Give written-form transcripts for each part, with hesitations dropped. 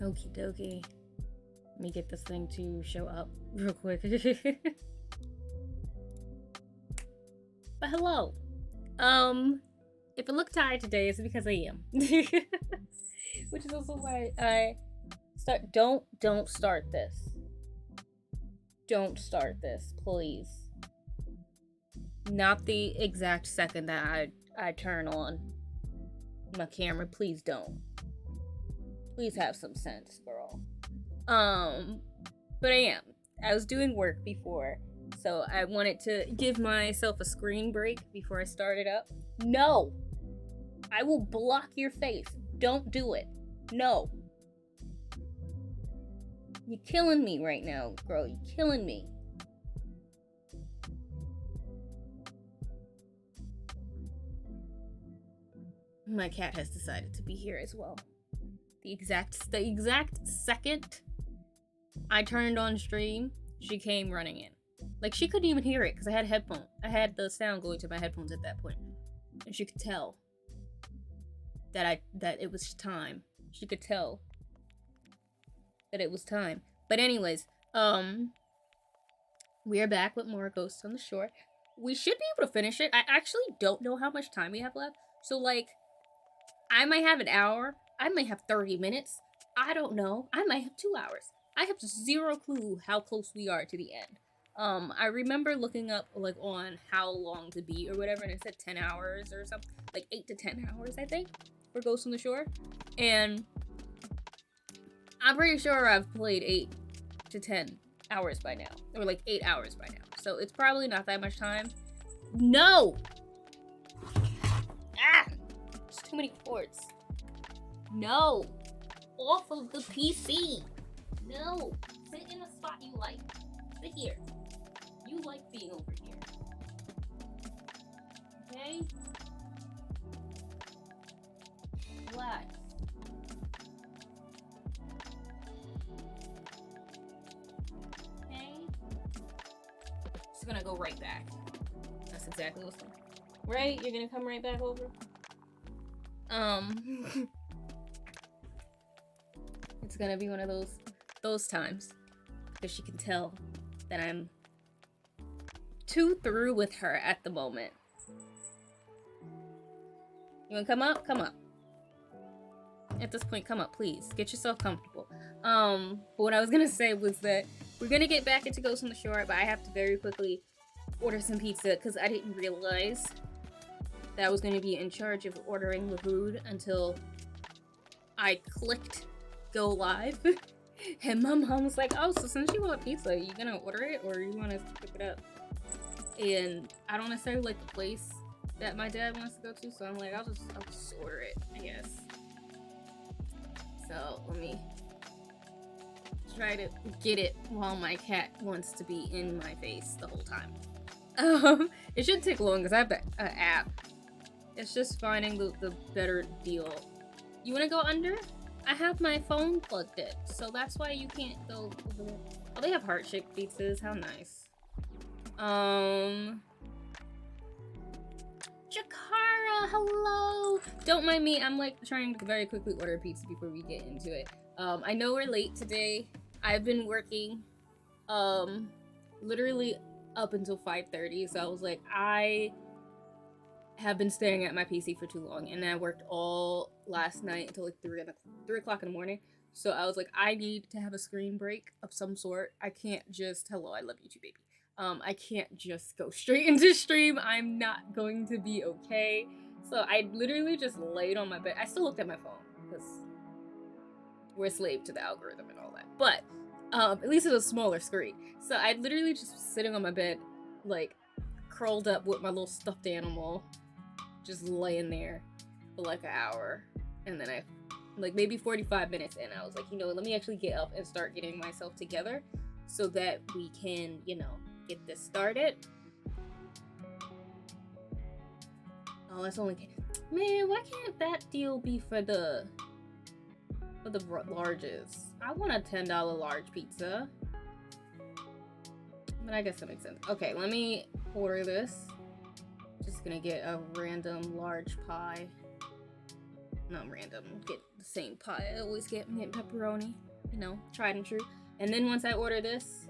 Okie dokie. Let me get this thing to show up real quick. But hello. If I look tired today, it's because I am. Which is also why I start. Don't start this. Don't start this, please. Not the exact second that I turn on my camera. Please don't. Please have some sense, girl. But I am. I was doing work before, so I wanted to give myself a screen break before I started up. No! I will block your face. Don't do it. No. You're killing me right now, girl. You're killing me. My cat has decided to be here as well. The exact second I turned on stream, she came running in. Like, she couldn't even hear it because I had headphones. I had the sound going to my headphones at that point, and she could tell that it was time. She could tell that it was time. But anyways, we are back with more Ghosts on the Shore. We should be able to finish it. I actually don't know how much time we have left. So, like, I might have an hour. I might have 30 minutes. I don't know. I might have 2 hours. I have zero clue how close we are to the end. I remember looking up, like, on how long to beat or whatever, and it said 10 hours or something. Like, 8 to 10 hours, I think, for Ghosts on the Shore. And I'm pretty sure I've played 8 to 10 hours by now. Or, like, 8 hours by now. So it's probably not that much time. No! Ah! There's too many cords. No! Off of the PC! No! Sit in a spot you like. Sit here. You like being over here. Okay? Relax. Okay? Just gonna go right back. That's exactly what's going on. Right? You're gonna come right back over? It's gonna be one of those times. Because she can tell that I'm too through with her at the moment. You wanna come up? Come up. At this point, come up, please. Get yourself comfortable. But what I was gonna say was that we're gonna get back into Ghosts on the Shore, but I have to very quickly order some pizza because I didn't realize that I was gonna be in charge of ordering the food until I clicked go live. And my mom was like, oh, so since you want pizza, are you gonna order it or you want us to pick it up? And I don't necessarily like the place that my dad wants to go to, so I'm like, I'll just order it, I guess. So let me try to get it while my cat wants to be in my face the whole time. It shouldn't take long because I have an app. It's just finding the better deal. You wanna go under? I have my phone plugged in, so that's why you can't go over there. Oh, they have heart-shaped pizzas. How nice. Jakara, hello! Don't mind me, I'm like trying to very quickly order a pizza before we get into it. I know we're late today. I've been working, literally up until 5:30, so I was like, I have been staring at my PC for too long, and I worked all last night until like 3 o'clock in the morning. So I was like, I need to have a screen break of some sort. I can't just, hello, I love you too, baby. I can't just go straight into stream. I'm not going to be okay. So I literally just laid on my bed. I still looked at my phone because we're a slave to the algorithm and all that. But at least it was a smaller screen. So I literally just sitting on my bed, like curled up with my little stuffed animal, just laying there for like an hour. And then I, like maybe 45 minutes in, I was like, you know, let me actually get up and start getting myself together so that we can, you know, get this started. Oh, that's only, man, why can't that deal be for the larges? I want a $10 large pizza. But I guess that makes sense. Okay, let me order this. Just gonna get a random large pie. not random, get the same pie I always get. I'm getting pepperoni, you know, tried and true. And then once I order this,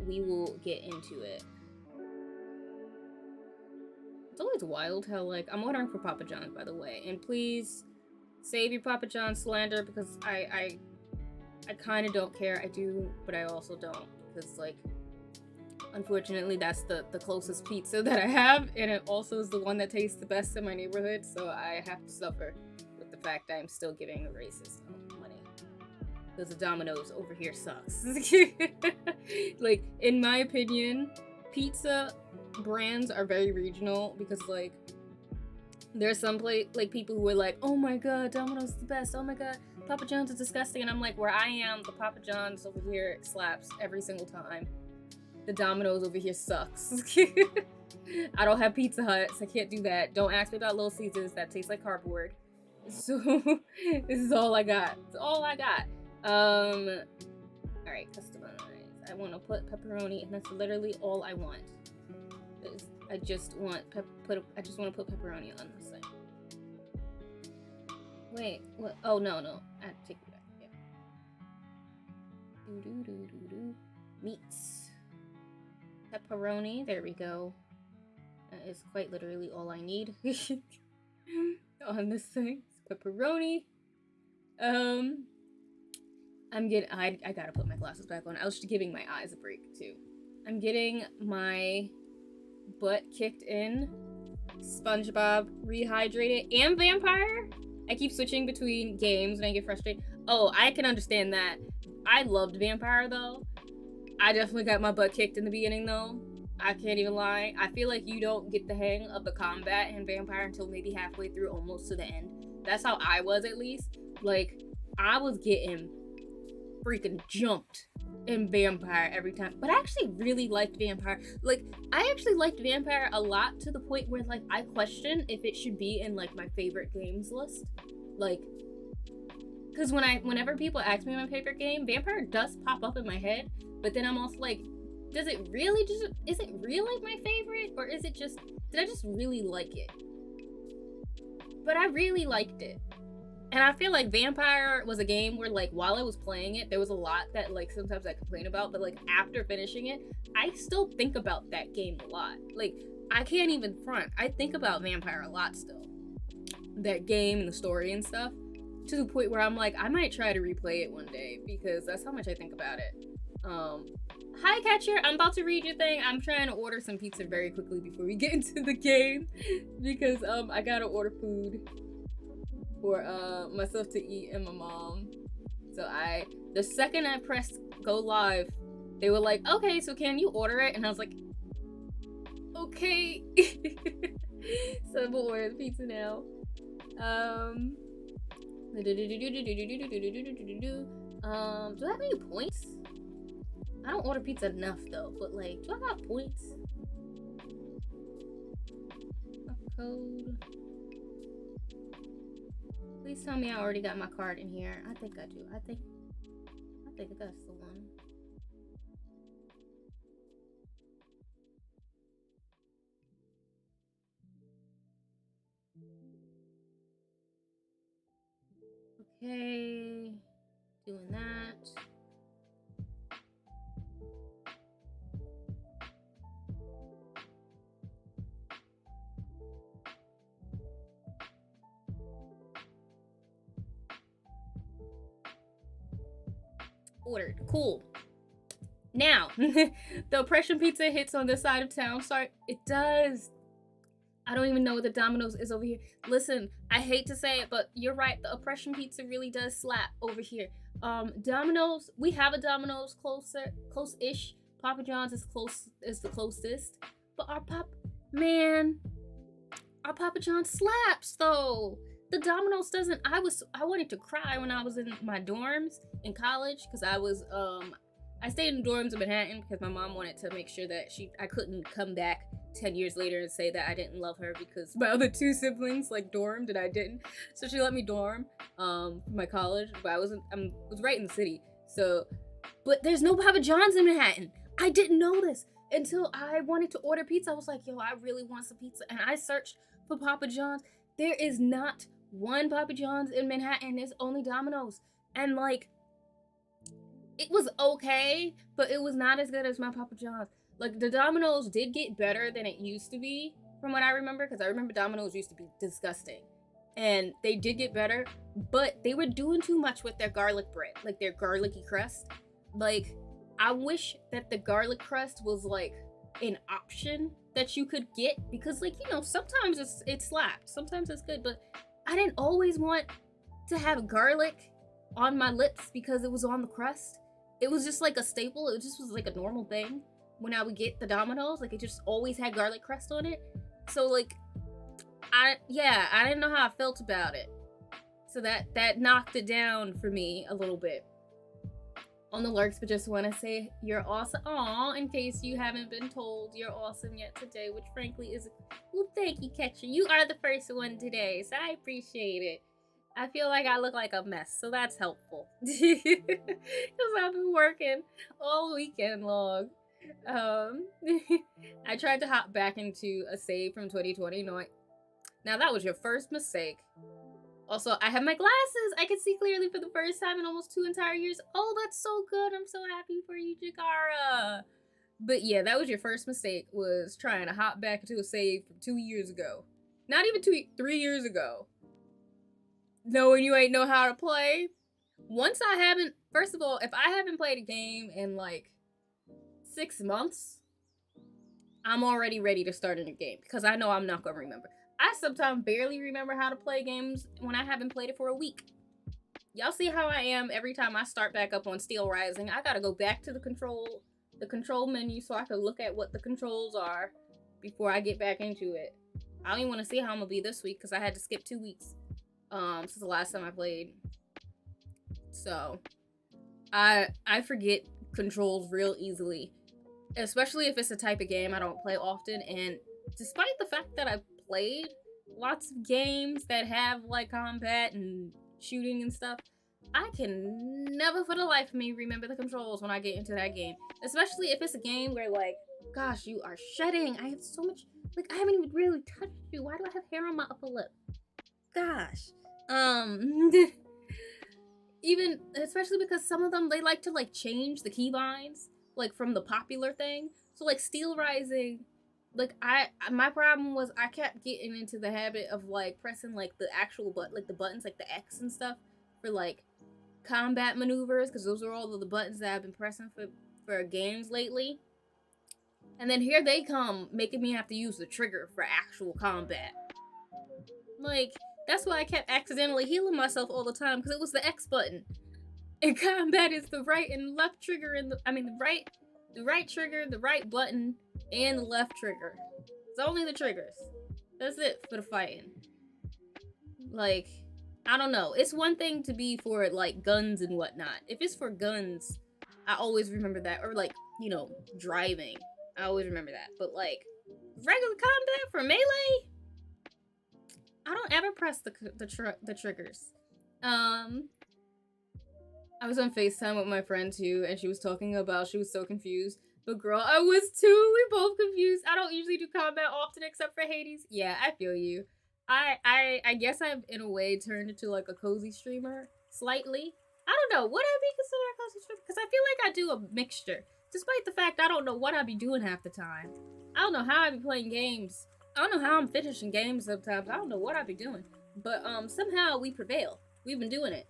we will get into it. It's always wild how, like, I'm ordering for Papa John's, by the way, and please save your Papa John's slander, because I kind of don't care. I do, but I also don't, because, like, unfortunately, that's the closest pizza that I have, and it also is the one that tastes the best in my neighborhood, so I have to suffer with the fact that I'm still giving a racist money. Because the Domino's over here sucks. Like, in my opinion, pizza brands are very regional, because, like, there's some people who are like, oh my god, Domino's is the best, oh my god, Papa John's is disgusting, and I'm like, where I am, the Papa John's over here slaps every single time. The Domino's over here sucks. I don't have Pizza Hut, so I can't do that. Don't ask me about Little Caesars, that tastes like cardboard. So, this is all I got. It's all I got. Alright, customize. I want to put pepperoni, and that's literally all I want. I just want to put pepperoni on this thing. Wait, what? Oh, no. I have to take it back. Yeah. Meats. Pepperoni. There we go. That is quite literally all I need on this thing. Pepperoni. I'm getting. I gotta put my glasses back on. I was just giving my eyes a break too. I'm getting my butt kicked in SpongeBob Rehydrated and Vampire. I keep switching between games when I get frustrated. Oh, I can understand that. I loved Vampire though. I definitely got my butt kicked in the beginning though. I can't even lie. I feel like you don't get the hang of the combat in Vampire until maybe halfway through, almost to the end. That's how I was, at least. Like, I was getting freaking jumped in Vampire every time. But I actually really liked Vampire. Like, I actually liked Vampire a lot, to the point where, like, I question if it should be in, like, my favorite games list. Like, because whenever people ask me my favorite game, Vampire does pop up in my head. But then I'm also like, is it really my favorite? Or is it just, did I just really like it? But I really liked it. And I feel like Vampire was a game where, like, while I was playing it, there was a lot that, like, sometimes I complain about, but, like, after finishing it, I still think about that game a lot. Like, I can't even front. I think about Vampire a lot still. That game and the story and stuff. To the point where I'm like, I might try to replay it one day, because that's how much I think about it. Hi, Catcher. I'm about to read your thing. I'm trying to order some pizza very quickly before we get into the game, because, I gotta order food for myself to eat and my mom. So the second I pressed go live, they were like, okay, so can you order it? And I was like, okay. So I'm gonna order the pizza now. Do I have any points? I don't order pizza enough though, but, like, do I have points? A code. Please tell me I already got my card in here. I think I do. I think that's the one. Okay. Doing that. Ordered. Cool. Now, the Oppression Pizza hits on this side of town. Sorry, it does. I don't even know what the Domino's is over here. Listen, I hate to say it, but you're right. The Oppression Pizza really does slap over here. Domino's, we have a Domino's close-ish. Papa John's is the closest. But our Papa John's slaps though. The Domino's doesn't. I wanted to cry when I was in my dorms in college, because I stayed in dorms in Manhattan because my mom wanted to make sure that I couldn't come back 10 years later and say that I didn't love her because my other two siblings, like, dormed and I didn't. So she let me dorm for my college, but I was right in the city. So, but there's no Papa John's in Manhattan. I didn't know this until I wanted to order pizza. I was like, yo, I really want some pizza. And I searched for Papa John's. There is not one Papa John's in Manhattan is only Domino's. And like, it was okay, but it was not as good as my Papa John's. Like, the Domino's did get better than it used to be, from what I remember, because I remember Domino's used to be disgusting. And they did get better, but they were doing too much with their garlic bread, like their garlicky crust. Like, I wish that the garlic crust was like an option that you could get, because like, you know, sometimes it slapped, sometimes it's good, but I didn't always want to have garlic on my lips because it was on the crust. It was just like a staple. It just was like a normal thing when I would get the Domino's. Like, it just always had garlic crust on it. So like, I didn't know how I felt about it. So that knocked it down for me a little bit on the lurks. But just want to say you're awesome. Aw, in case you haven't been told, you're awesome yet today, which frankly is, well, thank you, Catcher. You are the first one today, so I appreciate it. I feel like I look like a mess, so that's helpful. Because I've been working all weekend long. I tried to hop back into a save from 2020. Now that was your first mistake. Also, I have my glasses. I can see clearly for the first time in almost 2 entire years. Oh, that's so good. I'm so happy for you, Jakara. But yeah, that was your first mistake, was trying to hop back into a save from 2 years ago. Not even 3 years ago. Knowing you ain't know how to play. First of all, if I haven't played a game in like 6 months, I'm already ready to start a new game, because I know I'm not going to remember. I sometimes barely remember how to play games when I haven't played it for a week. Y'all see how I am every time I start back up on Steel Rising. I gotta go back to the control menu so I can look at what the controls are before I get back into it. I don't even want to see how I'm gonna be this week, because I had to skip 2 weeks since the last time I played. So I forget controls real easily, especially if it's a type of game I don't play often. And despite the fact that I've played lots of games that have like combat and shooting and stuff, I can never for the life of me remember the controls when I get into that game. Especially if it's a game where, like, gosh, you are shedding. I have so much, like, I haven't even really touched you. Why do I have hair on my upper lip? Gosh. Even, especially because some of them, they like to like change the keybinds, like from the popular thing. So like Steel Rising, like my problem was I kept getting into the habit of like pressing like the actual like the buttons, like the X and stuff for like combat maneuvers, because those are all of the buttons that I've been pressing for games lately. And then here they come making me have to use the trigger for actual combat. Like, that's why I kept accidentally healing myself all the time, because it was the X button. And combat is the right and left trigger, the right trigger, the right button, and the left trigger. It's only the triggers. That's it for the fighting. Like, I don't know. It's one thing to be for, like, guns and whatnot. If it's for guns, I always remember that. Or, like, you know, driving. I always remember that. But, like, regular combat for melee, I don't ever press the triggers. I was on FaceTime with my friend too, and she was talking about she was so confused. But girl, I was too. We both confused. I don't usually do combat often except for Hades. Yeah, I feel you. I guess I've in a way turned into like a cozy streamer slightly. I don't know. Would I be considered a cozy streamer? Because I feel like I do a mixture. Despite the fact I don't know what I be doing half the time. I don't know how I be playing games. I don't know how I'm finishing games sometimes. I don't know what I be doing. But somehow we prevail. We've been doing it.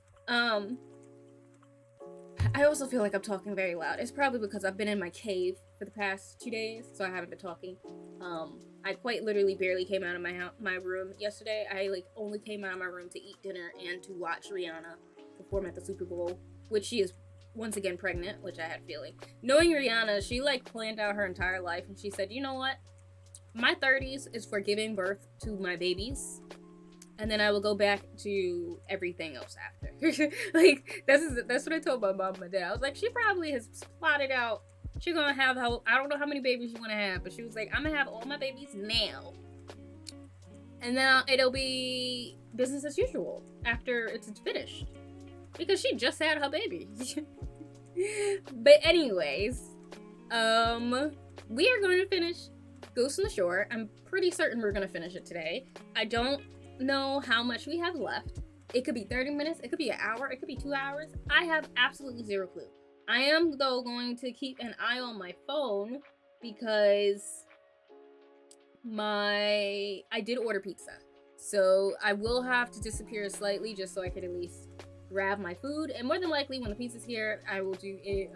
I also feel like I'm talking very loud. It's probably because I've been in my cave for the past 2 days, so I haven't been talking. I quite literally barely came out of my room yesterday. I like only came out of my room to eat dinner and to watch Rihanna perform at the Super Bowl, which she is once again pregnant, which I had a feeling. Knowing Rihanna, she like planned out her entire life, and she said, you know what? My 30s is for giving birth to my babies, and then I will go back to everything else after. Like, that's what I told my mom and my dad. I was like, she probably has plotted out, she's gonna have I don't know how many babies you want to have, but she was like, I'm gonna have all my babies now. And now it'll be business as usual after it's finished. Because she just had her baby. But anyways, we are going to finish Ghost in the Shore. I'm pretty certain we're gonna finish it today. I don't know how much we have left. It could be 30 minutes, it could be an hour, it could be 2 hours. I have absolutely zero clue. I am, though, going to keep an eye on my phone because I did order pizza. So I will have to disappear slightly just so I could at least grab my food. And more than likely, when the pizza's here, I will do a,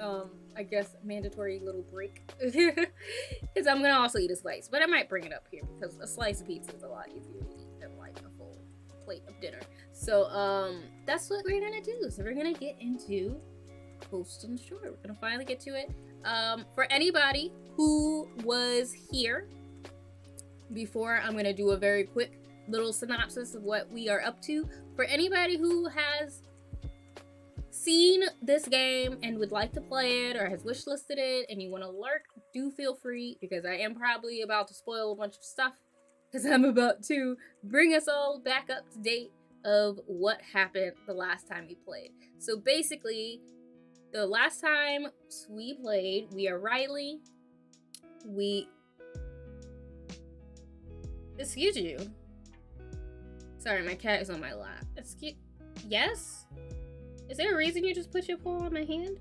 I guess, mandatory little break. Because I'm going to also eat a slice. But I might bring it up here because a slice of pizza is a lot easier to eat than like a full plate of dinner. So that's what we're going to do. So we're going to get into Ghost on the Shore. We're going to finally get to it. For anybody who was here before, I'm going to do a very quick little synopsis of what we are up to. For anybody who has seen this game and would like to play it or has wishlisted it and you want to lurk, do feel free, because I am probably about to spoil a bunch of stuff because I'm about to bring us all back up to date of what happened the last time we played. So basically, the last time we played, we are Riley. Excuse you. Sorry, my cat is on my lap. Yes? Is there a reason you just put your paw on my hand?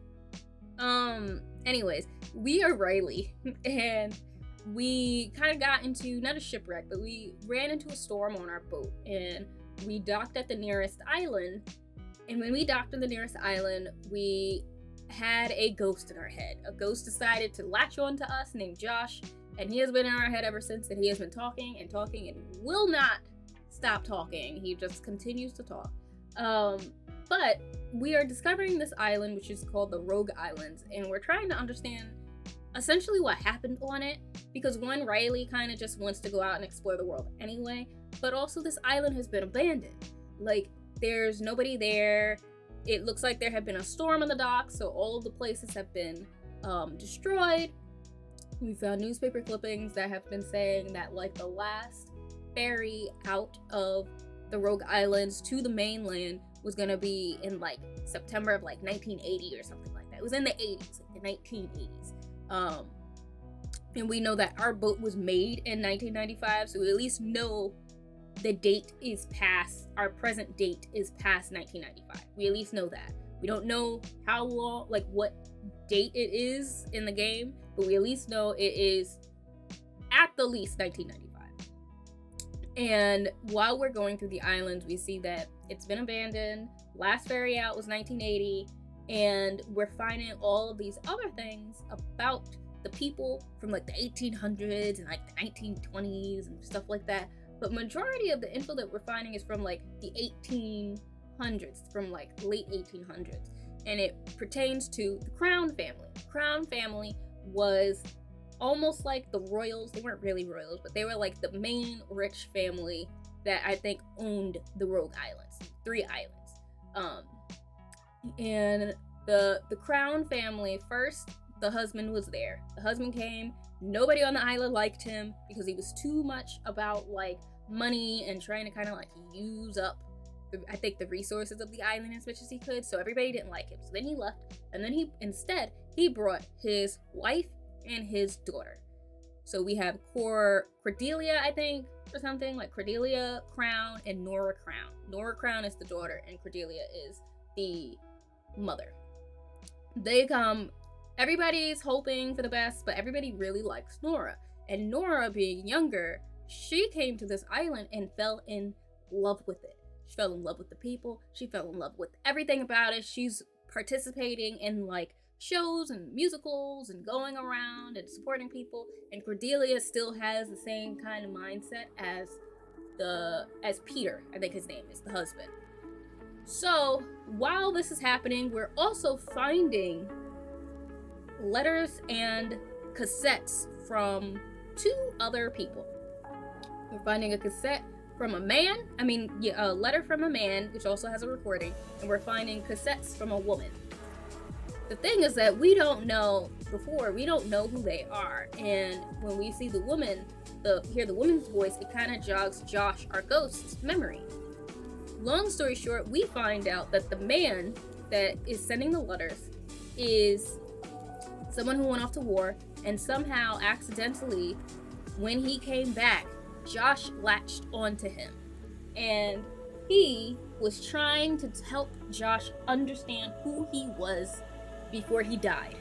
Anyways, we are Riley, and we kind of got into, not a shipwreck, but we ran into a storm on our boat, and we docked at the nearest island, and when we docked on the nearest island, we had a ghost in our head. A ghost decided to latch on to us named Josh, and he has been in our head ever since, and he has been talking and talking and will not stop talking. He just continues to talk. But we are discovering this island, which is called the Rogue Islands, and we're trying to understand essentially what happened on it, because one, Riley kind of just wants to go out and explore the world anyway, but also this island has been abandoned. Like, there's nobody there. It looks like there had been a storm on the docks, so all of the places have been destroyed. We found newspaper clippings that have been saying that, like, the last ferry out of the Rogue Islands to the mainland was gonna be in, like, September of, like, 1980 or something like that. It was in the 80s, like the 1980s. And we know that our boat was made in 1995, so we at least know the date is past, our present date is past 1995. We at least know that. We don't know how long, like, what date it is in the game, but we at least know it is at the least 1995. And while we're going through the islands, we see that it's been abandoned. Last ferry out was 1980, and we're finding all of these other things about the people from, like, the 1800s and, like, the 1920s and stuff like that. But majority of the info that we're finding is from, like, the 1800s, from, like, late 1800s. And it pertains to the Crown family. The Crown family was almost like the royals. They weren't really royals, but they were, like, the main rich family that I think owned the Rogue Islands, 3 islands. And the Crown family, first, the husband was there. The husband came. Nobody on the island liked him because he was too much about, like, money and trying to kind of, like, use up, I think, the resources of the island as much as he could. So everybody didn't like him. So then he left, and then he brought his wife and his daughter. So we have Cordelia, I think, or something, like Cordelia Crown and Nora Crown. Nora Crown is the daughter, and Cordelia is the mother. They come. Everybody's hoping for the best, but everybody really likes Nora. And Nora, being younger, she came to this island and fell in love with it. She fell in love with the people. She fell in love with everything about it. She's participating in, like, shows and musicals and going around and supporting people. And Cordelia still has the same kind of mindset as Peter, I think his name is, the husband. So while this is happening, we're also finding letters and cassettes from 2 other people. We're finding a cassette from a man, a letter from a man, which also has a recording, and we're finding cassettes from a woman. The thing is that we don't know who they are, and when we see the woman, hear the woman's voice, it kind of jogs Josh, our ghost's memory. Long story short, we find out that the man that is sending the letters is someone who went off to war, and somehow, accidentally, when he came back, Josh latched onto him. and he was trying to help Josh understand who he was before he died.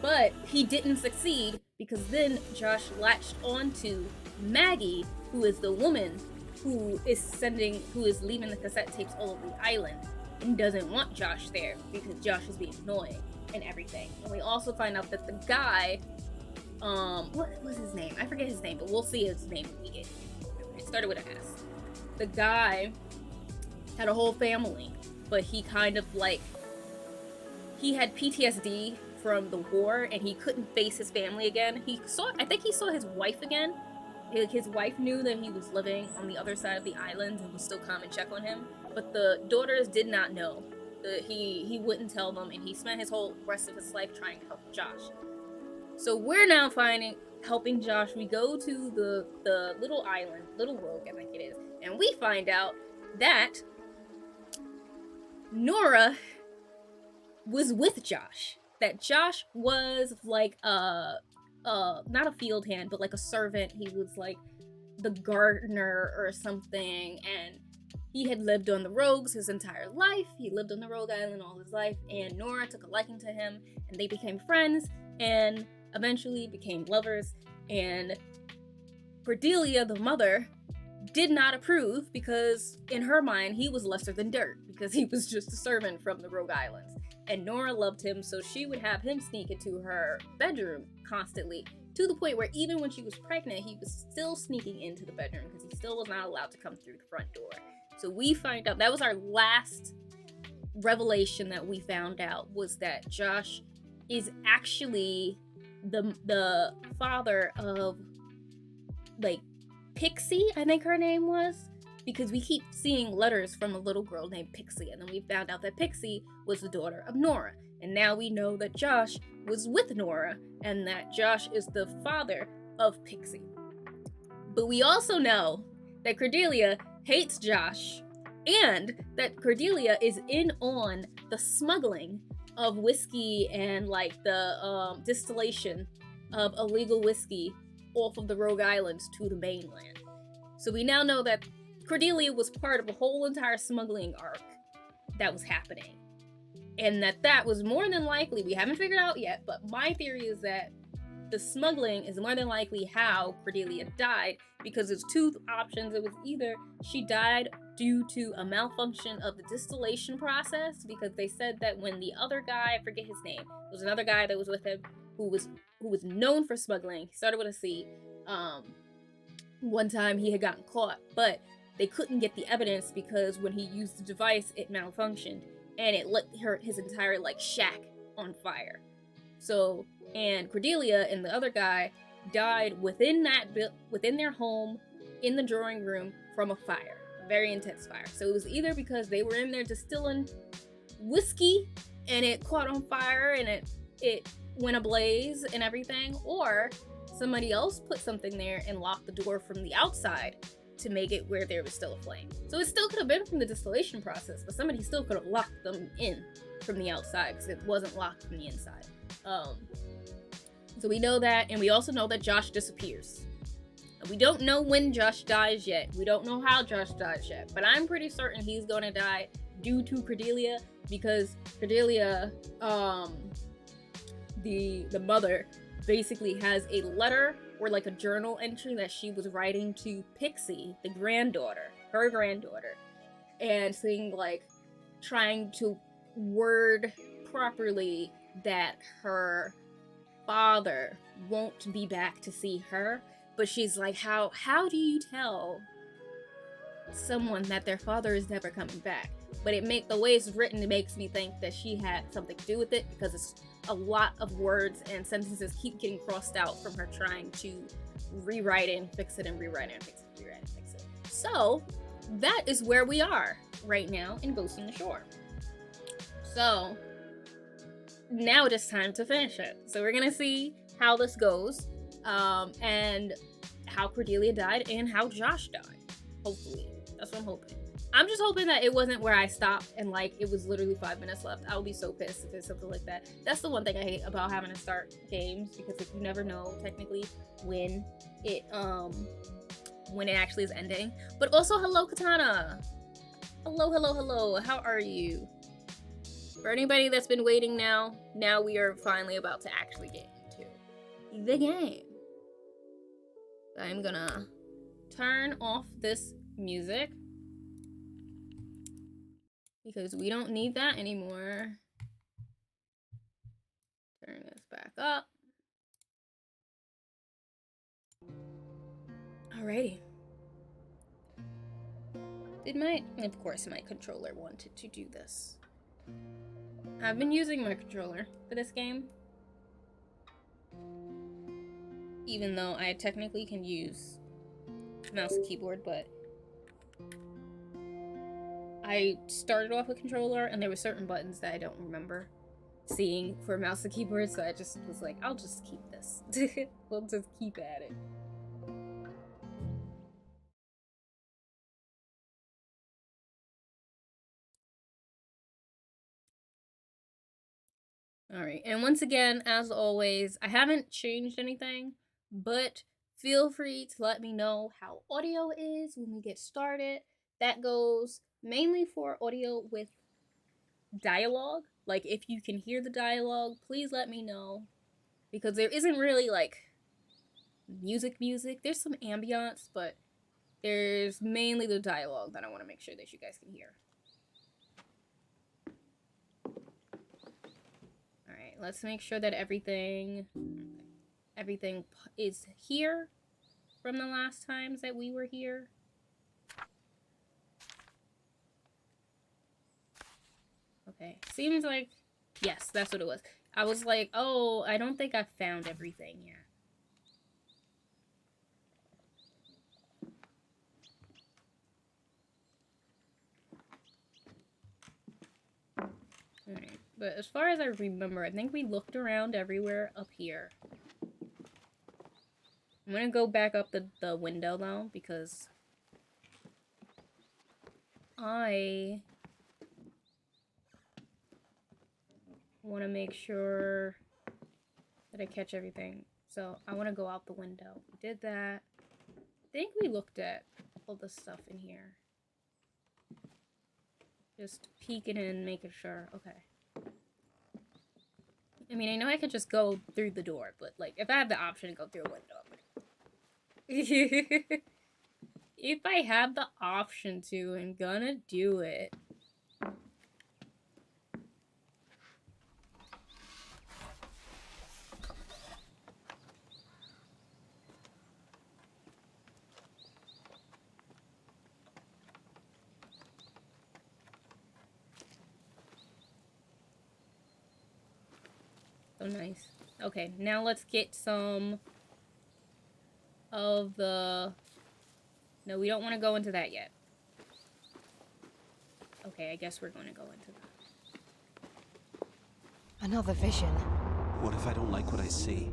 But he didn't succeed because then Josh latched onto Maggie, who is the woman who is leaving the cassette tapes all over the island and doesn't want Josh there because Josh is being annoying and everything. And we also find out that the guy, what was his name? I forget his name, but we'll see his name when we get here. It started with an S. The guy had a whole family, but he kind of like, he had PTSD from the war and he couldn't face his family again. I think he saw his wife again. His wife knew that he was living on the other side of the island and would still come and check on him, but the daughters did not know. He wouldn't tell them, and he spent his whole rest of his life trying to help Josh. So we're now helping Josh. We go to the little island, Little Rogue, I think it is, and we find out that Nora was with Josh. That Josh was like not a field hand, but like a servant. He was like the gardener or something, and he had lived on the Rogues his entire life. He lived on the Rogue Island all his life, and Nora took a liking to him, and they became friends, and eventually became lovers. And Cordelia, the mother, did not approve because in her mind he was lesser than dirt because he was just a servant from the Rogue Islands. And Nora loved him, so she would have him sneak into her bedroom constantly, to the point where even when she was pregnant, he was still sneaking into the bedroom because he still was not allowed to come through the front door. So we find out, that was our last revelation that we found out, was that Josh is actually the father of, like, Pixie, I think her name was, because we keep seeing letters from a little girl named Pixie, and then we found out that Pixie was the daughter of Nora. And now we know that Josh was with Nora, and that Josh is the father of Pixie. But we also know that Cordelia hates Josh, and that Cordelia is in on the smuggling of whiskey and like the distillation of illegal whiskey off of the Rogue Islands to the mainland. So we now know that Cordelia was part of a whole entire smuggling arc that was happening. And that was more than likely, we haven't figured out yet, but my theory is that the smuggling is more than likely how Cordelia died, because there's two options. It was either she died due to a malfunction of the distillation process, because they said that when the other guy, I forget his name, there was another guy that was with him who was known for smuggling. He started with a C. One time he had gotten caught, but they couldn't get the evidence because when he used the device, it malfunctioned and it lit his entire like shack on fire. So, and Cordelia and the other guy died within their home in the drawing room from a fire, a very intense fire. So it was either because they were in there distilling whiskey and it caught on fire and it went ablaze and everything, or somebody else put something there and locked the door from the outside to make it where there was still a flame. So it still could have been from the distillation process, but somebody still could have locked them in from the outside because it wasn't locked from the inside. So we know that, and we also know that Josh disappears. We don't know when Josh dies yet. We don't know how Josh dies yet, but I'm pretty certain he's gonna die due to Cordelia, because Cordelia, the mother, basically has a letter or like a journal entry that she was writing to Pixie, the granddaughter, her granddaughter, and saying like, trying to word properly that her father won't be back to see her, but she's like, how do you tell someone that their father is never coming back? But the way it's written, it makes me think that she had something to do with it, because it's a lot of words and sentences keep getting crossed out from her trying to rewrite it and fix it and rewrite it and fix it, rewrite it and fix it. So that is where we are right now in Ghost in the Shore. So now it is time to finish it. So we're gonna see how this goes, and how Cordelia died and how Josh died. Hopefully, that's what I'm hoping. I'm just hoping that it wasn't where I stopped and like it was literally 5 minutes left. I would be so pissed if it's something like that. That's the one thing I hate about having to start games, because if you never know technically when when it actually is ending. But also, hello, Katana. Hello, hello, hello. How are you? For anybody that's been waiting now we are finally about to actually get into the game. I'm gonna turn off this music because we don't need that anymore. Turn this back up. Alrighty. Of course my controller wanted to do this. I've been using my controller for this game, even though I technically can use mouse and keyboard, but I started off with controller and there were certain buttons that I don't remember seeing for mouse and keyboard, so I just was like, I'll just keep this. We'll just keep at it. Alright, and once again, as always, I haven't changed anything, but feel free to let me know how audio is when we get started. That goes mainly for audio with dialogue. Like, if you can hear the dialogue, please let me know. Because there isn't really, like, music. There's some ambiance, but there's mainly the dialogue that I want to make sure that you guys can hear. Alright, let's make sure that everything is here from the last times that we were here. Okay, seems like, yes, that's what it was. I was like, oh, I don't think I found everything yet. Alright, but as far as I remember, I think we looked around everywhere up here. I'm gonna go back up the window, though, because I want to make sure that I catch everything. So I want to go out the window. We did that. I think we looked at all the stuff in here. Just peeking in, making sure. Okay. I mean, I know I could just go through the door, but, like, if I have the option to go through a window, if I have the option to, I'm gonna do it. Oh, nice. Okay, now let's get some of the... No, we don't want to go into that yet. Okay, I guess we're going to go into that. Another vision. What if I don't like what I see?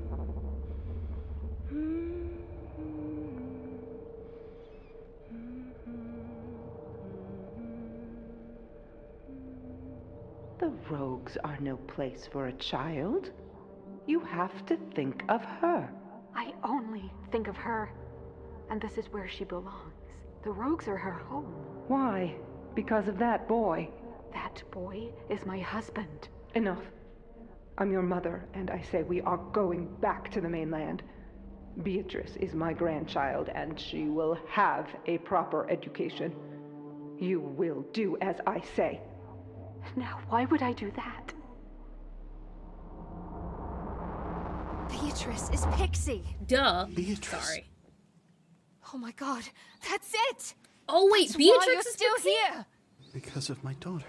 The rogues are no place for a child. You have to think of her. I only think of her. And this is where she belongs. The rogues are her home. Why? Because of that boy. That boy is my husband. Enough. I'm your mother, and I say we are going back to the mainland. Beatrice is my grandchild, and she will have a proper education. You will do as I say. Now, why would I do that? Beatrice is Pixie. Duh. Beatrice. Sorry. Oh my god, that's it! Oh wait, That's Beatrix why you're is still Pixie? here! Because of my daughter.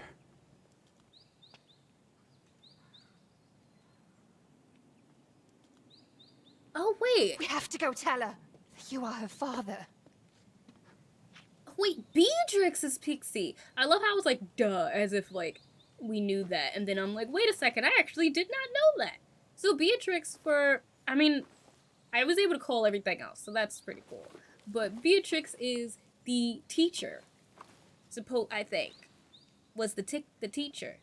Oh wait. We have to go tell her that you are her father. Wait, Beatrix is Pixie. I love how I was like, duh, as if, like, we knew that. And then I'm like, wait a second, I actually did not know that. So Beatrix I mean, I was able to call everything else, so that's pretty cool. But Beatrix is the teacher. I think. Was the teacher.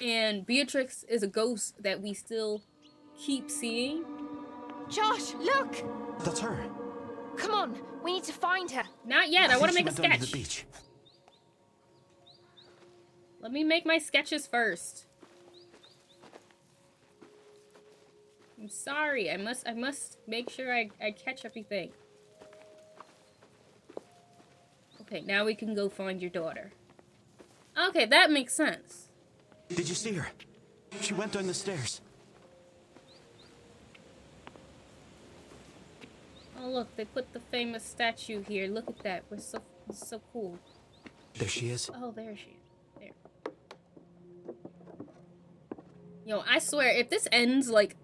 And Beatrix is a ghost that we still keep seeing. Josh, look! That's her. Come on, we need to find her. Not yet. I want to think make a she went down to sketch. the beach. Let me make my sketches first. I'm sorry. I must make sure I catch everything. Okay, now we can go find your daughter. Okay, that makes sense. Did you see her? She went down the stairs. Oh look, they put the famous statue here. Look at that. It's so cool. There she is. Oh, there she is. There. Yo, I swear, if this ends like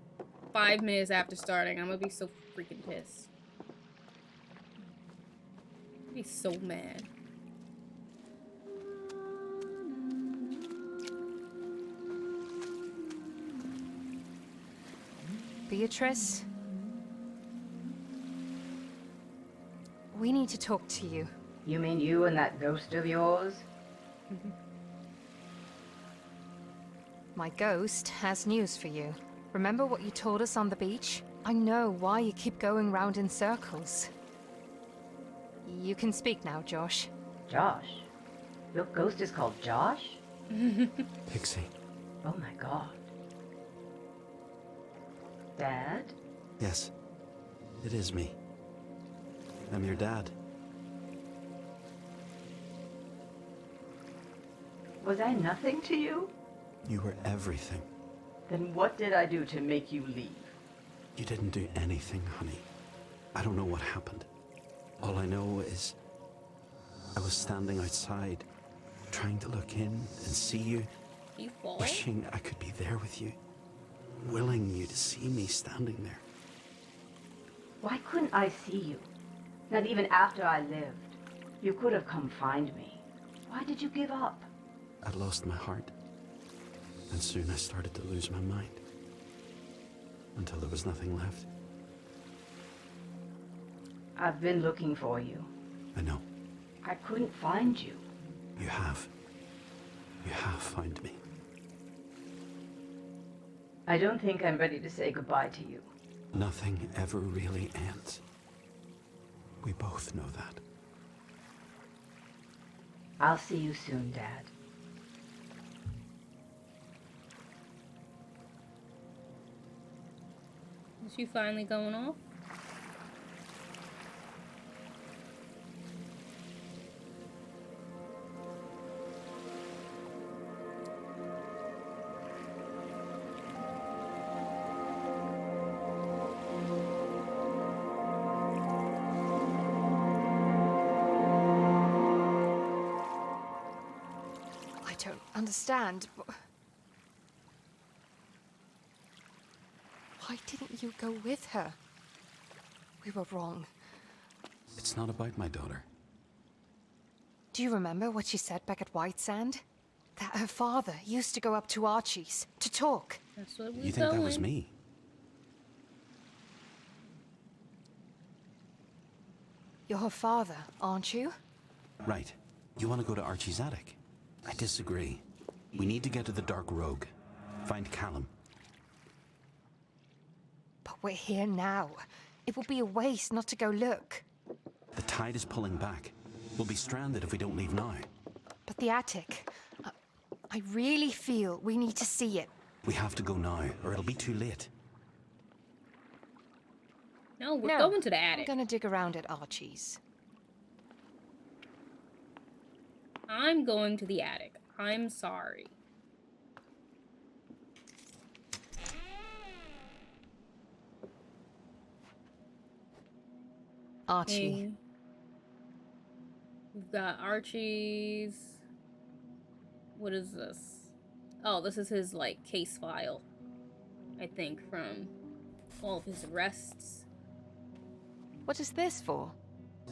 5 minutes after starting, I'm gonna be so freaking pissed. I'd be so mad. Beatrice? We need to talk to you. You mean you and that ghost of yours? My ghost has news for you. Remember what you told us on the beach? I know why you keep going round in circles. You can speak now, Josh. Josh? Your ghost is called Josh? Pixie. Oh my god. Dad? Yes. It is me. I'm your dad. Was I nothing to you? You were everything. Then what did I do to make you leave? You didn't do anything, honey. I don't know what happened. All I know is I was standing outside, trying to look in and see you, You fall? wishing I could be there with you, willing you to see me standing there. Why couldn't I see you? Not even after I lived. You could have come find me. Why did you give up? I lost my heart, and soon I started to lose my mind, until there was nothing left. I've been looking for you. I know. I couldn't find you. You have. You have found me. I don't think I'm ready to say goodbye to you. Nothing ever really ends. We both know that. I'll see you soon, Dad. Is she finally going off? I don't understand, but... Why didn't you go with her? We were wrong. It's not about my daughter. Do you remember what she said back at White Sand? That her father used to go up to Archie's to talk. That's what we're You think that was going. me? You're her father, aren't you? Right. You want to go to Archie's attic? I disagree. We need to get to the Dark Rogue. Find Callum. But we're here now. It will be a waste not to go look. The tide is pulling back. We'll be stranded if we don't leave now. But the attic... I really feel we need to see it. We have to go now, or it'll be too late. No, we're No, going to the I'm attic. gonna dig around at Archie's. I'm going to the attic. I'm sorry. Archie. Hey. We've got Archie's. What is this? Oh, this is his, like, case file. I think, from all of his arrests. What is this for?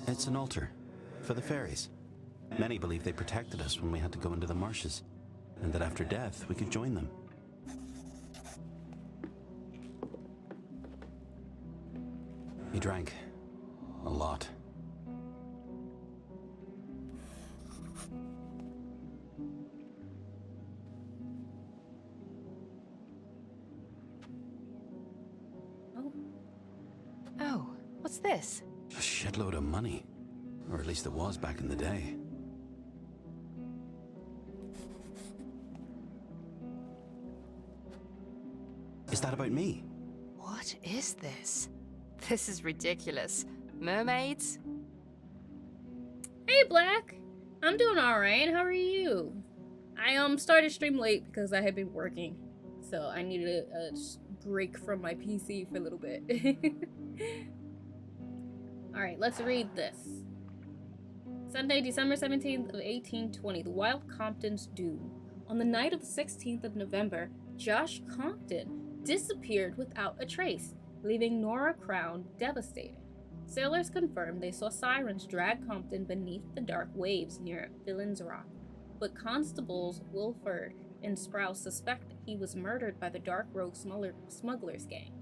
It's an altar. For the fairies. Many believe they protected us when we had to go into the marshes. And that after death, we could join them. He drank. A lot. Oh, Oh, what's this? A shitload of money. Or at least it was back in the day. Is that about me? What is this? This is ridiculous. Mermaids? Hey, Black. I'm doing alright. How are you? I started stream late because I had been working. So I needed a break from my PC for a little bit. Alright, let's read this. Sunday, December 17th of 1820, the Wild Compton's doom. On the night of the 16th of November, Josh Compton disappeared without a trace, leaving Nora Crown devastated. Sailors confirmed they saw sirens drag Compton beneath the dark waves near Villains Rock, but constables Wilford and Sprouse suspect he was murdered by the Dark Rogue smugglers gang.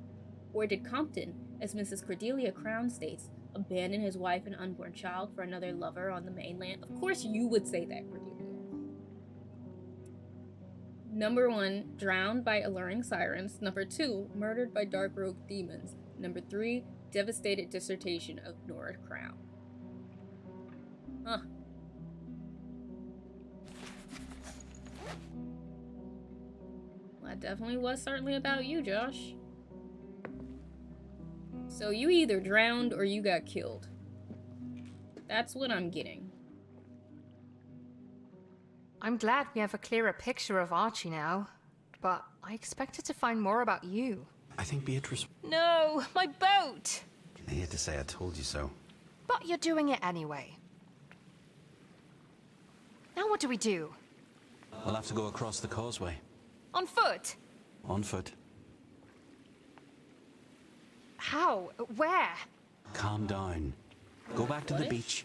Or did Compton, as Mrs. Cordelia Crown states, abandon his wife and unborn child for another lover on the mainland? Of course you would say that, Cordelia. Number 1, drowned by alluring sirens. Number 2, murdered by dark rogue demons. Number 3, devastated dissertation of Nora Crown. Huh. Well, that definitely was certainly about you, Josh. So you either drowned or you got killed. That's what I'm getting. I'm glad we have a clearer picture of Archie now, but I expected to find more about you. I think Beatrice... No, my boat! I hate to say I told you so. But you're doing it anyway. Now what do we do? We'll have to go across the causeway. On foot? On foot. How? Where? Calm down. Go back to the beach.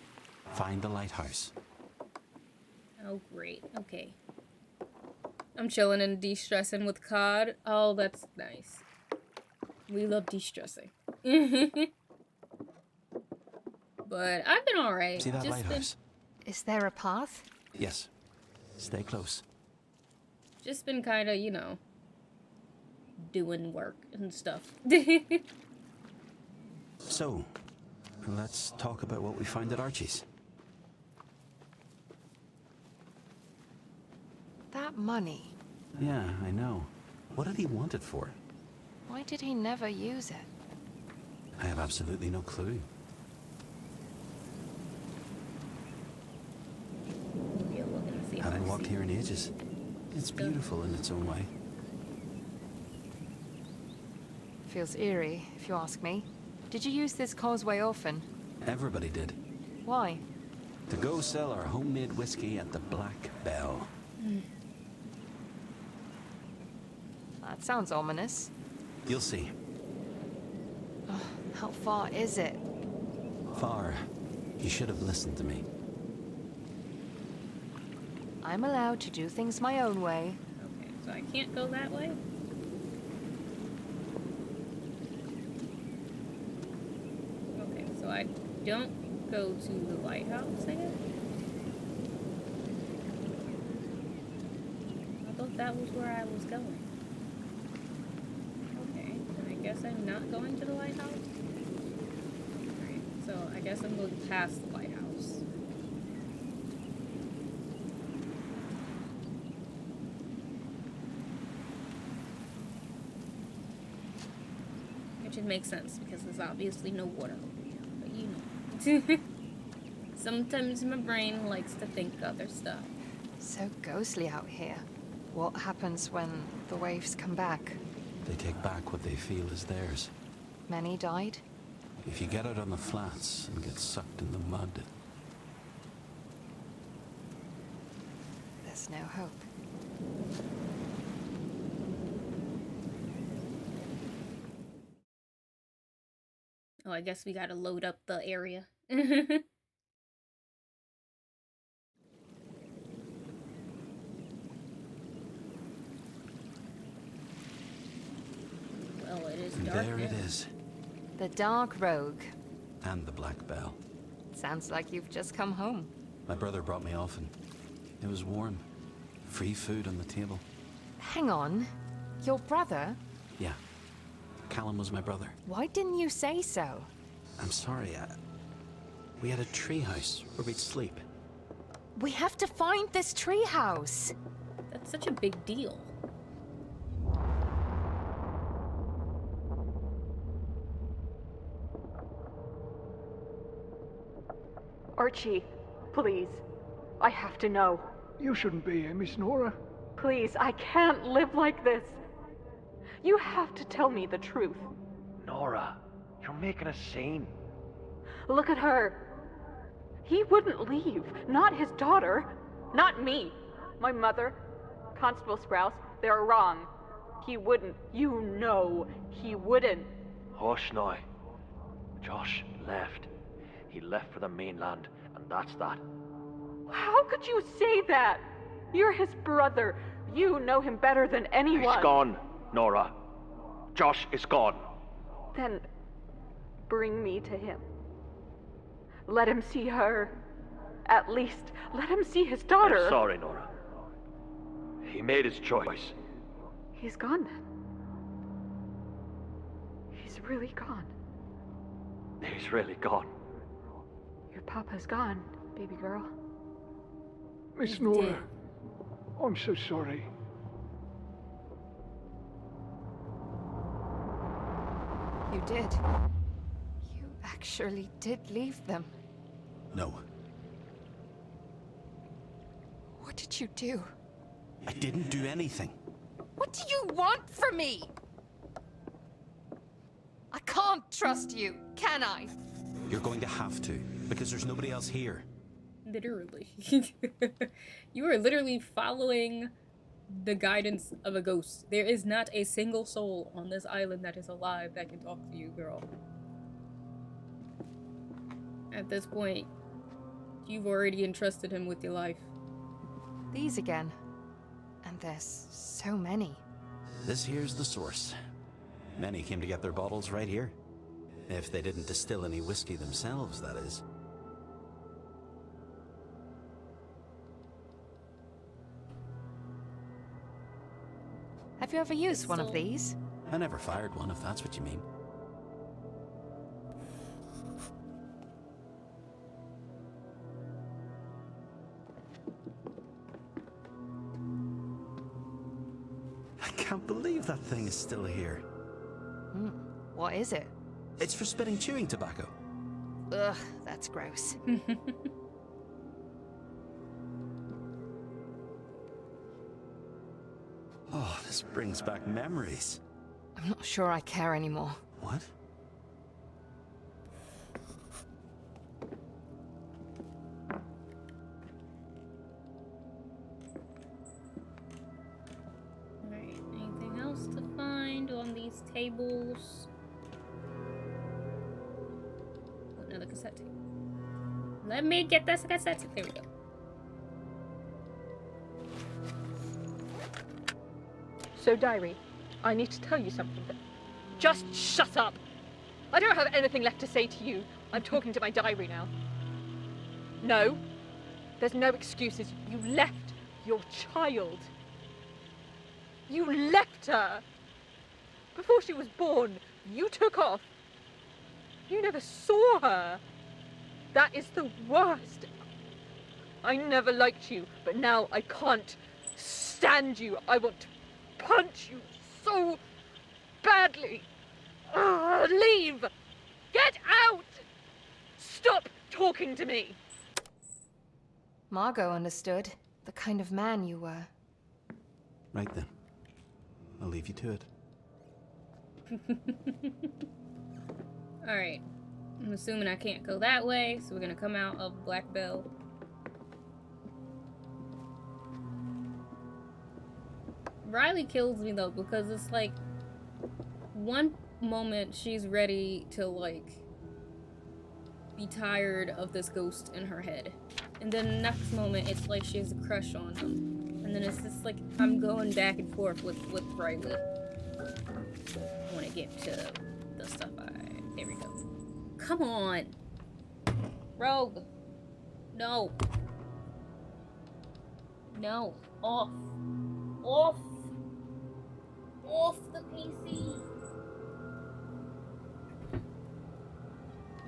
Find the lighthouse. Oh, great. Okay. I'm chilling and de-stressing with COD. Oh, that's nice. We love de-stressing. But I've been alright. See that lighthouse? Is there a path? Yes. Stay close. Just been kind of, you know, doing work and stuff. So, let's talk about what we found at Archie's. That money. Yeah, I know. What did he want it for? Why did he never use it? I have absolutely no clue. We'll look and see if Haven't I walked see. here in ages. It's beautiful in its own way. Feels eerie, if you ask me. Did you use this causeway often? Everybody did. Why? To go sell our homemade whiskey at the Black Bell. That sounds ominous. You'll see. Oh, how far is it? Far. You should have listened to me. I'm allowed to do things my own way. Okay, so I can't go that way? Okay, so I don't go to the lighthouse, I guess? I thought that was where I was going. Okay, then I guess I'm not going to the lighthouse? Alright, so I guess I'm going past the lighthouse. Which would make sense because there's obviously no water over here, but you know. Sometimes my brain likes to think other stuff. So ghostly out here. What happens when the waves come back? They take back what they feel is theirs. Many died? If you get out on the flats and get sucked in the mud, There's no hope. Oh, I guess we gotta load up the area. Well, it is dark. there it is. The Dark Rogue. And the Black Bell. Sounds like you've just come home. My brother brought me often. It was warm. Free food on the table. Hang on. Your brother? Yeah. Callum was my brother. Why didn't you say so? I'm sorry, We had a treehouse where we'd sleep. We have to find this treehouse. That's such a big deal. Archie, please. I have to know. You shouldn't be here, Miss Nora. Please, I can't live like this. You have to tell me the truth. Nora, you're making a scene. Look at her. He wouldn't leave. Not his daughter. Not me. My mother. Constable Sprouse. They're wrong. He wouldn't. You know he wouldn't. Hush now. Josh left. He left for the mainland, and that's that. How could you say that? You're his brother. You know him better than anyone. He's gone, Nora. Josh is gone. Then bring me to him. Let him see her. At least let him see his daughter. I'm sorry, Nora. He made his choice. He's gone then. He's really gone. He's really gone. Your papa's gone, baby girl. Miss Nora, I'm so sorry. You did. You actually did leave them. No, What did you do? I didn't do anything. What do you want from me? I can't trust you, can I? You're going to have to, because there's nobody else here. Literally. You are literally following the guidance of a ghost. There is not a single soul on this island that is alive that can talk to you, girl. At this point, you've already entrusted him with your life. These again. And there's so many. This here's the source. Many came to get their bottles right here. If they didn't distill any whiskey themselves, that is. Have you ever used one of these? I never fired one, if that's what you mean. I can't believe that thing is still here. What is it? It's for spitting chewing tobacco. Ugh, that's gross. Oh, this brings back memories. I'm not sure I care anymore. What? Alright, anything else to find on these tables? Oh, another cassette tape. Let me get this cassette tape. There we go. So, diary, I need to tell you something. Just shut up! I don't have anything left to say to you. I'm talking to my diary now. No, there's no excuses. You left your child. You left her! Before she was born, you took off. You never saw her. That is the worst. I never liked you, but now I can't stand you. I want to punch you so badly. Leave! Get out! Stop talking to me! Margot understood the kind of man you were. Right then. I'll leave you to it. Alright. I'm assuming I can't go that way, so we're gonna come out of Black Bell. Riley kills me though, because it's like one moment she's ready to like be tired of this ghost in her head, and then the next moment it's like she has a crush on him, and then it's just like I'm going back and forth with Riley. I want to get to the stuff there we go. Come on, Rogue. No. No. Off. Off. Off the PC.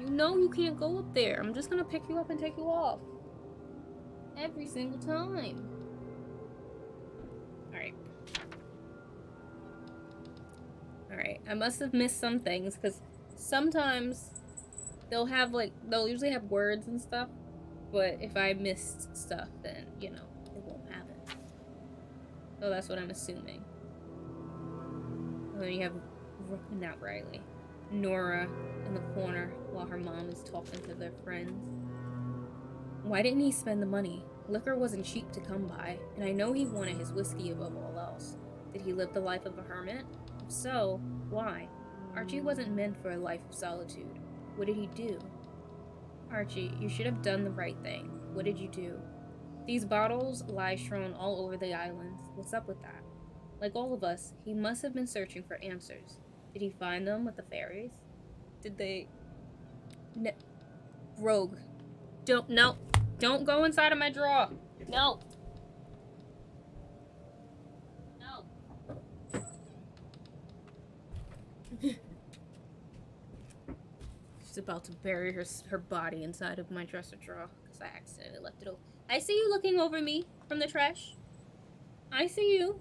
You know you can't go up there. I'm just gonna pick you up and take you off. Every single time. Alright. Alright, I must have missed some things, because sometimes they'll usually have words and stuff, but if I missed stuff, then, you know, it won't have it. So that's what I'm assuming. And then you have, not Riley, Nora in the corner while her mom is talking to their friends. Why didn't he spend the money? Liquor wasn't cheap to come by, and I know he wanted his whiskey above all else. Did he live the life of a hermit? If so, why? Archie wasn't meant for a life of solitude. What did he do? Archie, you should have done the right thing. What did you do? These bottles lie strewn all over the island. What's up with that? Like all of us, he must have been searching for answers. Did he find them with the fairies? Did they... Rogue. No. Don't go inside of my drawer. No. No. She's about to bury her body inside of my dresser drawer because I accidentally left it open. I see you looking over me from the trash. I see you.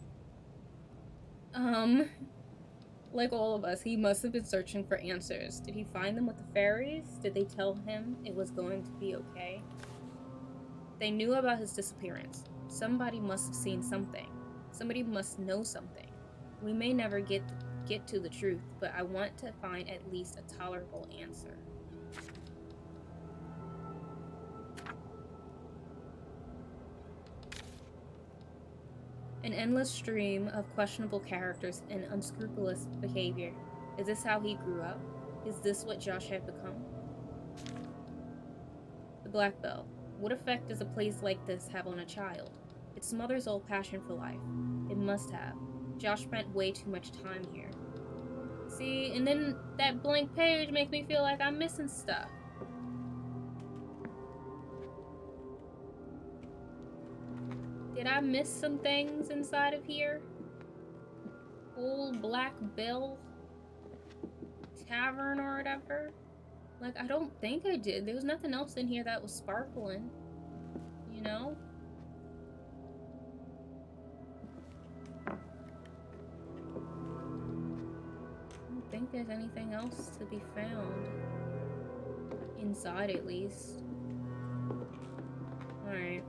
Like all of us, he must have been searching for answers. Did he find them with the fairies? Did they tell him it was going to be okay? They knew about his disappearance. Somebody must have seen something. Somebody must know something. We may never get to the truth, but I want to find at least a tolerable answer. An endless stream of questionable characters and unscrupulous behavior. Is this how he grew up? Is this what Josh had become? The Black Belt. What effect does a place like this have on a child? It smothers all passion for life. It must have. Josh spent way too much time here. See, and then that blank page makes me feel like I'm missing stuff. Did I miss some things inside of here? Old Black Bell Tavern or whatever? Like, I don't think I did. There was nothing else in here that was sparkling. You know? I don't think there's anything else to be found. Inside, at least. Alright.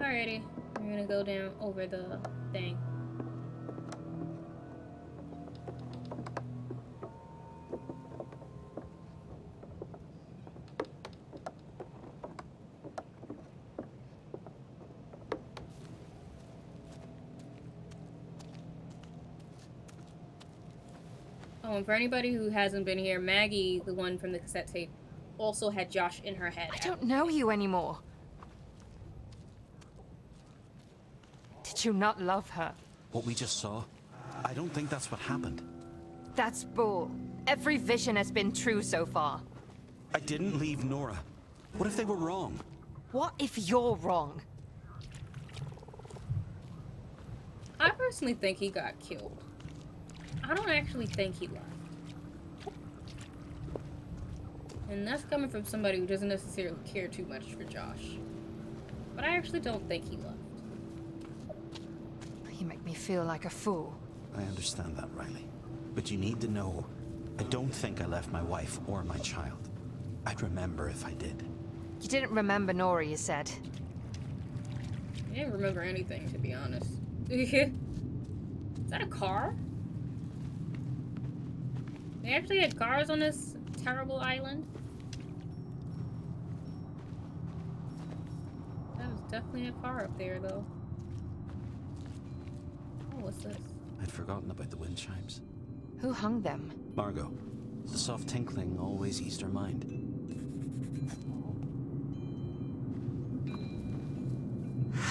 Alrighty, we're gonna go down over the thing. Oh, and for anybody who hasn't been here, Maggie, the one from the cassette tape, also had Josh in her head. I don't know you anymore. Did you not love her? What we just saw? I don't think that's what happened. That's bull. Every vision has been true so far. I didn't leave Nora. What if they were wrong? What if you're wrong? I personally think he got killed. I don't actually think he left. And that's coming from somebody who doesn't necessarily care too much for Josh. But I actually don't think he left. You make me feel like a fool. I understand that, Riley. But you need to know, I don't think I left my wife or my child. I'd remember if I did. You didn't remember Nora, you said. I didn't remember anything, to be honest. Is that a car? They actually had cars on this terrible island? That was definitely a car up there, though. Oh, what's this? I'd forgotten about the wind chimes. Who hung them? Margot. The soft tinkling always eased her mind.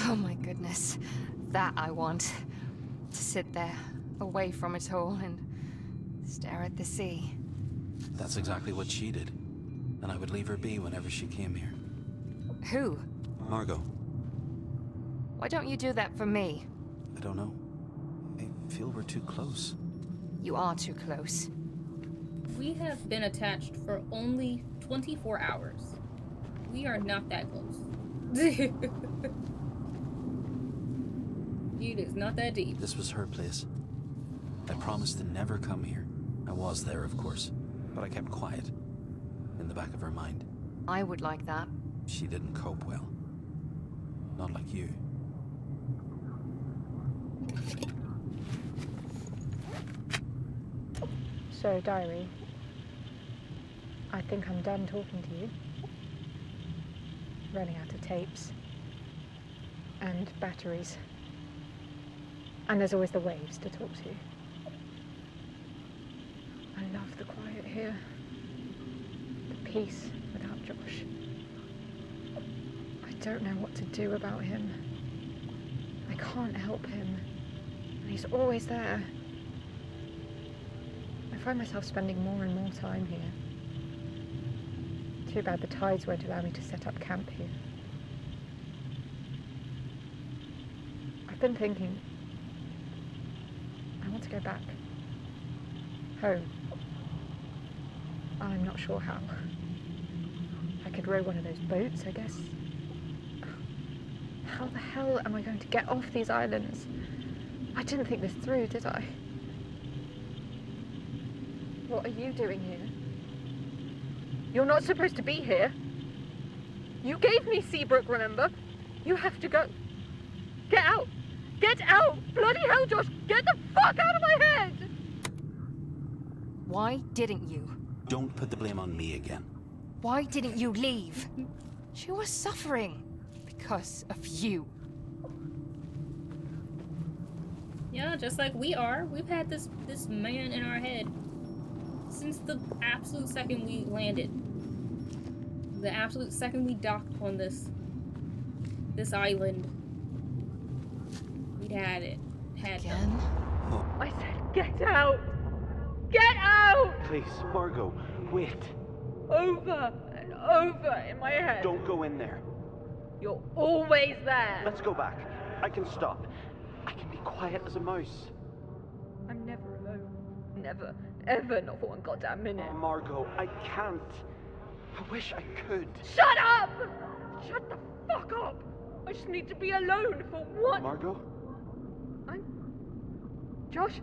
Oh my goodness. That I want. To sit there, away from it all, and stare at the sea. That's exactly what she did. And I would leave her be whenever she came here. Who? Margot. Why don't you do that for me? I don't know. I feel we're too close. You are too close. We have been attached for only 24 hours. We are not that close. It is not that deep. This was her place. I promised to never come here. I was there, of course, but I kept quiet. In the back of her mind. I would like that. She didn't cope well. Not like you. So, Diary, I think I'm done talking to you. Running out of tapes. And batteries. And there's always the waves to talk to. I love the quiet here. The peace without Josh. I don't know what to do about him. I can't help him. And he's always there. I find myself spending more and more time here. Too bad the tides won't allow me to set up camp here. I've been thinking, I want to go back. Home. I'm not sure how. I could row one of those boats, I guess. How the hell am I going to get off these islands? I didn't think this through, did I? What are you doing here? You're not supposed to be here. You gave me Seabrook, remember? You have to go. Get out! Get out! Bloody hell, Josh! Get the fuck out of my head! Why didn't you? Don't put the blame on me again. Why didn't you leave? She was suffering because of you. Yeah, just like we are. We've had this man in our head since the absolute second we landed. The absolute second we docked on this island. We'd had it. Again? I said, get out! Get out! Please, Margot, wait. Over and over in my head. Don't go in there. You're always there. Let's go back. I can stop. I can be quiet as a mouse. I'm never alone. Never, ever, not for one goddamn minute. Oh, Margot, I can't. I wish I could. Shut up! Shut the fuck up! I just need to be alone for one. Margot? Josh?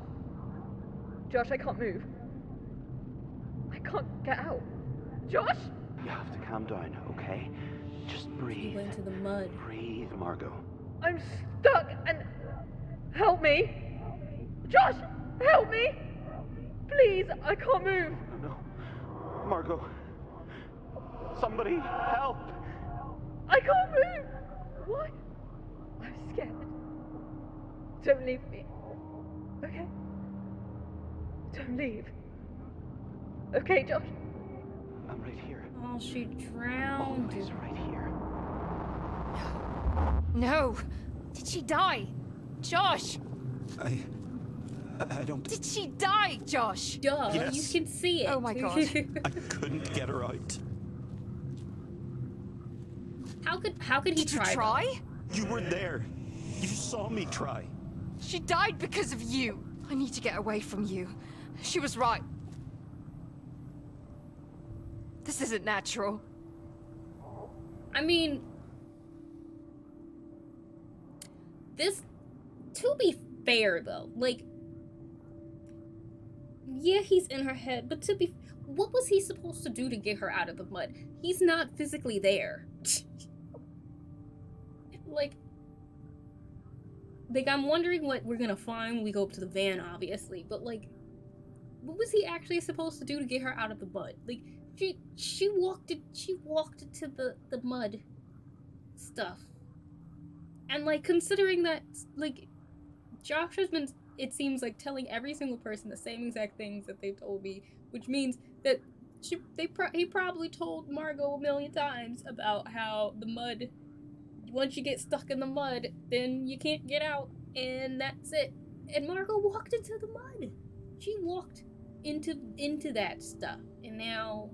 Josh, I can't move. I can't get out. Josh? You have to calm down, okay? Just We breathe. went to the mud. Breathe, Margot. I'm stuck and... Help me! Josh! Help me! Please, I can't move. No. Margot. Somebody, help! I can't move! Why? I'm scared. Don't leave me. Okay? Don't leave. Okay, Josh? I'm right here. Oh, she drowned. Always right here. No! Did she die? Josh! I don't... Did she die, Josh? Duh, Yes. you can see it. Oh my God. I couldn't get her out. How could he Did you try? try? You were there. You saw me try. She died because of you. I need to get away from you. She was right. This isn't natural. I mean, this, to be fair though, like, yeah, he's in her head, but what was he supposed to do to get her out of the mud? He's not physically there. like, I'm wondering what we're gonna find when we go up to the van, obviously, but like, what was he actually supposed to do to get her out of the mud? Like, she walked into the mud stuff. And like, considering that, like, Josh has been, it seems like, telling every single person the same exact things that they've told me, which means that he probably told Margot a million times about how the mud, once you get stuck in the mud, then you can't get out, and that's it. And Margot walked into the mud. She walked into that stuff, and now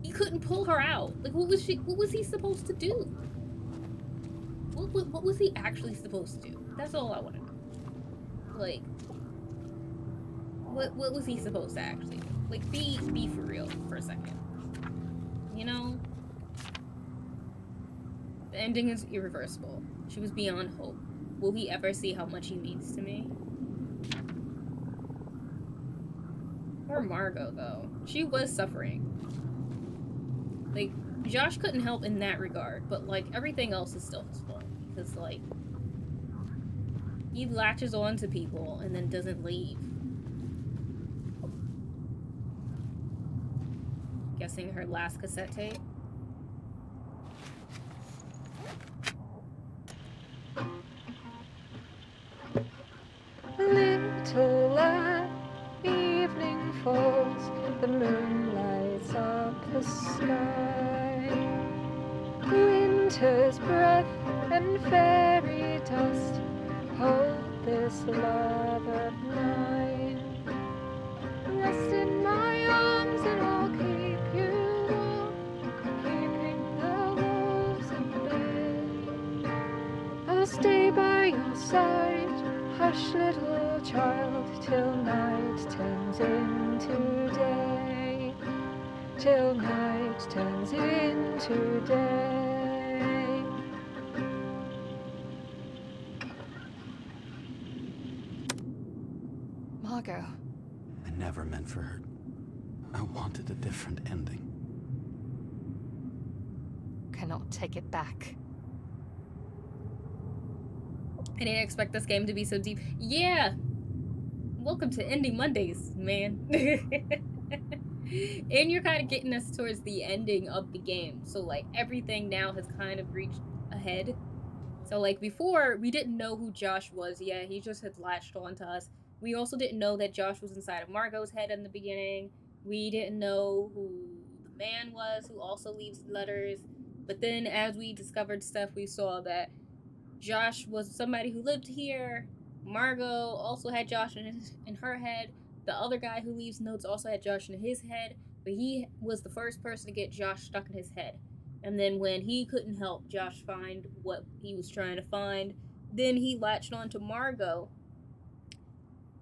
he couldn't pull her out. Like, what was he supposed to do? what was he actually supposed to do? That's all I want to know. Like, what was he supposed to actually do? Like, be for real for a second. You know? The ending is irreversible. She was beyond hope. Will he ever see how much he means to me? Poor Margot, though. She was suffering. Like, Josh couldn't help in that regard, but, like, everything else is still his fault. Because, like, he latches on to people and then doesn't leave. Guessing her last cassette tape? Little evening falls, the moon lights up the sky. Winter's breath and fairy dust hold this love of mine. Rest in my arms and I'll keep you warm, keeping the wolves at bay. I'll stay by your side, hush little child, till night turns into day. Till night turns into day. Margot. I never meant for her. I wanted a different ending. Cannot take it back. I didn't expect this game to be so deep. Yeah! Welcome to Ending Mondays, man. And you're kind of getting us towards the ending of the game. So, like, everything now has kind of reached ahead. So, like, before, we didn't know who Josh was. Yeah, he just had latched on to us. We also didn't know that Josh was inside of Margot's head in the beginning. We didn't know who the man was who also leaves letters. But then, as we discovered stuff, we saw that Josh was somebody who lived here. Margot also had Josh in her head. The other guy who leaves notes also had Josh in his head, but he was the first person to get Josh stuck in his head. And then when he couldn't help Josh find what he was trying to find, then he latched on to Margot.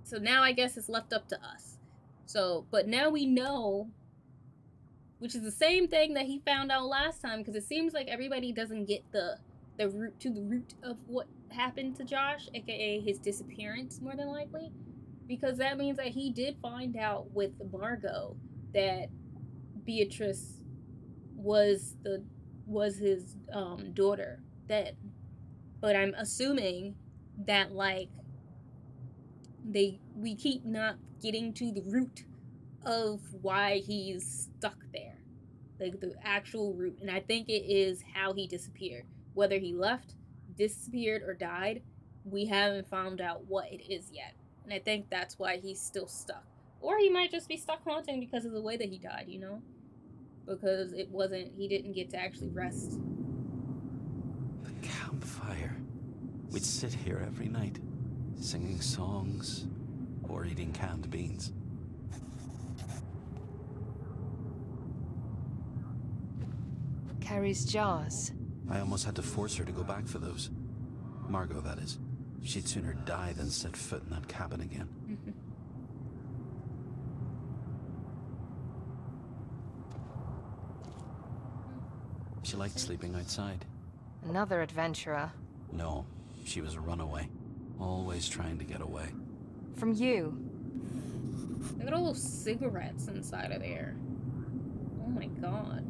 So now I guess it's left up to us. So, but now we know, which is the same thing that he found out last time, because it seems like everybody doesn't get the root of what happened to Josh, aka his disappearance, more than likely, because that means that he did find out with Margot that Beatrice was his daughter dead. But I'm assuming that, like, we keep not getting to the root of why he's stuck there, like the actual root, and I think it is how he disappeared. Whether he left, disappeared, or died, we haven't found out what it is yet. And I think that's why he's still stuck. Or he might just be stuck haunting because of the way that he died, you know? Because he didn't get to actually rest. The campfire. We'd sit here every night, singing songs or eating canned beans. Carrie's jars. I almost had to force her to go back for those. Margot, that is. She'd sooner die than set foot in that cabin again. She liked sleeping outside. Another adventurer. No, she was a runaway. Always trying to get away. From you. Look at all those cigarettes inside of there. Oh my god.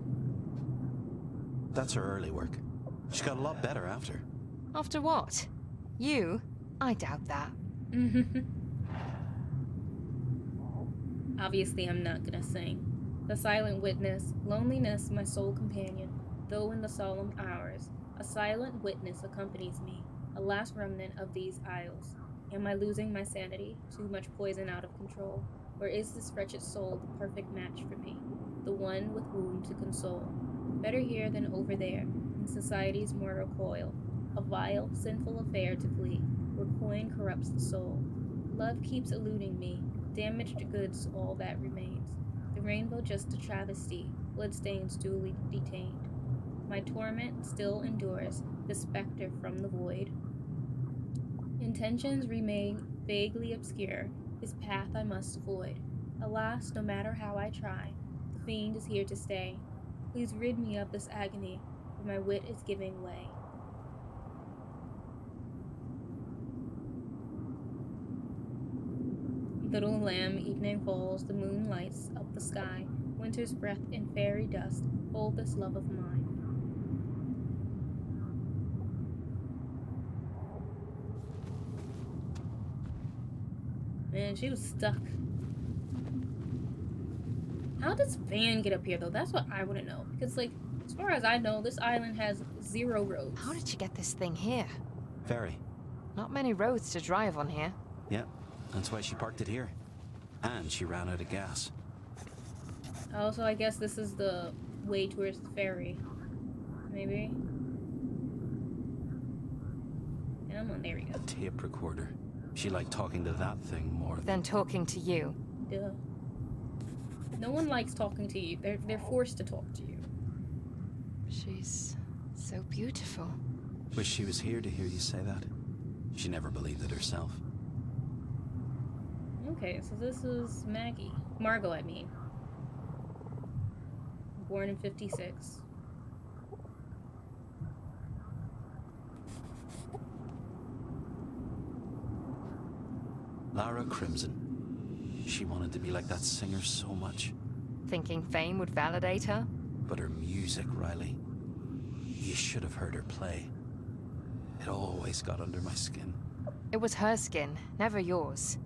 That's her early work. She got a lot better after. After what? You? I doubt that. Obviously, I'm not gonna sing. The silent witness, loneliness, my sole companion, though in the solemn hours, a silent witness accompanies me, a last remnant of these isles. Am I losing my sanity, too much poison out of control? Or is this wretched soul the perfect match for me, the one with whom to console? Better here than over there, in society's mortal coil, a vile, sinful affair to flee, where coin corrupts the soul. Love keeps eluding me, damaged goods all that remains. The rainbow just a travesty, bloodstains duly detained. My torment still endures, the specter from the void. Intentions remain vaguely obscure, his path I must avoid. Alas, no matter how I try, the fiend is here to stay. Please rid me of this agony, for my wit is giving way. Little lamb, evening falls, the moon lights up the sky. Winter's breath in fairy dust, hold this love of mine. Man, she was stuck. How does Van get up here, though? That's what I want to know. Because, like, as far as I know, this island has 0 roads. How did you get this thing here? Ferry. Not many roads to drive on here. Yeah, that's why she parked it here. And she ran out of gas. Also, I guess this is the way towards the ferry. Maybe. Come on, there we go. A tape recorder. She liked talking to that thing more Than talking to you. Duh. No one likes talking to you. They're forced to talk to you. She's so beautiful. Wish she was here to hear you say that. She never believed it herself. Okay, so this is Maggie. Margot, I mean. Born in 56. Lara Crimson. She wanted to be like that singer so much. Thinking fame would validate her? But her music, Riley. You should have heard her play. It always got under my skin. It was her skin, never yours.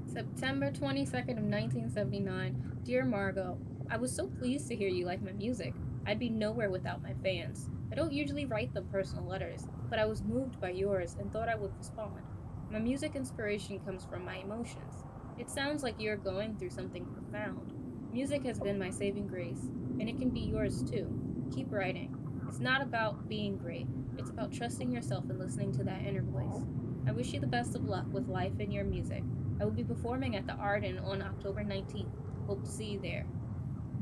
September 22nd of 1979. Dear Margot, I was so pleased to hear you like my music. I'd be nowhere without my fans. I don't usually write them personal letters, but I was moved by yours and thought I would respond. My music inspiration comes from my emotions. It sounds like you're going through something profound. Music has been my saving grace, and it can be yours too. Keep writing. It's not about being great. It's about trusting yourself and listening to that inner voice. I wish you the best of luck with life and your music. I will be performing at the Arden on October 19th. Hope to see you there.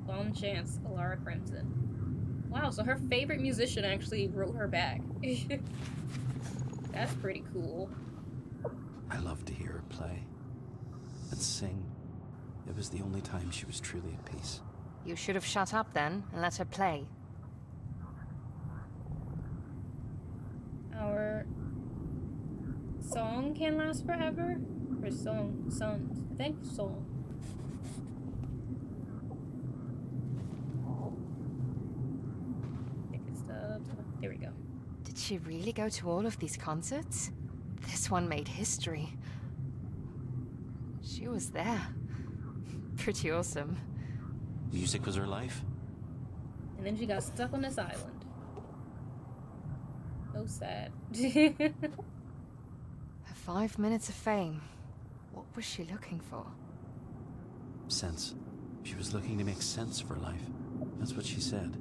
Bon chance, Lara Crimson. Wow, so her favorite musician actually wrote her back. That's pretty cool. I loved to hear her play and sing. It was the only time she was truly at peace. You should have shut up then and let her play. Our song can last forever? Or songs? I think song. There we go. Did she really go to all of these concerts? This one made history. She was there. Pretty awesome. Music was her life. And then she got stuck on this island. So sad. Her 5 minutes of fame. What was she looking for? Sense. She was looking to make sense of her life. That's what she said.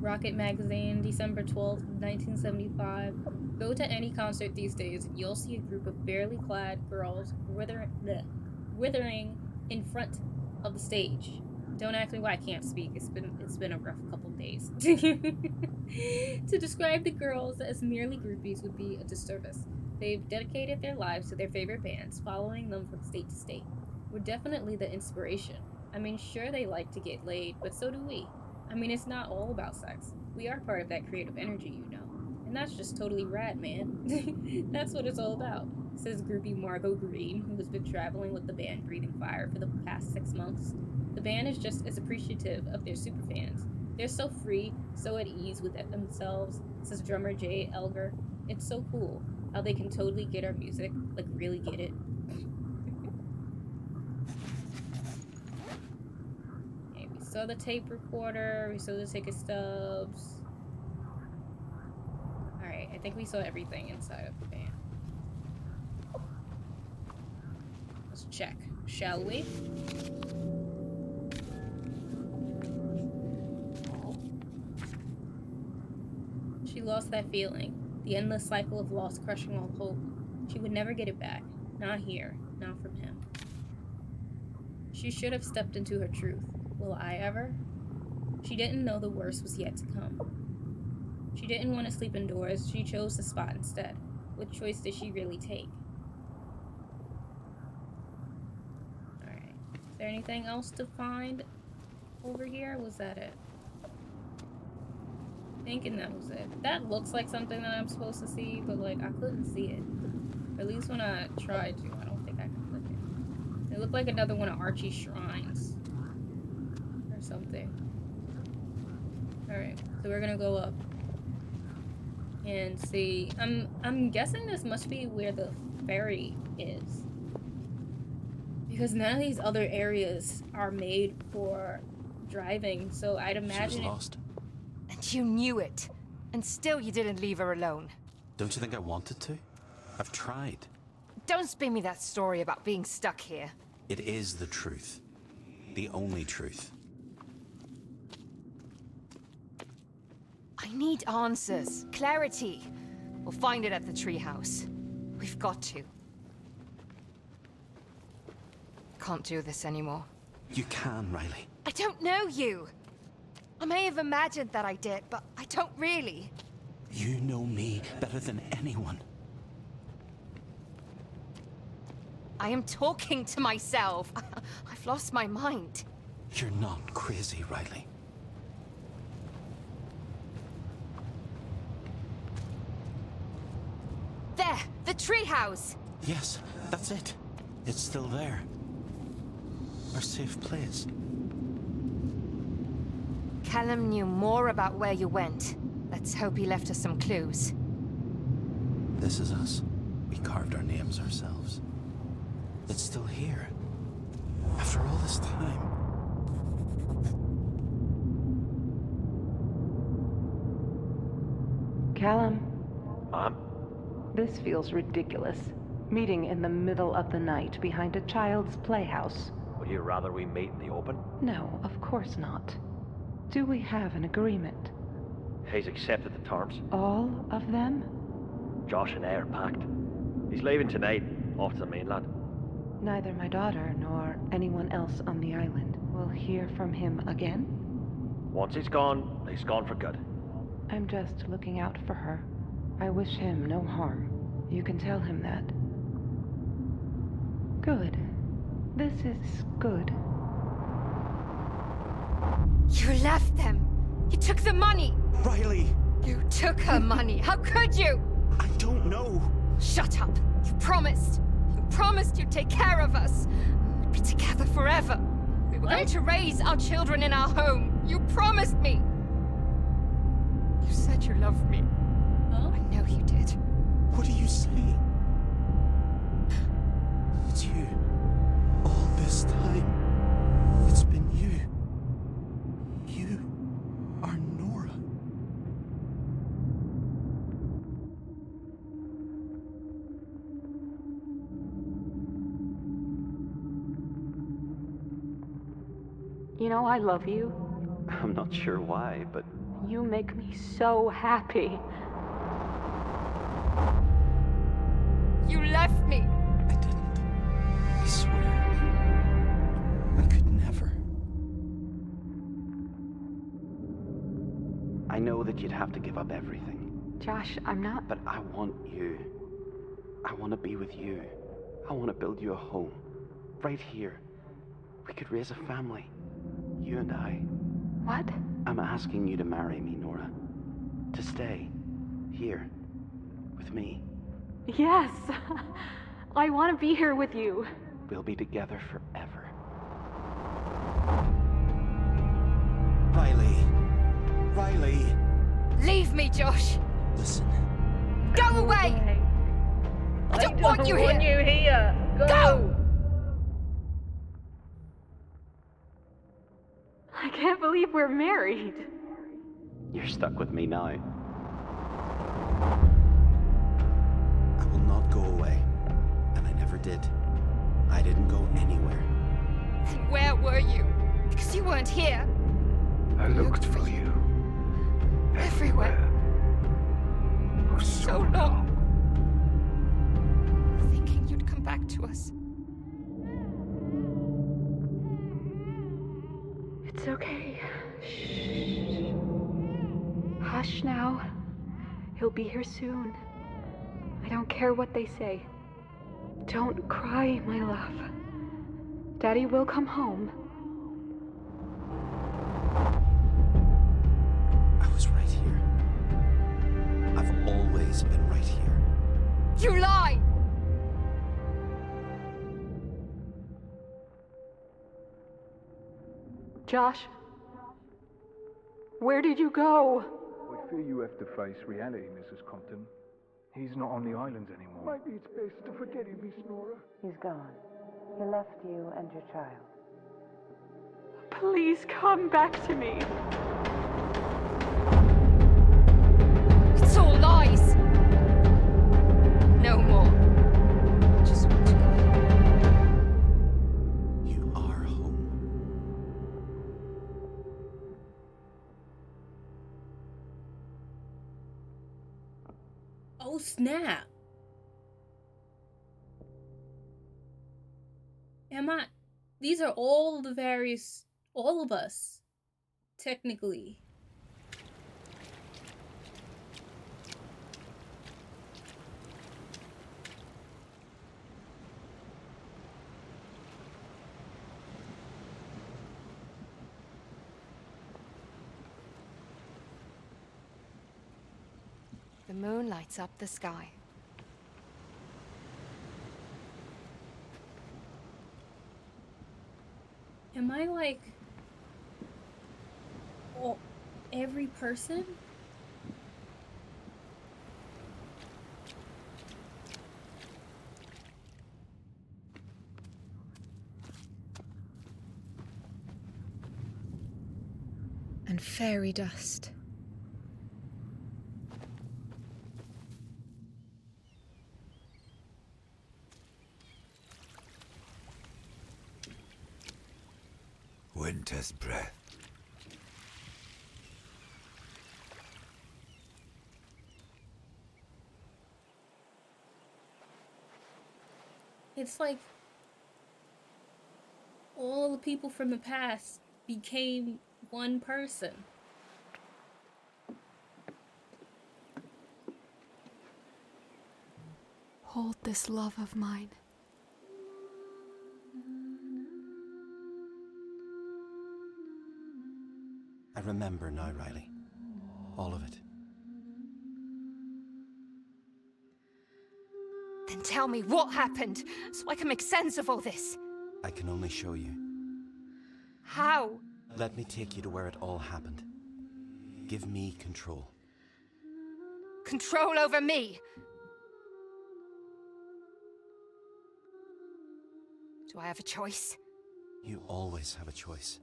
Rocket Magazine, December 12th, 1975. Go to any concert these days, and you'll see a group of barely clad girls withering in front of the stage. Don't ask me why I can't speak. It's been a rough couple days. To describe the girls as merely groupies would be a disservice. They've dedicated their lives to their favorite bands, following them from state to state. We're definitely the inspiration. I mean, sure they like to get laid, but so do we. I mean, it's not all about sex. We are part of that creative energy, you know. And that's just totally rad, man. That's what it's all about, says groupie Margot Green, who has been traveling with the band Breathing Fire for the past 6 months. The band is just as appreciative of their superfans. They're so free, so at ease with themselves, says drummer Jay Elger. It's so cool how they can totally get our music, like really get it. Okay, we saw the tape recorder, we saw the ticket stubs. Alright, I think we saw everything inside of the band. Let's check, shall we? She lost that feeling. The endless cycle of loss crushing all hope. She would never get it back. Not here. Not from him. She should have stepped into her truth. Will I ever? She didn't know the worst was yet to come. She didn't want to sleep indoors. She chose the spot instead. What choice did she really take? Alright. Is there anything else to find over here? Was that it? Thinking that was it. That looks like something that I'm supposed to see, but like I couldn't see it. Or at least when I tried to, I don't think I could click it. It looked like another one of Archie's shrines. Or something. Alright, so we're gonna go up and see. I'm guessing this must be where the ferry is. Because none of these other areas are made for driving, so I'd imagine She was lost. And you knew it. And still you didn't leave her alone. Don't you think I wanted to? I've tried. Don't spin me that story about being stuck here. It is the truth. The only truth. I need answers. Clarity. We'll find it at the treehouse. We've got to. Can't do this anymore. You can, Riley. I don't know you. I may have imagined that I did, but I don't really. You know me better than anyone. I am talking to myself. I've lost my mind. You're not crazy, Riley. There! The treehouse! Yes, that's it. It's still there. Our safe place. Callum knew more about where you went. Let's hope he left us some clues. This is us. We carved our names ourselves. It's still here. After all this time. Callum, Mom? this feels ridiculous. Meeting in the middle of the night behind a child's playhouse. Would you rather we meet in the open? No, of course not. Do we have an agreement? He's accepted the terms. All of them? Josh and I are packed. He's leaving tonight, off to the mainland. Neither my daughter nor anyone else on the island will hear from him again? Once he's gone for good. I'm just looking out for her. I wish him no harm. You can tell him that. Good. This is good. You left them! You took the money! Riley! You took her money! How could you? I don't know! Shut up! You promised! You promised you'd take care of us! We'd be together forever! We were going to raise our children in our home! You promised me! You said you loved me. Huh? I know you did. What are you saying? It's you. All this time. It's been you. You are Nora. You know, I love you. I'm not sure why, but You make me so happy. You left me! I didn't. I swear. I could never. I know that you'd have to give up everything, Josh, I'm not... but I want you. I want to be with you. I want to build you a home. Right here. We could raise a family. You and I. What? I'm asking you to marry me, Nora. To stay. Here. With me. Yes! I want to be here with you. We'll be together forever. Riley. Riley. Leave me, Josh! Listen. Go away! I don't want you here! you here! Go! I can't believe we're married. You're stuck with me now. I will not go away. And I never did. I didn't go anywhere. Then where were you? Because you weren't here. I looked for you. Everywhere. For So long. Thinking you'd come back to us. be here soon. I don't care what they say. Don't cry, my love. Daddy will come home. I was right here. I've always been right here. You lie! Josh? Where did you go? I fear you have to face reality, Mrs. Compton. He's not on the islands anymore. Maybe it's best to forget him, Miss Nora. He's gone. He left you and your child. Please come back to me. It's all lies! No more. I just want to go home. You are home. Oh snap. These are all the various, all of us, technically. The moon lights up the sky. Am I like every person? And fairy dust. Winter's breath. It's like all the people from the past became one person. Hold this love of mine. I remember now, Riley. All of it. Then tell me what happened, so I can make sense of all this. I can only show you. How? Let me take you to where it all happened. Give me control. Control over me? Do I have a choice? You always have a choice.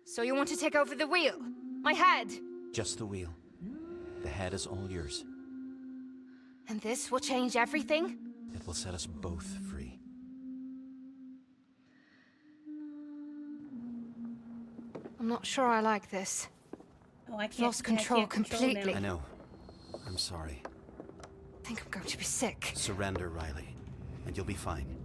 So you want to take over the wheel? My head? Just the wheel. The head is all yours. And this will change everything? It will set us both free. I'm not sure I like this. Oh, I can't. Lost control completely. I know. I'm sorry. I think I'm going to be sick. Surrender, Riley, and you'll be fine.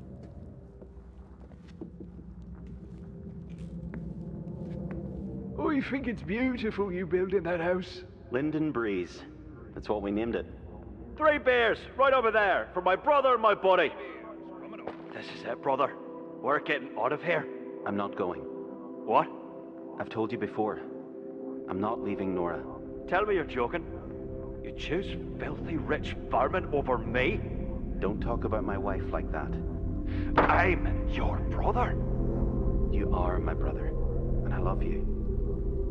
Oh, you think it's beautiful you building that house? Linden Breeze. That's what we named it. 3 beers, right over there, for my brother and my buddy. This is it, brother. We're getting out of here. I'm not going. What? I've told you before. I'm not leaving Nora. Tell me you're joking. You choose filthy rich vermin over me? Don't talk about my wife like that. I'm your brother. You are my brother, and I love you.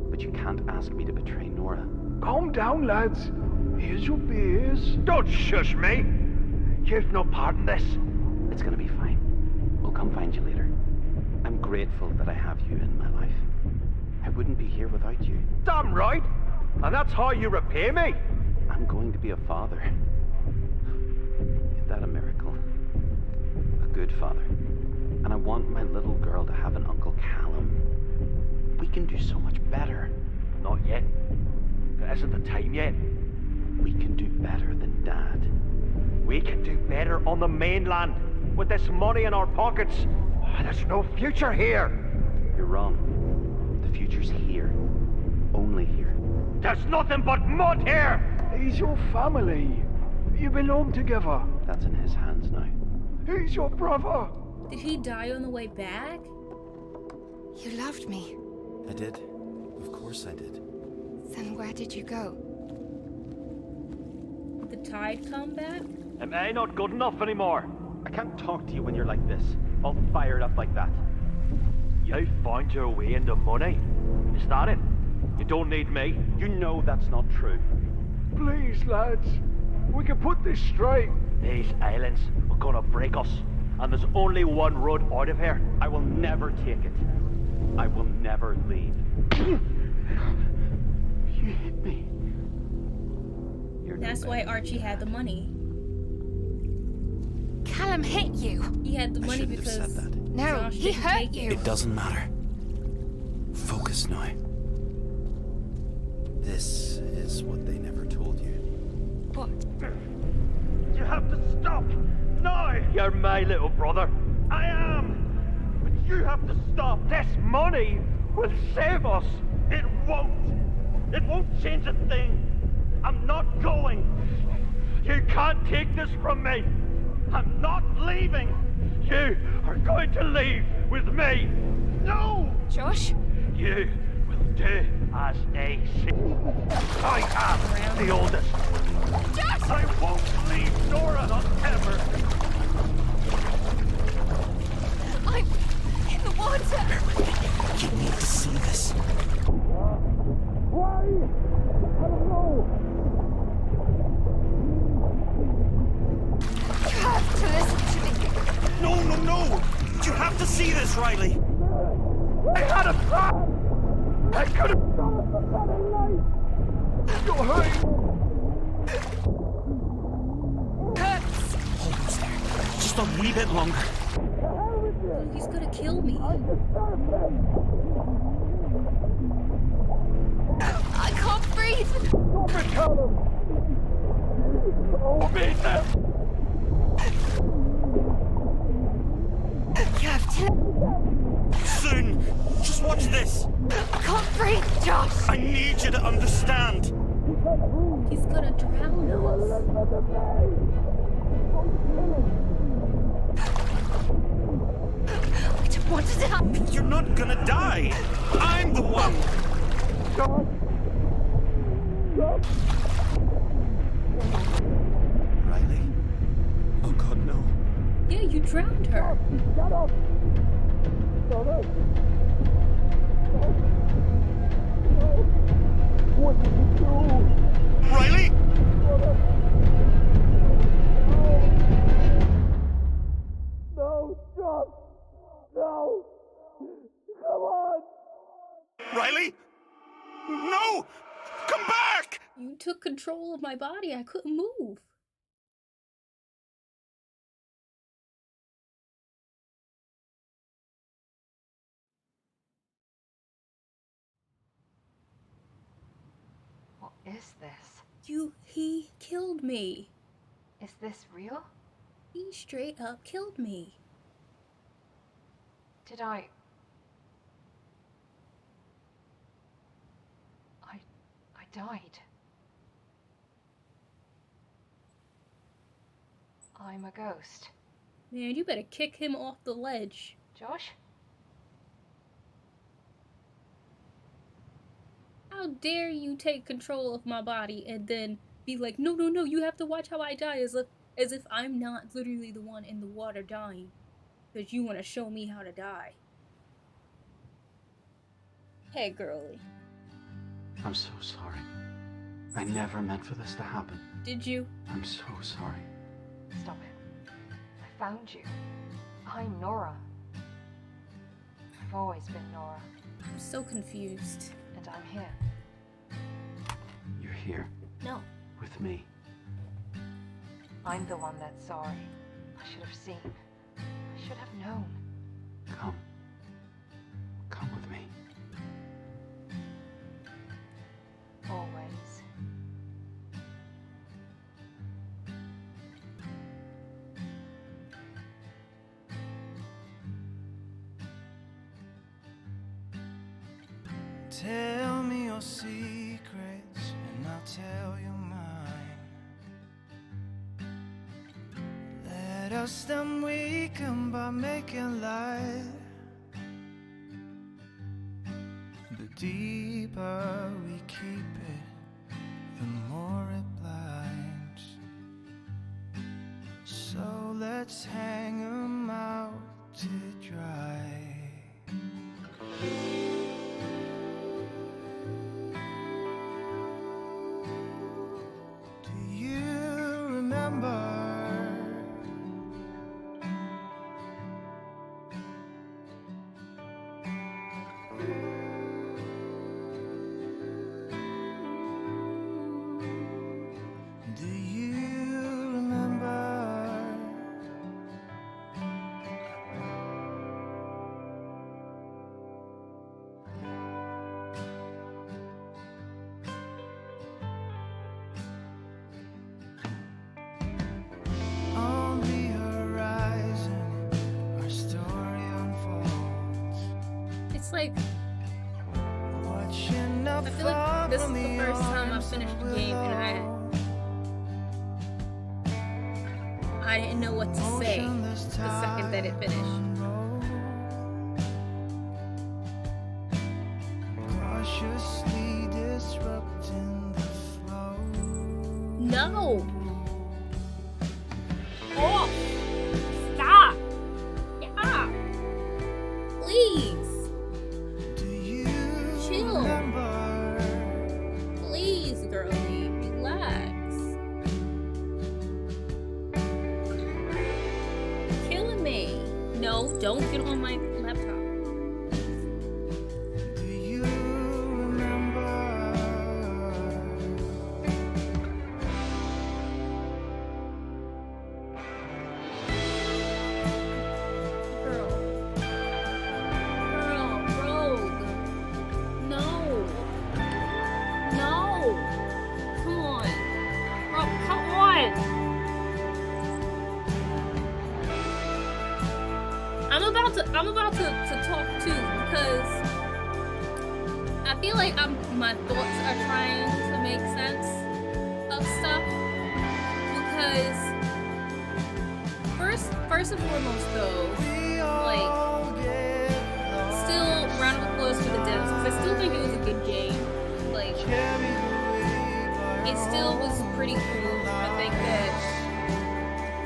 But you can't ask me to betray Nora. Calm down, lads. Here's your beers. Don't shush me! You've no part in this. It's gonna be fine. We'll come find you later. I'm grateful that I have you in my life. I wouldn't be here without you. Damn right! And that's how you repay me! I'm going to be a father. Isn't that a miracle? A good father. And I want my little girl to have an Uncle Callum. We can do so much better. Not yet. It isn't the time yet. We can do better than Dad. We can do better on the mainland. With this money in our pockets. Oh, there's no future here. You're wrong. The future's here. Only here. There's nothing but mud here! He's your family. You belong together. That's in his hands now. He's your brother. Did he die on the way back? You loved me. I did. Of course I did. Then where did you go? Did the tide come back? Am I not good enough anymore? I can't talk to you when you're like this, all fired up like that. You found your way into money. Is that it? You don't need me. You know that's not true. Please, lads. We can put this straight. These islands are gonna break us, and there's only one road out of here. I will never take it. I will never leave. You hit me. That's why Archie had the money. Callum hit you. He had the I money shouldn't have because said that. No, Josh he didn't hurt take you. It doesn't matter. Focus now. This is what they never told you. What? You have to stop now. You're my little brother. I am. But you have to stop. This money will save us. It won't. It won't change a thing. I'm not going. You can't take this from me. I'm not leaving. You are going to leave with me. No! Josh? You will do as I say. I am the oldest. Josh! I won't leave Nora, not ever. I'm in the water. You need to see this. Why? I don't know. You have to listen to me. No, no, no! You have to see this, Riley! I had a plan. I could have done it for better life. You're hurting. Hurts. Almost there. Just a wee bit longer. Oh, he's gonna kill me. I can't breathe. Stop it, Callum. Oh, beat them. You have to. Soon! Just watch this! I can't breathe, Josh. I need you to understand! He's gonna drown us. I don't want to die. You're not gonna die! I'm the one! Riley? Oh god, no. Yeah, you drowned her. Shut up. What did you do? Riley? No, stop. No. Come on. Riley? No! Come back! You took control of my body. I couldn't move. What is this? He killed me. Is this real? He straight up killed me. Did I died. I'm a ghost. Man, you better kick him off the ledge. Josh? How dare you take control of my body and then be like, no, no, no, you have to watch how I die, as if I'm not literally the one in the water dying. Because you want to show me how to die. Hey, girly. I'm so sorry. I never meant for this to happen. Did you? I'm so sorry. Stop it. I found you. I'm Nora. I've always been Nora. I'm so confused. And I'm here. You're here. No. With me. I'm the one that's sorry. I should have seen. I should have known. Come. Come with me. Always. Tell me your secrets and I'll tell you mine. Let us then weaken by making light. The deeper we keep it, the more it blinds. So let's hang 'em out to dry. Do you remember? Do you remember? On the horizon, our story unfolds. It's like, Watching I feel like this is the first time I've finished a game and I didn't know what to say the second that it finished. Cautiously disrupting the flow. No! Oh! Stop! Yeah! Please! Do you Chill. remember? Please, girlie, relax. Killing me. No, don't get on my laptop. Do you remember? Girl. Girl, Rogue. No. No. Come on. Bro, come on. I'm about to talk too because I feel like my thoughts are trying to make sense of stuff because first and foremost though, like still round of applause for the devs because I still think it was a good game. Like it still was pretty cool. I think that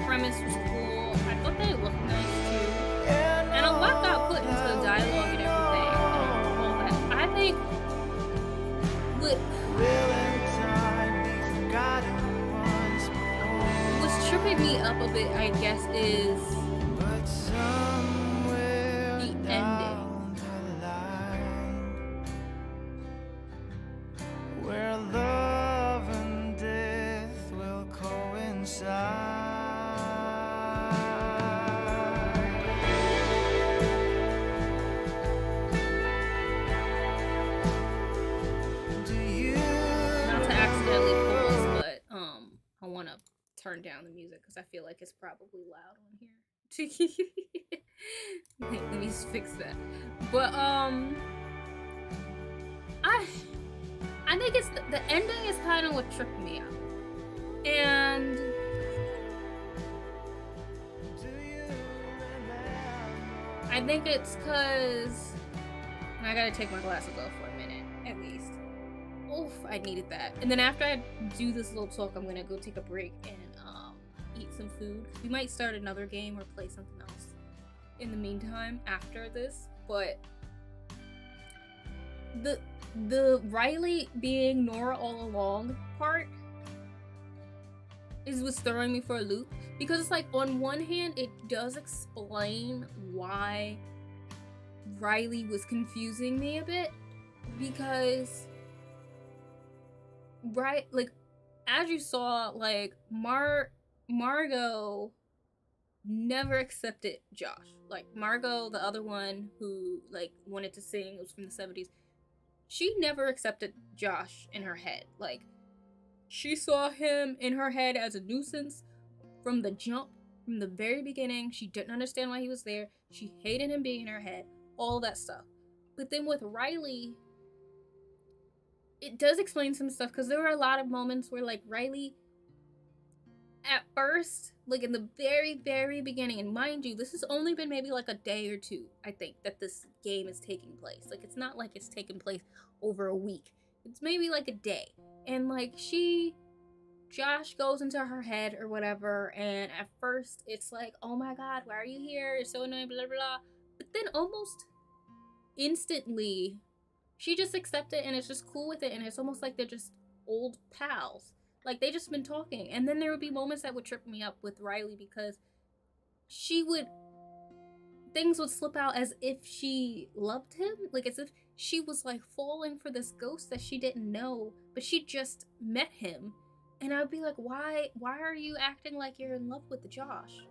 premise was cool. I thought they looked nice too. And a lot got put into the dialogue and everything and all that. I think what's tripping me up a bit, I guess, is the ending. Where love and death will coincide. Do you Not to accidentally pause, but I want to turn down the music because I feel like it's probably loud on here. Let me just fix that. But I think it's the ending is kind of what tripped me out, and I think it's because I gotta take my glasses off for a minute at least. Oof, I needed that. And then after I do this little talk, I'm gonna go take a break and eat some food. We might start another game or play something else in the meantime after this. But the Riley being Nora all along part is what's throwing me for a loop, because it's like on one hand it does explain why Riley was confusing me a bit, because right, like as you saw, like Margot never accepted Josh. Like Margot, the other one who like wanted to sing, it was from the 70s, she never accepted Josh in her head. Like she saw him in her head as a nuisance from the jump, from the very beginning. She didn't understand why he was there. She hated him being in her head, all that stuff. But then with Riley, it does explain some stuff, because there were a lot of moments where like Riley at first, like in the very, very beginning, and mind you, this has only been maybe like a day or two, I think, that this game is taking place. Like, it's not like it's taking place over a week. It's maybe like a day. And like Josh goes into her head or whatever, and at first it's like, oh my god, why are you here? It's so annoying, blah, blah, blah. But then almost instantly, she just accepts it and is just cool with it, and it's almost like they're just old pals. Like, they just been talking. And then there would be moments that would trip me up with Riley because things would slip out as if she loved him. Like, as if she was, like, falling for this ghost that she didn't know, but she just met him. And I'd be like, why are you acting like you're in love with Josh?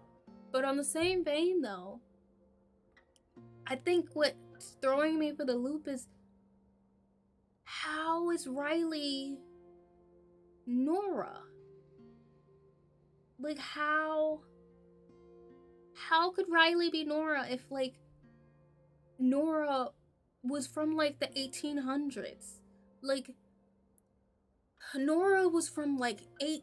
But on the same vein, though, I think what's throwing me for the loop is, how is Riley Nora? Like, how could Riley be Nora if, like, Nora was from, like, the 1800s? Like, Nora was from, like, it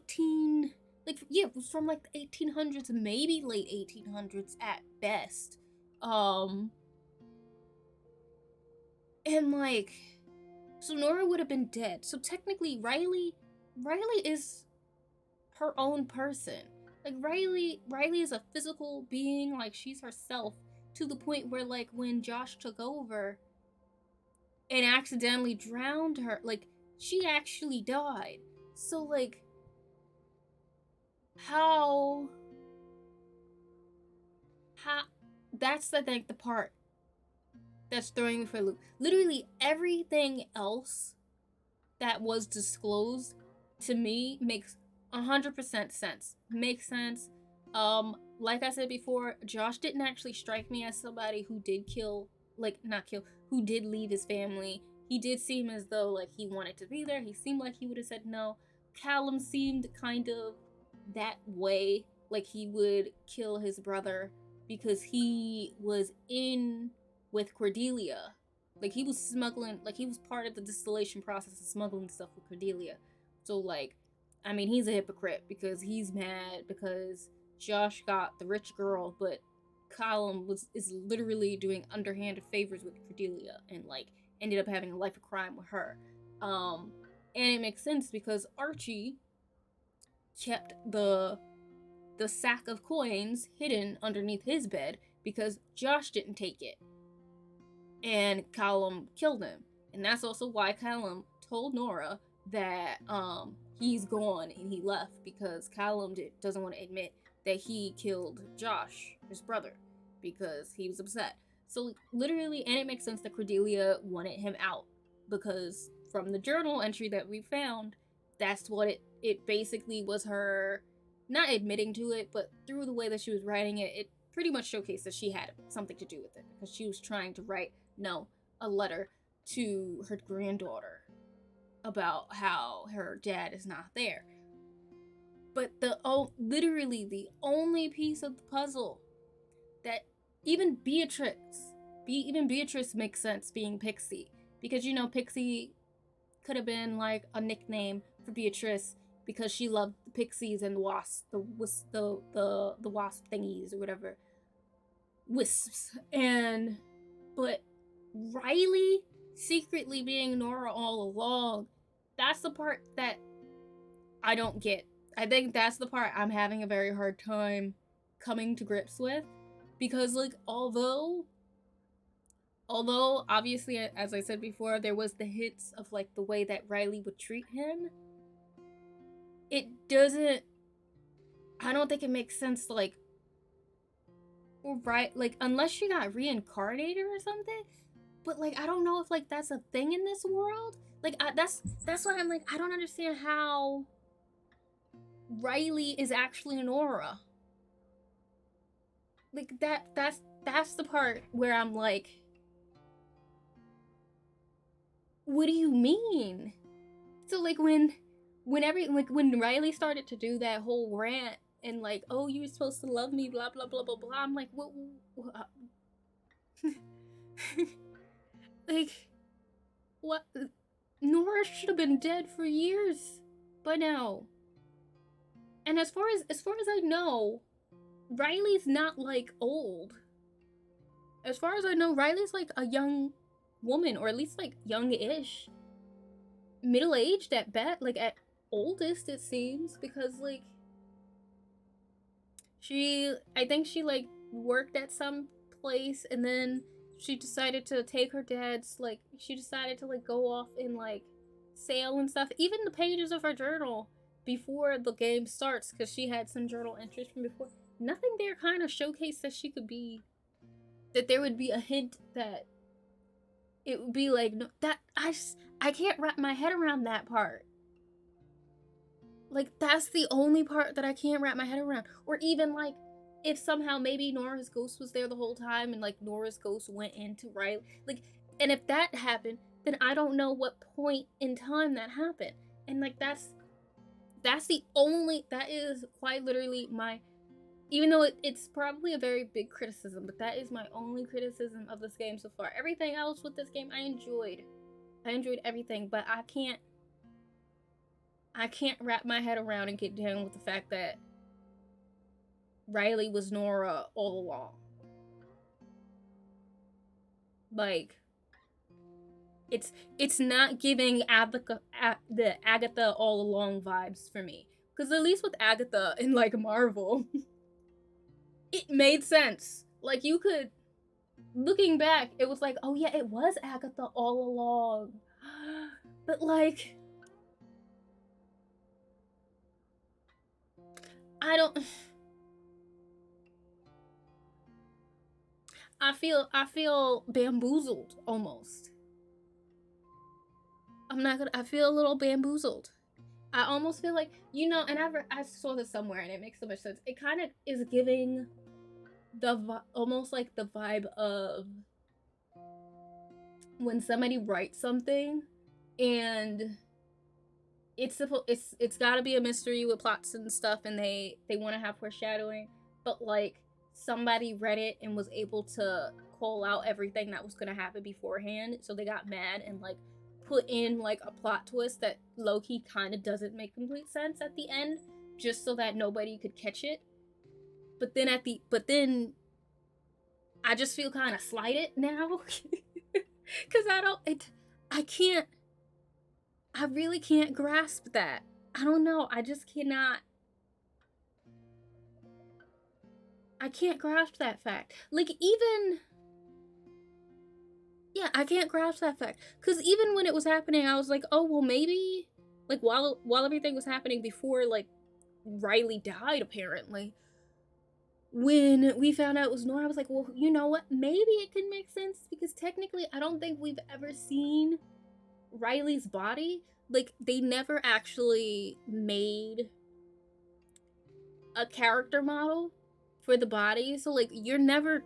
was from, like, the 1800s, maybe late 1800s at best. And, like, so Nora would have been dead. So technically, Riley is her own person. Like, Riley is a physical being, like, she's herself, to the point where, like, when Josh took over and accidentally drowned her, like, she actually died. So, like, how that's, I think, the part that's throwing me for a loop. Literally everything else that was disclosed to me makes 100% sense. Makes sense. Like I said before, Josh didn't actually strike me as somebody who did who did leave his family. He did seem as though, like, he wanted to be there. He seemed like he would have said no. Callum seemed kind of that way, like he would kill his brother because he was in with Cordelia. Like, he was smuggling, like, he was part of the distillation process of smuggling stuff with Cordelia. So, like, I mean, he's a hypocrite because he's mad because Josh got the rich girl, but Callum is literally doing underhanded favors with Cordelia and, like, ended up having a life of crime with her. And it makes sense because Archie kept the sack of coins hidden underneath his bed because Josh didn't take it. And Callum killed him. And that's also why Callum told Nora that he's gone and he left, because Callum doesn't want to admit that he killed Josh, his brother, because he was upset. So literally, and it makes sense that Cordelia wanted him out, because from the journal entry that we found, that's what it basically was, her not admitting to it, but through the way that she was writing it, it pretty much showcased that she had something to do with it, because she was trying to write a letter to her granddaughter about how her dad is not there. But literally the only piece of the puzzle that even Beatrice makes sense being Pixie, because, you know, Pixie could have been like a nickname for Beatrice because she loved the pixies and the wasps, the wasp thingies or whatever, wisps. But Riley secretly being Nora all along, that's the part that I don't get. I think that's the part I'm having a very hard time coming to grips with, because, like, although obviously, as I said before, there was the hints of, like, the way that Riley would treat him, I don't think it makes sense, like, right, like, unless she got reincarnated or something. But, like, I don't know if, like, that's a thing in this world. Like, that's why I'm like, I don't understand how Riley is actually Nora. Like, that's the part where I'm like, what do you mean? So, like, when Riley started to do that whole rant and, like, oh, you were supposed to love me, blah blah blah blah blah, I'm like, what? Like, what? Nora should have been dead for years by now. And as far as I know, Riley's not like old. As far as I know, Riley's like a young woman, or at least like young-ish, middle-aged at best, like at oldest it seems, because like I think she like worked at some place, and then she decided to take her dad's, like, she decided to like go off and like sail and stuff. Even the pages of her journal before the game starts, because she had some journal entries from before, nothing there kind of showcased that she could be, that there would be a hint that it would be like, no, that I can't wrap my head around that part. Like, that's the only part that I can't wrap my head around. Or even, like, if somehow maybe Nora's ghost was there the whole time, and, like, Nora's ghost went into Riley. Like, and if that happened, then I don't know what point in time that happened. And, like, that is quite literally my, even though it's probably a very big criticism, but that is my only criticism of this game so far. Everything else with this game I enjoyed everything, but I can't wrap my head around and get down with the fact that Riley was Nora all along. Like, it's not giving the Agatha all along vibes for me. Because at least with Agatha in, like, Marvel, it made sense. Like, you could, looking back, it was like, oh yeah, it was Agatha all along. But, like, I feel bamboozled almost. I feel a little bamboozled. I almost feel like, you know, and I saw this somewhere and it makes so much sense. It kind of is giving almost like the vibe of when somebody writes something and it's got to be a mystery with plots and stuff, and they want to have foreshadowing, but like somebody read it and was able to call out everything that was going to happen beforehand, so they got mad and like put in like a plot twist that low-key kind of doesn't make complete sense at the end, just so that nobody could catch it. But then I just feel kind of slighted now because I really can't grasp that. I don't know. I just cannot. I can't grasp that fact. Like, even. Yeah, I can't grasp that fact. Because even when it was happening, I was like, oh, well, maybe. Like, while everything was happening before, like, Riley died, apparently. When we found out it was Nora, I was like, well, you know what? Maybe it could make sense. Because technically, I don't think we've ever seen Riley's body. Like, they never actually made a character model for the body, so like you're never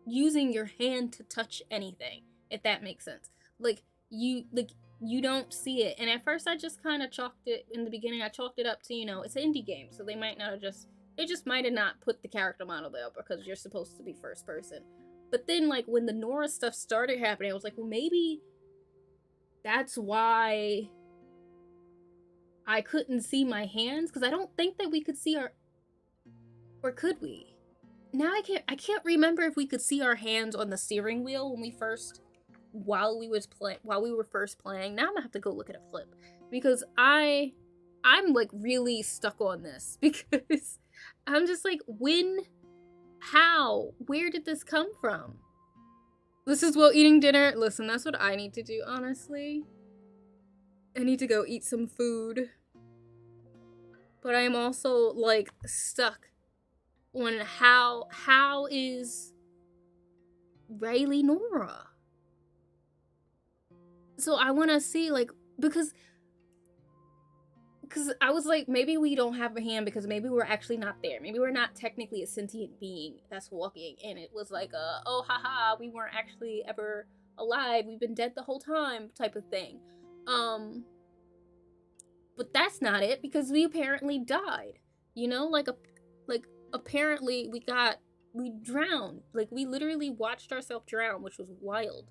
using your hand to touch anything, if that makes sense. Like you don't see it. And at first I just kind of chalked it, in the beginning I chalked it up to, you know, it's an indie game, so they just might have not put the character model there because you're supposed to be first person. But then like when the Nora stuff started happening, I was like, well, maybe that's why I couldn't see my hands, because I don't think that we could see our, or could we? Now I can't remember if we could see our hands on the steering wheel while we were first playing. Now I'm gonna have to go look at a clip, because I'm like really stuck on this because I'm just like, where did this come from? This is while eating dinner. Listen, that's what I need to do, honestly. I need to go eat some food. But I am also, like, stuck on how is Riley Nora? So I want to see, like, because I was like, maybe we don't have a hand because maybe we're actually not there. Maybe we're not technically a sentient being that's walking. And it was like oh, haha, we weren't actually ever alive. We've been dead the whole time type of thing. But that's not it, because we apparently died. You know, like apparently we drowned. Like, we literally watched ourselves drown, which was wild.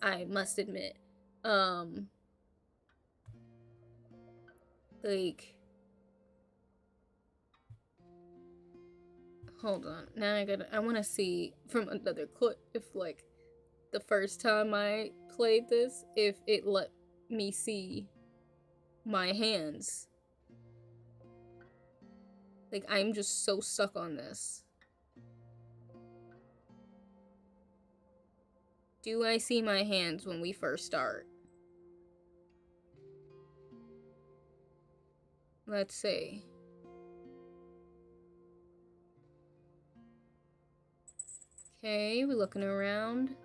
I must admit. Like, Hold on. Now I want to see from another clip if, like, the first time I played this, if it let me see my hands. Like, I'm just so stuck on this. Do I see my hands when we first start? Let's see. Okay, we're looking around.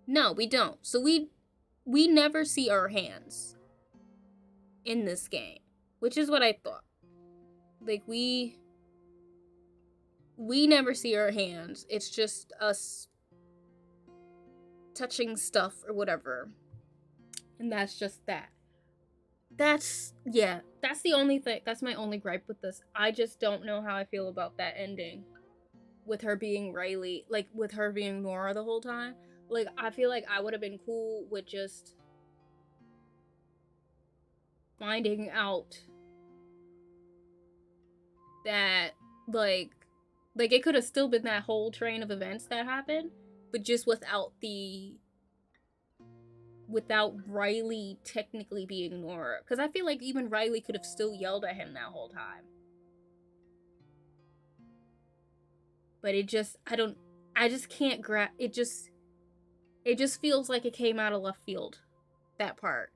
No, we don't. So we never see our hands in this game, which is what I thought. Like, we never see our hands. It's just us touching stuff or whatever. And that's just that. That's the only thing. That's my only gripe with this. I just don't know how I feel about that ending. With her being Riley, like, with her being Nora the whole time. Like, I feel like I would have been cool with just finding out that, like it could have still been that whole train of events that happened, but just without Riley technically being Nora. Because I feel like even Riley could have still yelled at him that whole time. But it just, I just can't grab, it just feels like it came out of left field, that part.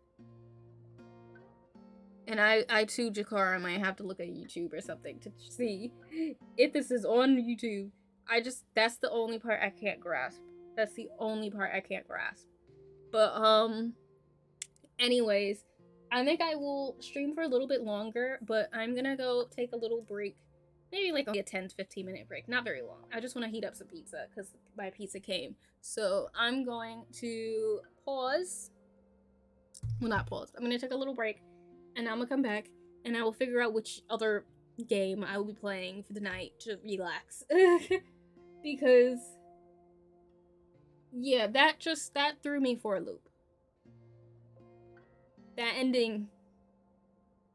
And I too, Jakara, might have to look at YouTube or something to see if this is on YouTube. That's the only part I can't grasp. That's the only part I can't grasp. But, anyways, I think I will stream for a little bit longer, but I'm gonna go take a little break. Maybe like a 10 to 15 minute break. Not very long. I just want to heat up some pizza because my pizza came. So I'm going to pause. Well, not pause. I'm going to take a little break and I'm going to come back and I will figure out which other game I will be playing for the night to relax. Because, yeah, that threw me for a loop. That ending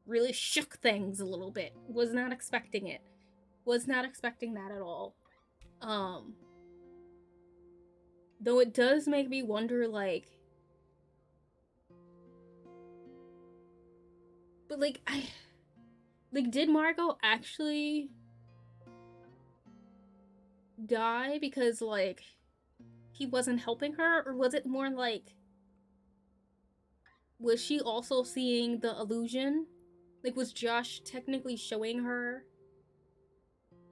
really shook things a little bit. Was not expecting it. Was not expecting that at all. Though it does make me wonder, like... But, like, did Margot actually die because, like, he wasn't helping her? Or was it more like... Was she also seeing the illusion? Like, was Josh technically showing her?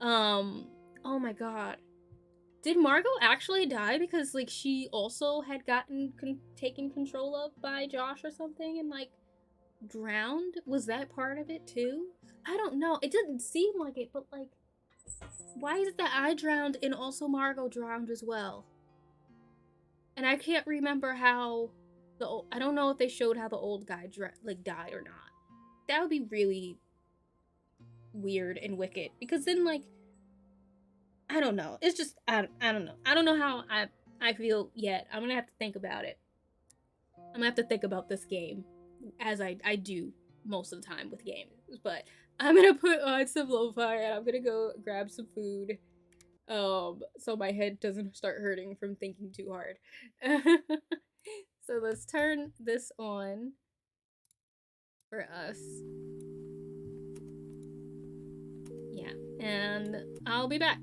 Oh my god. Did Margot actually die because, like, she also had gotten taken control of by Josh or something and, like, drowned? Was that part of it too? I don't know. It didn't seem like it, but, like, why is it that I drowned and also Margot drowned as well? And I can't remember how I don't know if they showed how the old guy, died or not. That would be really weird and wicked. Because then, like, I don't know. It's just, I don't know. I don't know how I feel yet. I'm gonna have to think about it. I'm gonna have to think about this game. As I do most of the time with games. But I'm gonna put on some lo-fi and I'm gonna go grab some food. So my head doesn't start hurting from thinking too hard. So let's turn this on for us. Yeah, and I'll be back.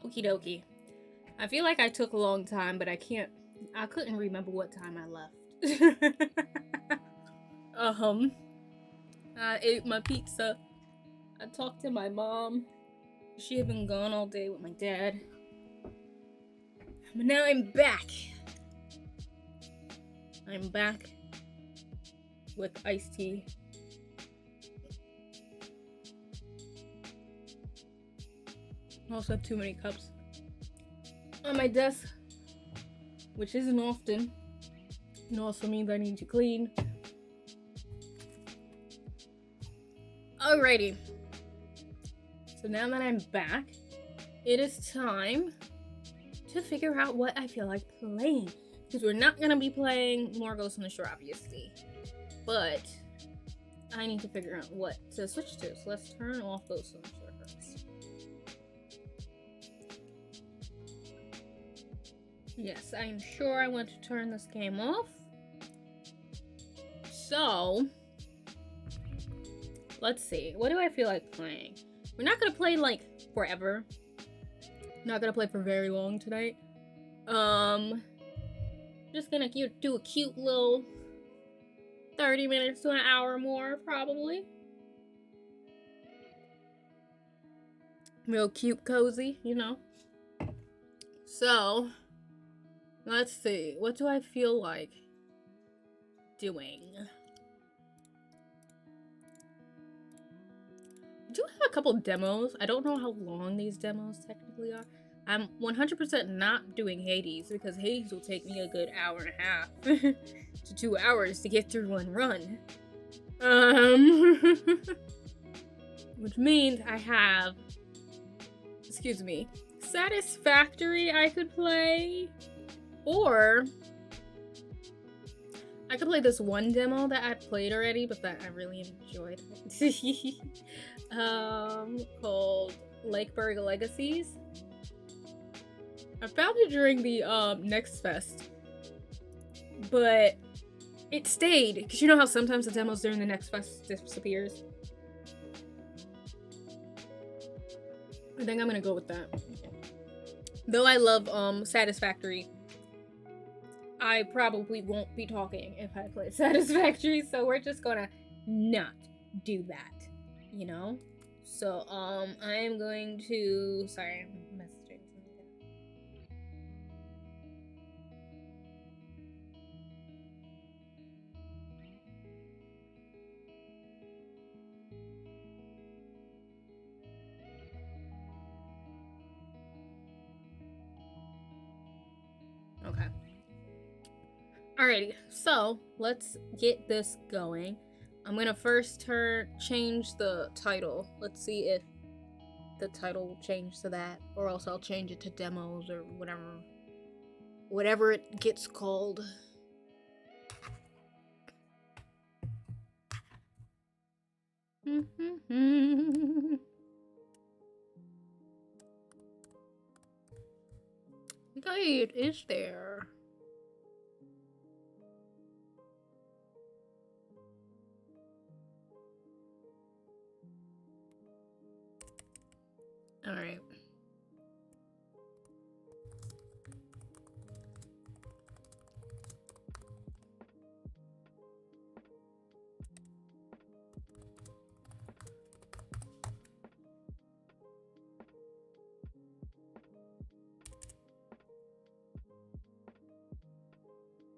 Okie dokie. I feel like I took a long time, but I couldn't remember what time I left. um, I ate my pizza. I talked to my mom. She had been gone all day with my dad. But now I'm back. I'm back with iced tea. I also have too many cups on my desk, which isn't often. It also means I need to clean. Alrighty. So now that I'm back, it is time to figure out what I feel like playing. Because we're not going to be playing more Ghost in the Shore, obviously. But I need to figure out what to switch to. So let's turn off Ghost in the Shore first. Yes, I'm sure I want to turn this game off. So, let's see. What do I feel like playing? We're not going to play, like, forever. Not going to play for very long tonight. Just gonna do a cute little 30 minutes to an hour more, probably. Real cute, cozy, you know. So, let's see. What do I feel like doing? I do have a couple demos. I don't know how long these demos technically are. I'm 100% not doing Hades because Hades will take me a good hour and a half to 2 hours to get through one run. Which means I have, excuse me, Satisfactory I could play, or I could play this one demo that I've played already, but that I really enjoyed. Called Lakeburg Legacies. I found it during the Next Fest, but it stayed because you know how sometimes the demos during the Next Fest disappears. I think I'm gonna go with that. Though I love Satisfactory, I probably won't be talking if I play Satisfactory, so we're just gonna not do that, you know. So I am going to sorry, I'm messaging. Okay. Alrighty, so let's get this going. I'm gonna first change the title. Let's see if the title will change to that, or else I'll change it to demos or whatever it gets called. Guide is there. All right.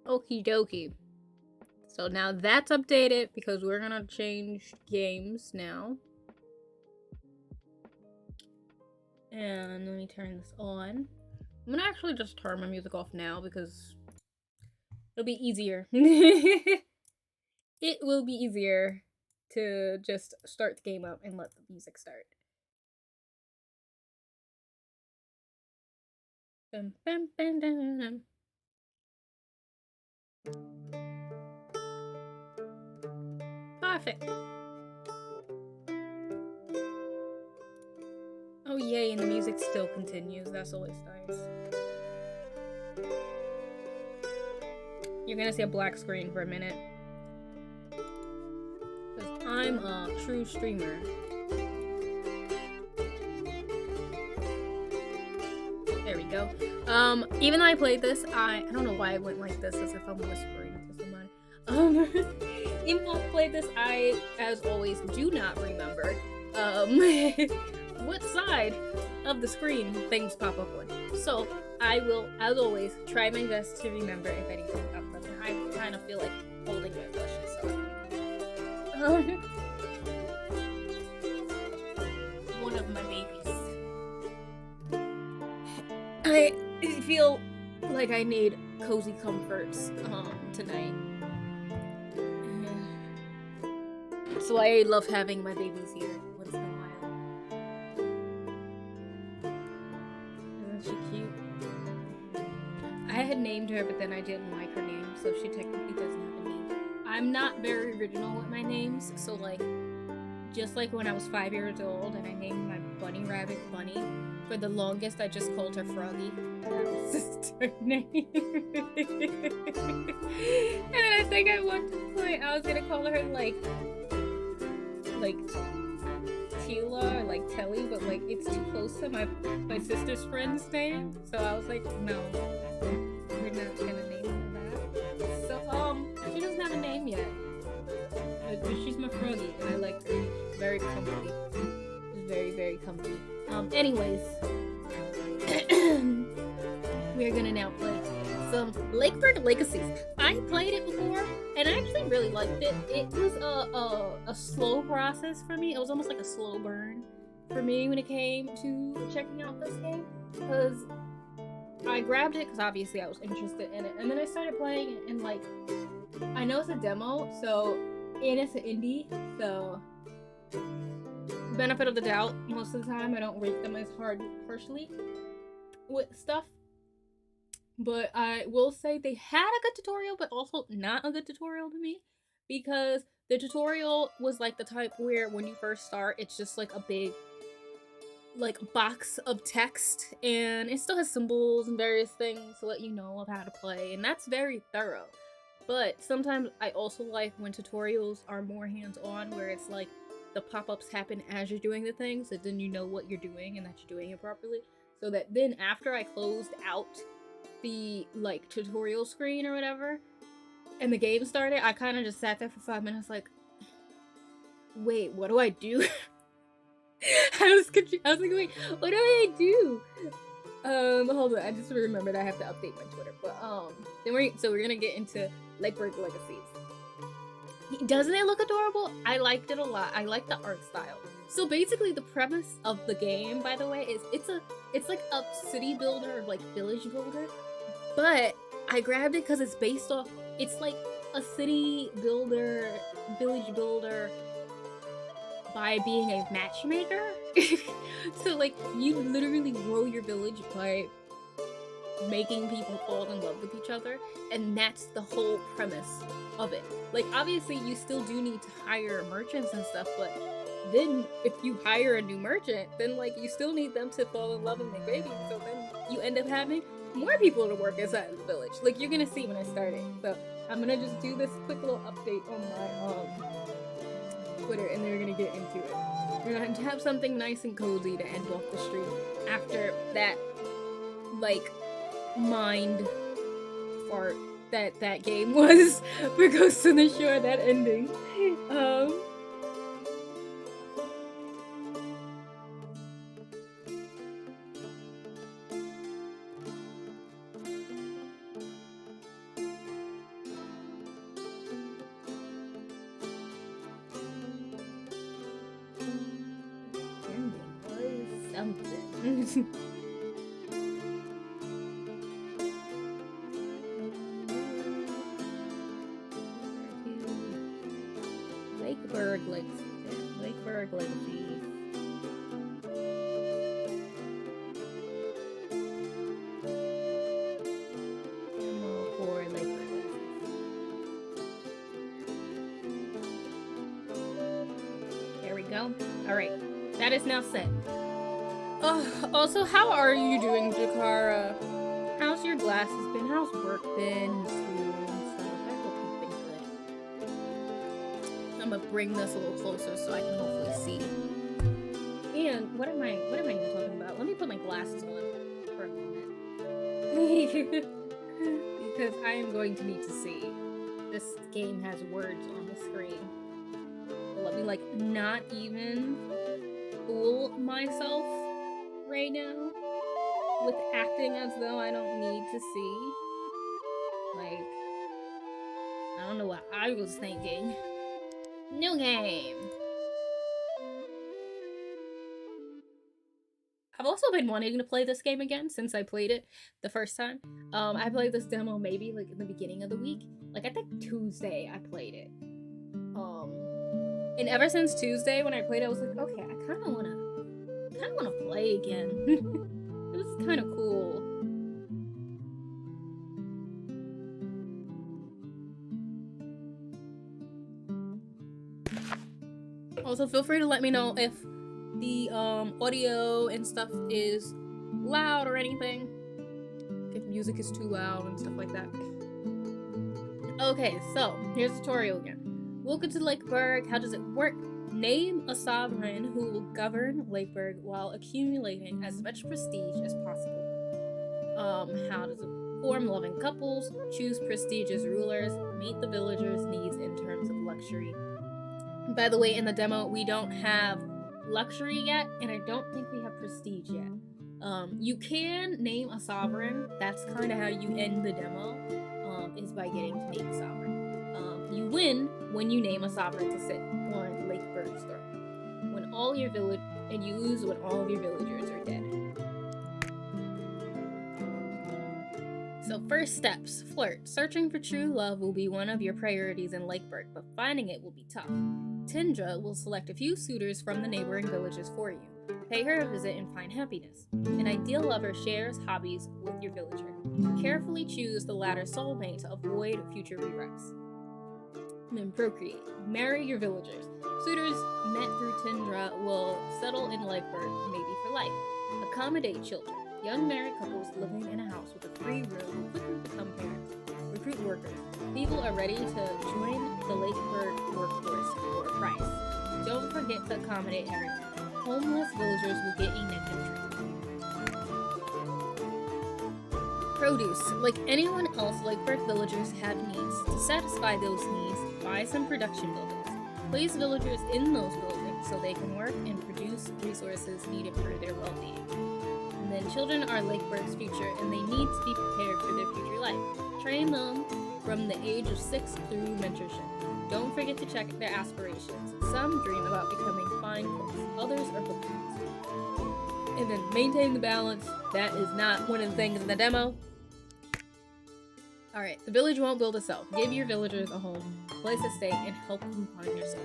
Okie dokie. So now that's updated because we're gonna change games now. And let me turn this on. I'm gonna actually just turn my music off now because it'll be easier. It will be easier to just start the game up and let the music start. Bum, bum, bum, dum, dum. Perfect. Oh yay, and the music still continues. That's always nice. You're gonna see a black screen for a minute. Because I'm a true streamer. There we go. Even though I played this, I don't know why I went like this as if I'm whispering to someone. Even though I played this, I, as always, do not remember what side of the screen things pop up on. So I will, as always, try my best to remember if anything pops up. And I kind of feel like holding my blushes. So. One of my babies. I feel like I need cozy comforts tonight. So I love having my babies here once in a while. Isn't she cute? I had named her, but then I didn't like her name, so she technically doesn't have a name. I'm not very original with my names, so like, just like when I was 5 years old and I named my bunny rabbit Bunny, for the longest I just called her Froggy. That was just her name. And then I think at one point I was gonna call her like Tila or like Telly, but like it's too close to my sister's friend's name, so I was like, no, we're not gonna name her that. So she doesn't have a name yet, but she's my Froggy and I like her. She's very comfy. She's very, very comfy. Anyways, we are gonna now play some Lakeburg Legacies. I played it before and I actually really liked it. It was a slow process for me. It was almost like a slow burn for me when it came to checking out this game, because I grabbed it because obviously I was interested in it, and then I started playing it, and like, I know it's a demo, and it's an indie, so benefit of the doubt, most of the time I don't rate them as harshly with stuff. But I will say they had a good tutorial, but also not a good tutorial to me, because the tutorial was like the type where when you first start, it's just like a big like box of text, and it still has symbols and various things to let you know of how to play, and that's very thorough. But sometimes I also like when tutorials are more hands-on, where it's like the pop-ups happen as you're doing the thing, so then you know what you're doing and that you're doing it properly, so that then after I closed out the like tutorial screen or whatever and the game started, I kind of just sat there for 5 minutes like, wait, what do I do? I was confused. I was like, wait, what do I do? Hold on, I just remembered I have to update my Twitter. But then we're gonna get into Lakeburg Legacies. Doesn't it look adorable? I liked it a lot. I like the art style. So basically the premise of the game, by the way, is it's like a city builder or like village builder, but I grabbed it because it's based off, it's like a city builder, village builder by being a matchmaker. So like you literally grow your village by making people fall in love with each other, and that's the whole premise of it. Like obviously you still do need to hire merchants and stuff, but then if you hire a new merchant, then like you still need them to fall in love and make babies, so then you end up having more people to work inside the village. Like you're gonna see when I start it. So I'm gonna just do this quick little update on my Twitter, and then we're gonna get into it. We're gonna have something nice and cozy to end off the stream after that like mind fart that game was for Ghost in the Shore, that ending. Something. Lakeburg Legacies. Demo for Lakeburg Legacies. There we go. Alright, that is now set. Also, how are you doing, Jakara? How's your glasses been? How's work been? And school and stuff? I hope you've been good. I'm gonna bring this a little closer so I can hopefully see. And what am I even talking about? Let me put my glasses on for a moment. Because I am going to need to see. This game has words on the screen. Let me like not even fool myself right now with acting as though I don't need to see. Like, I was thinking. New game. I've also been wanting to play this game again since I played it the first time. I played this demo maybe like in the beginning of the week. Like I think Tuesday I played it. And ever since Tuesday when I played it, I was like, okay, I kinda wanna play again. It was kinda cool. Also, feel free to let me know if the audio and stuff is loud or anything. If music is too loud and stuff like that. Okay, so here's the tutorial again. Welcome to Lakeburg. How does it work? Name a sovereign who will govern Lakeburg while accumulating as much prestige as possible. How does it form loving couples? Choose prestigious rulers. Meet the villagers' needs in terms of luxury. By the way, in the demo, we don't have luxury yet, and I don't think we have prestige yet. You can name a sovereign. That's kind of how you end the demo, is by getting to name a sovereign. You win when you name a sovereign to sit on Lakeburg's throne. When all your and you lose when all of your villagers are dead. So first steps, flirt. Searching for true love will be one of your priorities in Lakeburg, but finding it will be tough. Tindra will select a few suitors from the neighboring villages for you. Pay her a visit and find happiness. An ideal lover shares hobbies with your villager. Carefully choose the latter's soulmate to avoid future regrets. And then procreate. Marry your villagers. Suitors met through Tindra will settle in Lakeburg, maybe for life. Accommodate children. Young married couples living in a house with a free room will quickly become parents. Recruit workers. People are ready to join the Lakeburg workforce for a price. Don't forget to accommodate everyone. Homeless villagers will get a negative treatment. Produce. Like anyone else, Lakeburg villagers have needs. To satisfy those needs, buy some production buildings. Place villagers in those buildings so they can work and produce resources needed for their well-being. And then children are Lakeburg's future, and they need to be prepared for their future life. Train them from the age of 6 through mentorship. Don't forget to check their aspirations. Some dream about becoming fine cooks, others are bookkeepers. And then maintain the balance. That is not one of the things in the demo. Alright, the village won't build itself. Give your villagers a home, place to stay, and help them find yourself.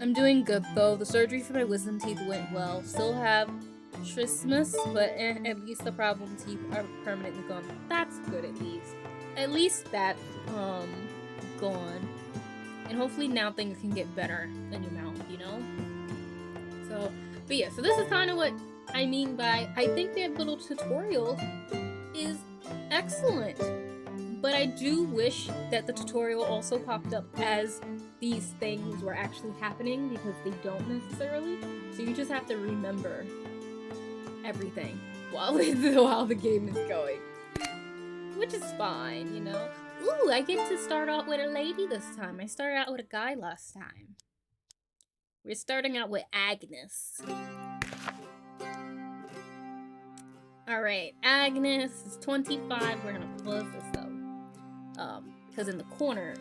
I'm doing good though. The surgery for my wisdom teeth went well. Still have trismus, but at least the problem teeth are permanently gone. That's good at least. At least that's gone. And hopefully now things can get better in your mouth, you know? So, but yeah, so this is kind of what I mean by, I think that little tutorial is excellent. But I do wish that the tutorial also popped up as these things were actually happening, because they don't necessarily. So you just have to remember everything while the game is going. Which is fine, you know? Ooh, I get to start out with a lady this time. I started out with a guy last time. We're starting out with Agnes. Alright, Agnes is 25. We're gonna close this though. Because in the corner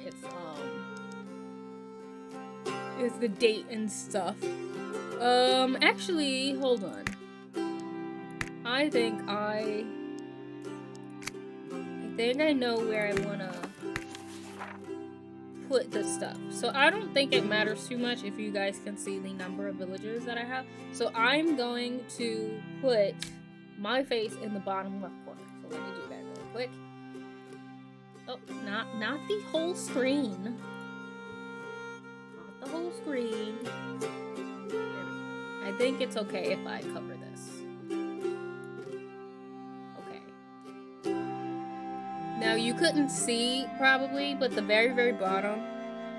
it's the date and stuff. Actually, hold on. I think I know where I wanna put the stuff. So I don't think it matters too much if you guys can see the number of villagers that I have. So I'm going to put my face in the bottom left corner. So let me do that real quick. Oh, not the whole screen. Not the whole screen. There we go. I think it's okay if I cover this. Okay. Now you couldn't see probably, but the very, very bottom,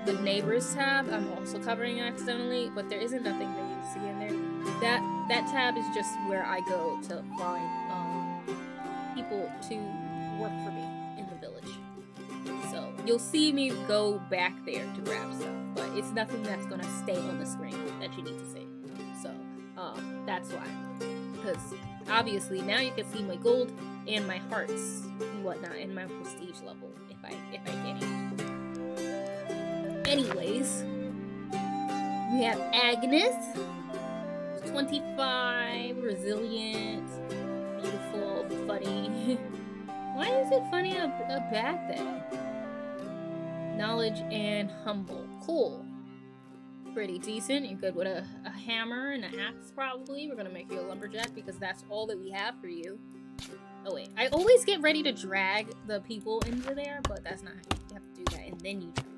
the neighbors tab, I'm also covering accidentally, but there isn't nothing that you see in there. That tab is just where I go to find people to work for me in the village. So you'll see me go back there to grab stuff, but it's nothing that's gonna stay on the screen that you need to see. So that's why, because obviously now you can see my gold and my hearts and whatnot and my prestige level if I get it. Anyways, we have Agnes, 25, resilient, beautiful, funny. Why is it funny a bad thing? Knowledge and humble. Cool. Pretty decent. You're good with a hammer and an axe, probably. We're gonna make you a lumberjack because that's all that we have for you. Oh wait, I always get ready to drag the people into there, but that's not how you have to do that, and then you drag.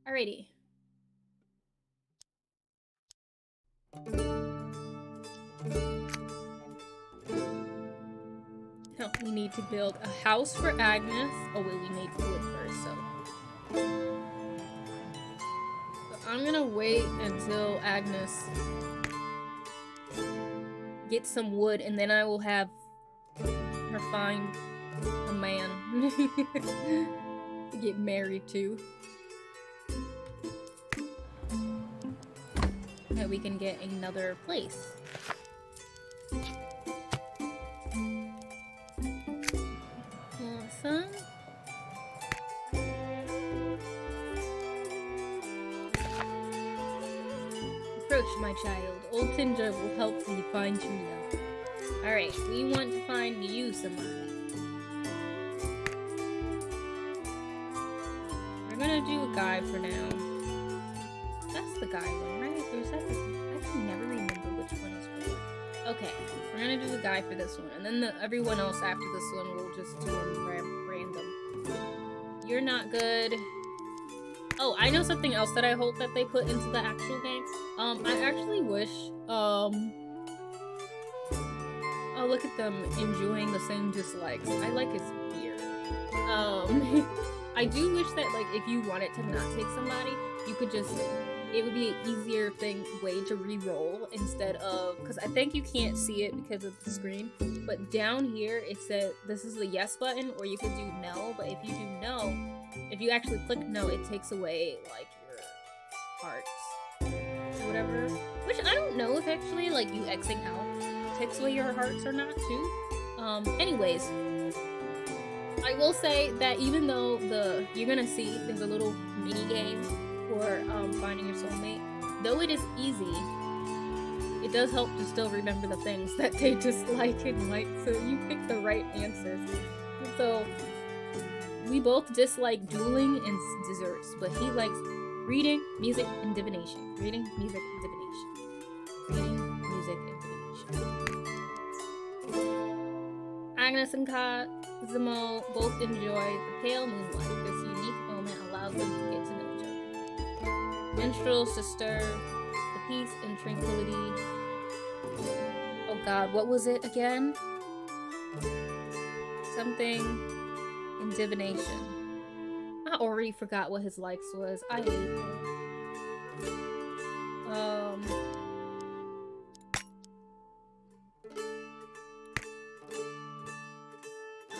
Alrighty. No, we need to build a house for Agnes. Oh wait, we need wood first, so I'm gonna wait until Agnes gets some wood, and then I will have her find a man to get married to. That we can get another place. Awesome. Approach, my child. Old Tinder will help you find true love. Alright, we want to find you somebody. We're gonna do a guy for now. That's the guy one, right? Or is that the... I can never remember which one is for. Okay, we're gonna do a guy for this one. And then everyone else after this one will just do them random. You're not good. Oh, I know something else that I hope that they put into the actual game. I actually wish, oh, look at them enjoying the same dislikes. I like his beard. I do wish that, like, if you wanted to not take somebody, you could just, it would be an easier way to re-roll instead of, because I think you can't see it because of the screen, but down here it said this is the yes button, or you could do no, but if you do no, if you actually click no, it takes away, like, your hearts, or whatever, which I don't know if actually, like, you Xing out takes away your hearts or not, too. Anyways, I will say that even though you're gonna see there's a little mini game for finding your soulmate, though it is easy, it does help to still remember the things that they dislike and like, so you pick the right answers. So we both dislike dueling and desserts, but he likes reading, music, and divination. Reading, music, and divination. Reading, music, and divination. Agnes and Cosimo both enjoy the pale moonlight. This unique moment allows them to get to know each other. Minstrels disturb the peace and tranquility. Oh god, what was it again? Something in divination. I already forgot what his likes was. I hate him.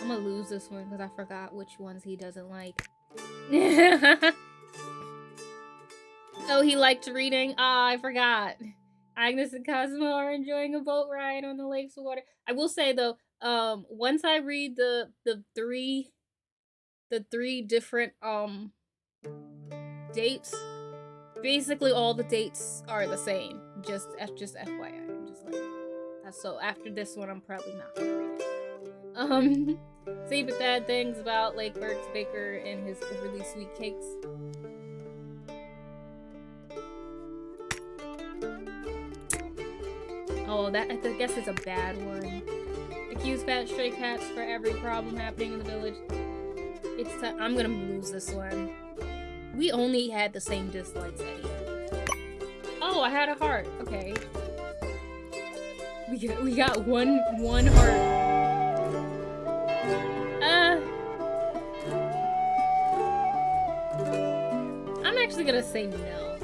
I'm gonna lose this one because I forgot which ones he doesn't like. Oh, he liked reading? Ah, I forgot. Agnes and Cosimo are enjoying a boat ride on the lake's water. I will say though, once I read the three different dates, basically all the dates are the same. Just FYI. I'm just like that. So after this one, I'm probably not gonna read it. Say but bad things about Lakeburg's baker and his overly sweet cakes. Oh, that I guess it's a bad one. Accuse fat stray cats for every problem happening in the village. It's time. I'm gonna lose this one. We only had the same dislikes, Eddie. Oh, I had a heart. Okay. We got one heart. I'm actually gonna say no.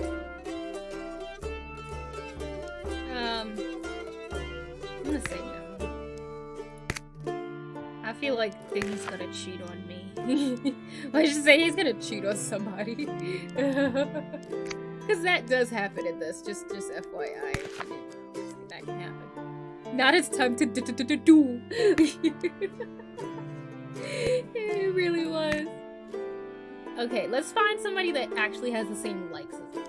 I'm gonna say no. I feel like he's gonna cheat on me. I should say he's gonna cheat on somebody. Because that does happen in this. Just FYI. That can happen. Now it's time to duel. It really was. Okay, let's find somebody that actually has the same likes as us.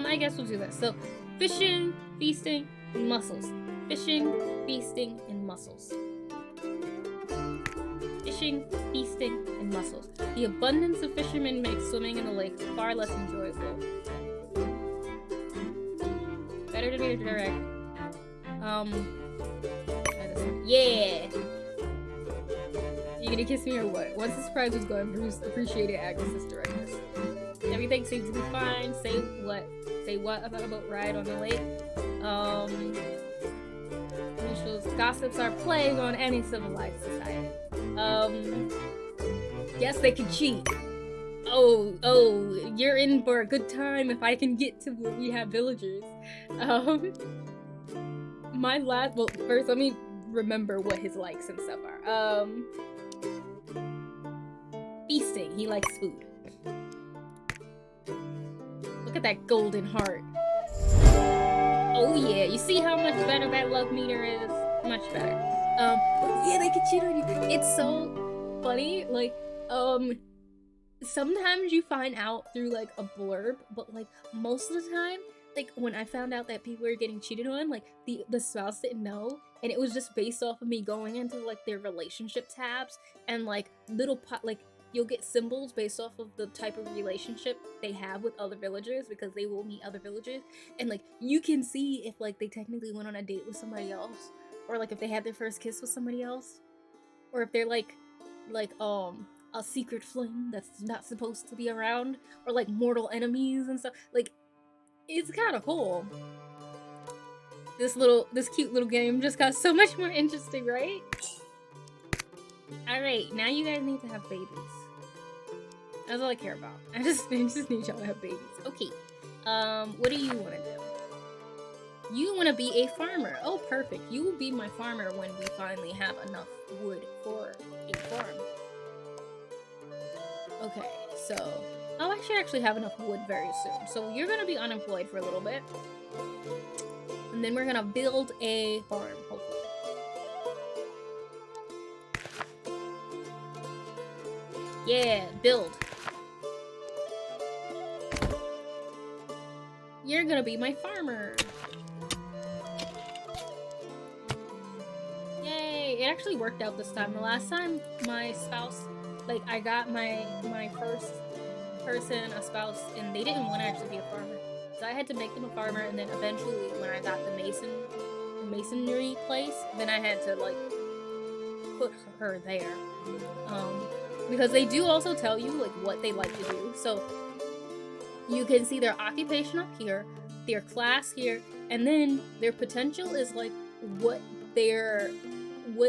I guess we'll do this. So, fishing, feasting, and mussels. Fishing, feasting, and mussels. Fishing, feasting, and mussels. The abundance of fishermen makes swimming in the lake far less enjoyable. Better to be direct. Yeah! You gonna kiss me or what? Once the surprise was gone, Bruce appreciated Agnes's directness. Everything seems to be fine. Say what about a boat ride on the lake? Initials. Gossips are plague on any civilized society. Yes, they can cheat. Oh, you're in for a good time if I can get to where we have villagers. Well, first let me remember what his likes and stuff are. Feasting, he likes food. Look at that golden heart. Oh yeah, you see how much better that love meter is? Much better. But yeah, they can cheat on you. It's so funny, like, sometimes you find out through, like, a blurb, but, like, most of the time, like, when I found out that people were getting cheated on, like, the spouse didn't know, and it was just based off of me going into, like, their relationship tabs, and, like, you'll get symbols based off of the type of relationship they have with other villagers, because they will meet other villagers, and, like, you can see if, like, they technically went on a date with somebody else, or, like, if they had their first kiss with somebody else, or if they're, like, a secret fling that's not supposed to be around, or, like, mortal enemies and stuff. Like, it's kind of cool. This cute little game just got so much more interesting, right? Alright, now you guys need to have babies. That's all I care about. I just need y'all to have babies. Okay. What do you want to do? You want to be a farmer. Oh, perfect. You will be my farmer when we finally have enough wood for a farm. Okay, so... Oh, I should actually have enough wood very soon. So you're going to be unemployed for a little bit. And then we're going to build a farm, hopefully. Yeah, build. You're going to be my farmer. Yay, it actually worked out this time. The last time my spouse... Like, I got my first person a spouse, and they didn't want to actually be a farmer. So I had to make them a farmer, and then eventually, when I got the masonry place, then I had to, like, put her there. Because they do also tell you, like, what they like to do. So you can see their occupation up here, their class here, and then their potential is, like, what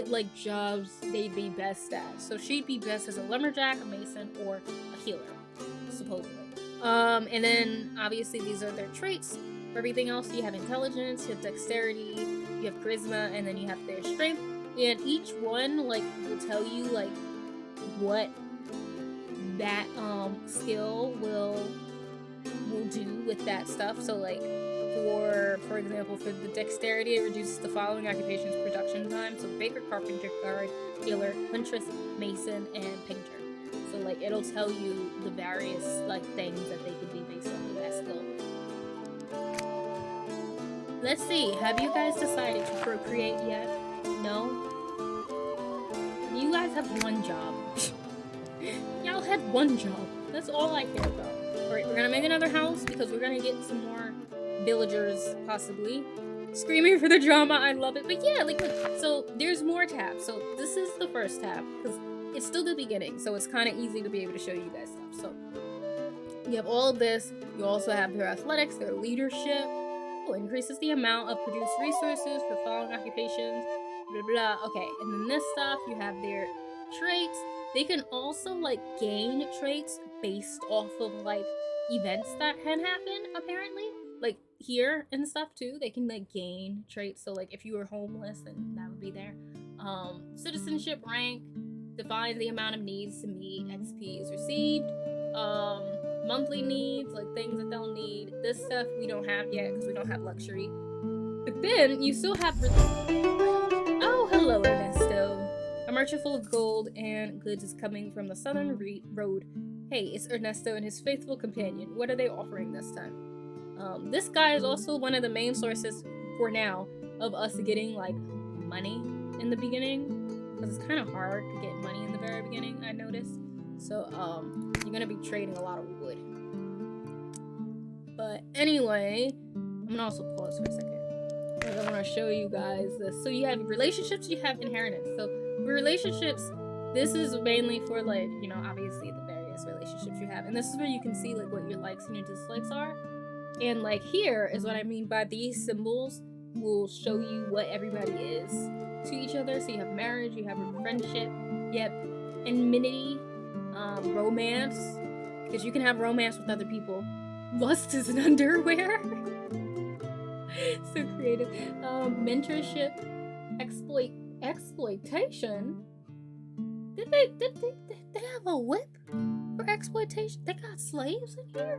like jobs they'd be best at. So she'd be best as a lumberjack, a mason, or a healer, supposedly. And then obviously these are their traits. For everything else, you have intelligence, you have dexterity, you have charisma, and then you have their strength. And each one, like, will tell you, like, what that skill will do with that stuff. So, like, for example, for the dexterity, it reduces the following occupations' production time. So baker, carpenter, guard, healer, huntress, mason, and painter. So, like, it'll tell you the various, like, things that they could be based on that skill. Let's see, have you guys decided to procreate yet? No? You guys have one job. Y'all had one job. That's all I care about. Alright, we're gonna make another house because we're gonna get some more villagers, possibly. Screaming for the drama, I love it. But yeah, like, look, so there's more tabs. So this is the first tab, because it's still the beginning, so it's kind of easy to be able to show you guys stuff. So you have all of this. You also have their athletics, their leadership. Oh, increases the amount of produced resources for following occupations. Blah, blah. Okay, and then this stuff, you have their traits. They can also, like, gain traits based off of, like, events that can happen, apparently. Like, here and stuff, too. They can, like, gain traits. So, like, if you were homeless, then that would be there. Citizenship rank defines the amount of needs to meet. XP is received. Monthly needs, like, things that they'll need. This stuff we don't have yet because we don't have luxury. But then you still have. Oh, hello, Ernesto. A merchant full of gold and goods is coming from the southern road. Hey, it's Ernesto and his faithful companion. What are they offering this time? This guy is also one of the main sources, for now, of us getting, like, money in the beginning. Because it's kind of hard to get money in the very beginning, I noticed. So, you're gonna be trading a lot of wood. But anyway, I'm gonna also pause for a second. Because I want to show you guys this. So you have relationships, you have inheritance. So for relationships, this is mainly for, like, you know, obviously the various relationships you have. And this is where you can see, like, what your likes and your dislikes are. And, like, here is what I mean by these symbols will show you what everybody is to each other. So you have marriage, you have friendship, you have enmity, romance, because you can have romance with other people. Lust is an underwear. So creative. Mentorship, exploitation. Did they have a whip for exploitation? They got slaves in here?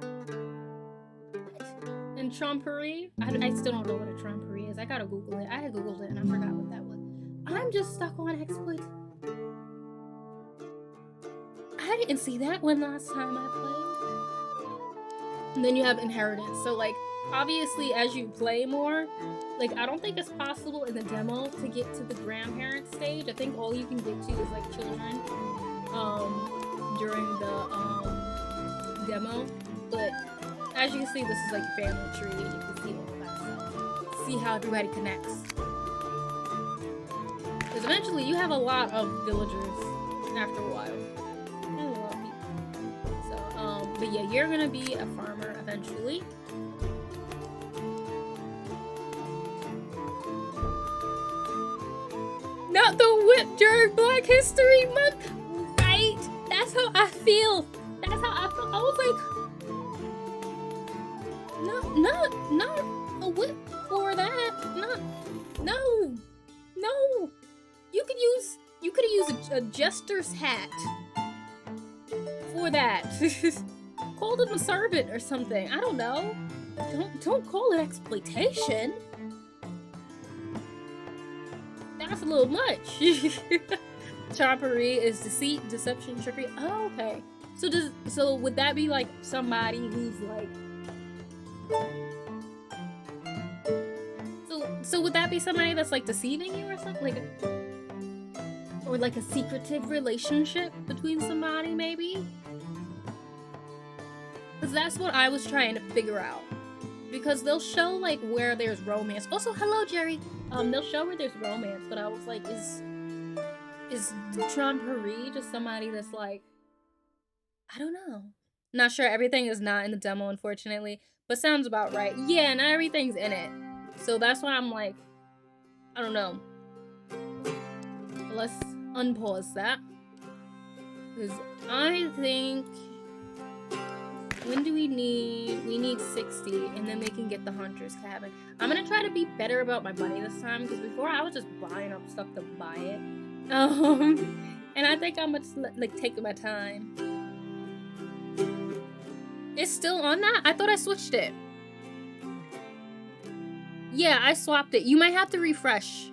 What? And tromperie. I still don't know what a tromperie is. I gotta Google it. I had Googled it and I forgot what that was. I'm just stuck on exploit. I didn't see that one last time I played. And then you have inheritance. So, like, obviously as you play more, like, I don't think it's possible in the demo to get to the grandparent stage. I think all you can get to is, like, children during the demo. But as you can see, this is like a family tree, and you can see all that stuff. See how everybody connects. Because eventually you have a lot of villagers after a while. So, but yeah, you're gonna be a farmer eventually. Not the whip during Black History Month! Right? That's how I feel! That's how I feel. I was like, not a whip for that. No. You could use a jester's hat for that. Call them a servant or something. I don't know. Don't call it exploitation. That's a little much. Trompery is deceit, deception, trickery. Oh, okay. So would that be like somebody who's like? So would that be somebody that's like deceiving you or something, or like a secretive relationship between somebody maybe? Because that's what I was trying to figure out. Because they'll show like where there's romance. Also, hello Jerry. They'll show where there's romance, but I was like, is trompery just somebody that's like, I don't know. Not sure. Everything is not in the demo, unfortunately, but sounds about right. Yeah, not everything's in it, so that's why I'm like, I don't know. Let's unpause that, because I think. When do we need? We need 60, and then they can get the hunter's cabin. I'm gonna try to be better about my money this time, because before I was just buying up stuff to buy it. And I think I'm just like taking my time. It's still on that? I thought I switched it. Yeah, I swapped it. You might have to refresh,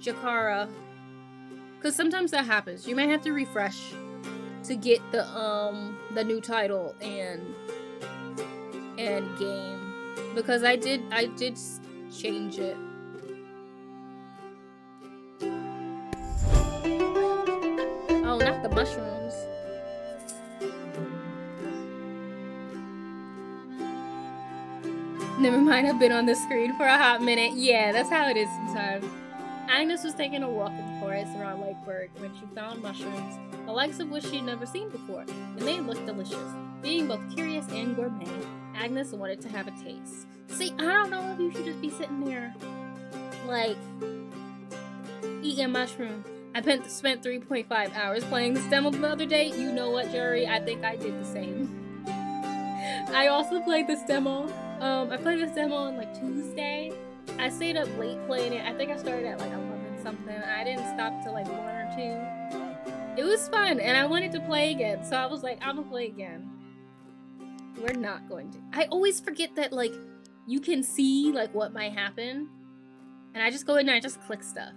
Jakara, because sometimes that happens. You might have to refresh to get the new title and game, because I did change it. Oh, not the mushrooms. Never mind, I've been on the screen for a hot minute. Yeah, that's how it is sometimes. Agnes was taking a walk in the forest around Lakeburg when she found mushrooms, the likes of which she'd never seen before, and they looked delicious. Being both curious and gourmet, Agnes wanted to have a taste. See, I don't know if you should just be sitting there, like, eating mushrooms. I spent 3.5 hours playing this demo the other day. You know what, Jerry? I think I did the same. I also played this demo. I played this demo on, like, Tuesday. I stayed up late playing it. I think I started at, like, 11 something. I didn't stop till, like, 1 or 2. It was fun, and I wanted to play again, so I was like, I'm gonna play again. We're not going to. I always forget that, like, you can see, like, what might happen. And I just go in there and I just click stuff.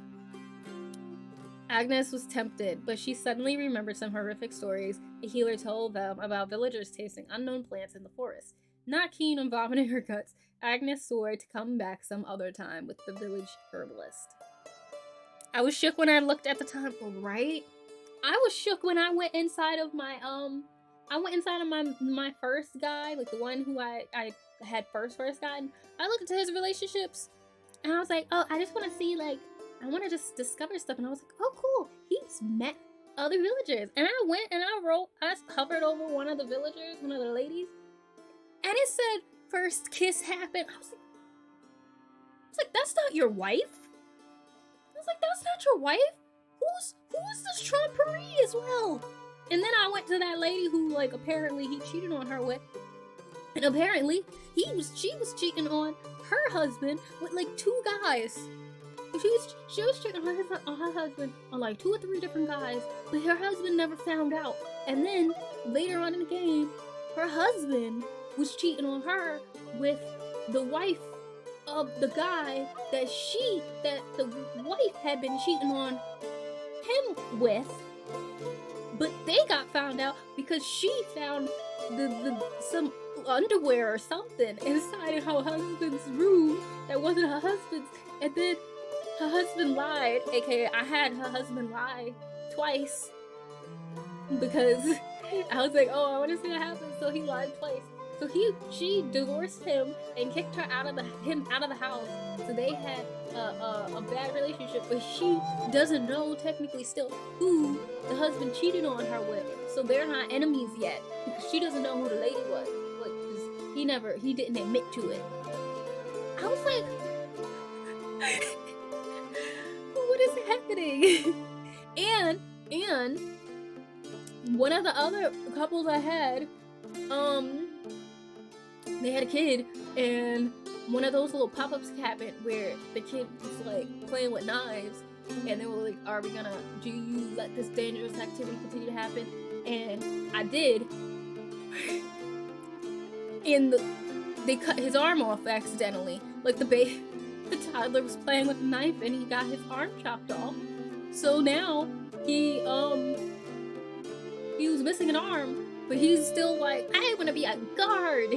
Agnes was tempted, but she suddenly remembered some horrific stories a healer told them about villagers tasting unknown plants in the forest. Not keen on vomiting her guts, Agnes swore to come back some other time with the village herbalist. I was shook when I looked at the time, right? I was shook when I went inside of my my first guy, like the one who I had first gotten. I looked into his relationships and I was like, oh, I just want to see, like, I want to just discover stuff. And I was like, oh, cool. He's met other villagers. And I went and I hovered over one of the villagers, one of the ladies, and it said first kiss happened. I was like, that's not your wife. I was like, that's not your wife. Who's this tromperie as well? And then I went to that lady who, like, apparently he cheated on her with, and apparently she was cheating on her husband with like 2 guys. She was cheating on her husband on like 2 or 3 different guys, but her husband never found out. And then later on in the game, her husband was cheating on her with the wife of the guy that the wife had been cheating on him with. But they got found out because she found some underwear or something inside of her husband's room that wasn't her husband's, and then her husband lied, aka I had her husband lie twice because I was like, oh, I want to see what happens. So he lied twice. So she divorced him and kicked him out of the house. So they had a bad relationship, but she doesn't know technically still who the husband cheated on her with. So they're not enemies yet because she doesn't know who the lady was. Like, he didn't admit to it. I was like, what is happening? and one of the other couples I had, they had a kid, and one of those little pop-ups happened where the kid was like playing with knives, and they were like, do you let this dangerous activity continue to happen? And I did. And they cut his arm off accidentally. Like the toddler was playing with a knife and he got his arm chopped off. So now he was missing an arm, but he's still like, I want to be a guard.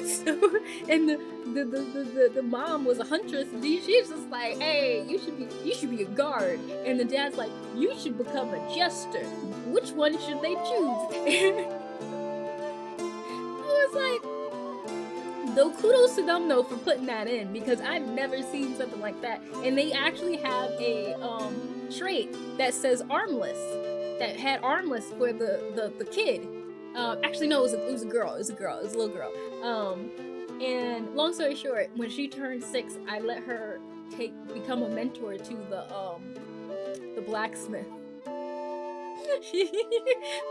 So, and the mom was a huntress, and she's just like, hey, you should be a guard. And the dad's like, you should become a jester. Which one should they choose? I was like, though kudos to them though for putting that in, because I've never seen something like that. And they actually have a trait that says armless, that had armless for the kid. Actually no, it was a girl. It was a little girl. And long story short, when she turned 6, I let her become a mentor to the blacksmith.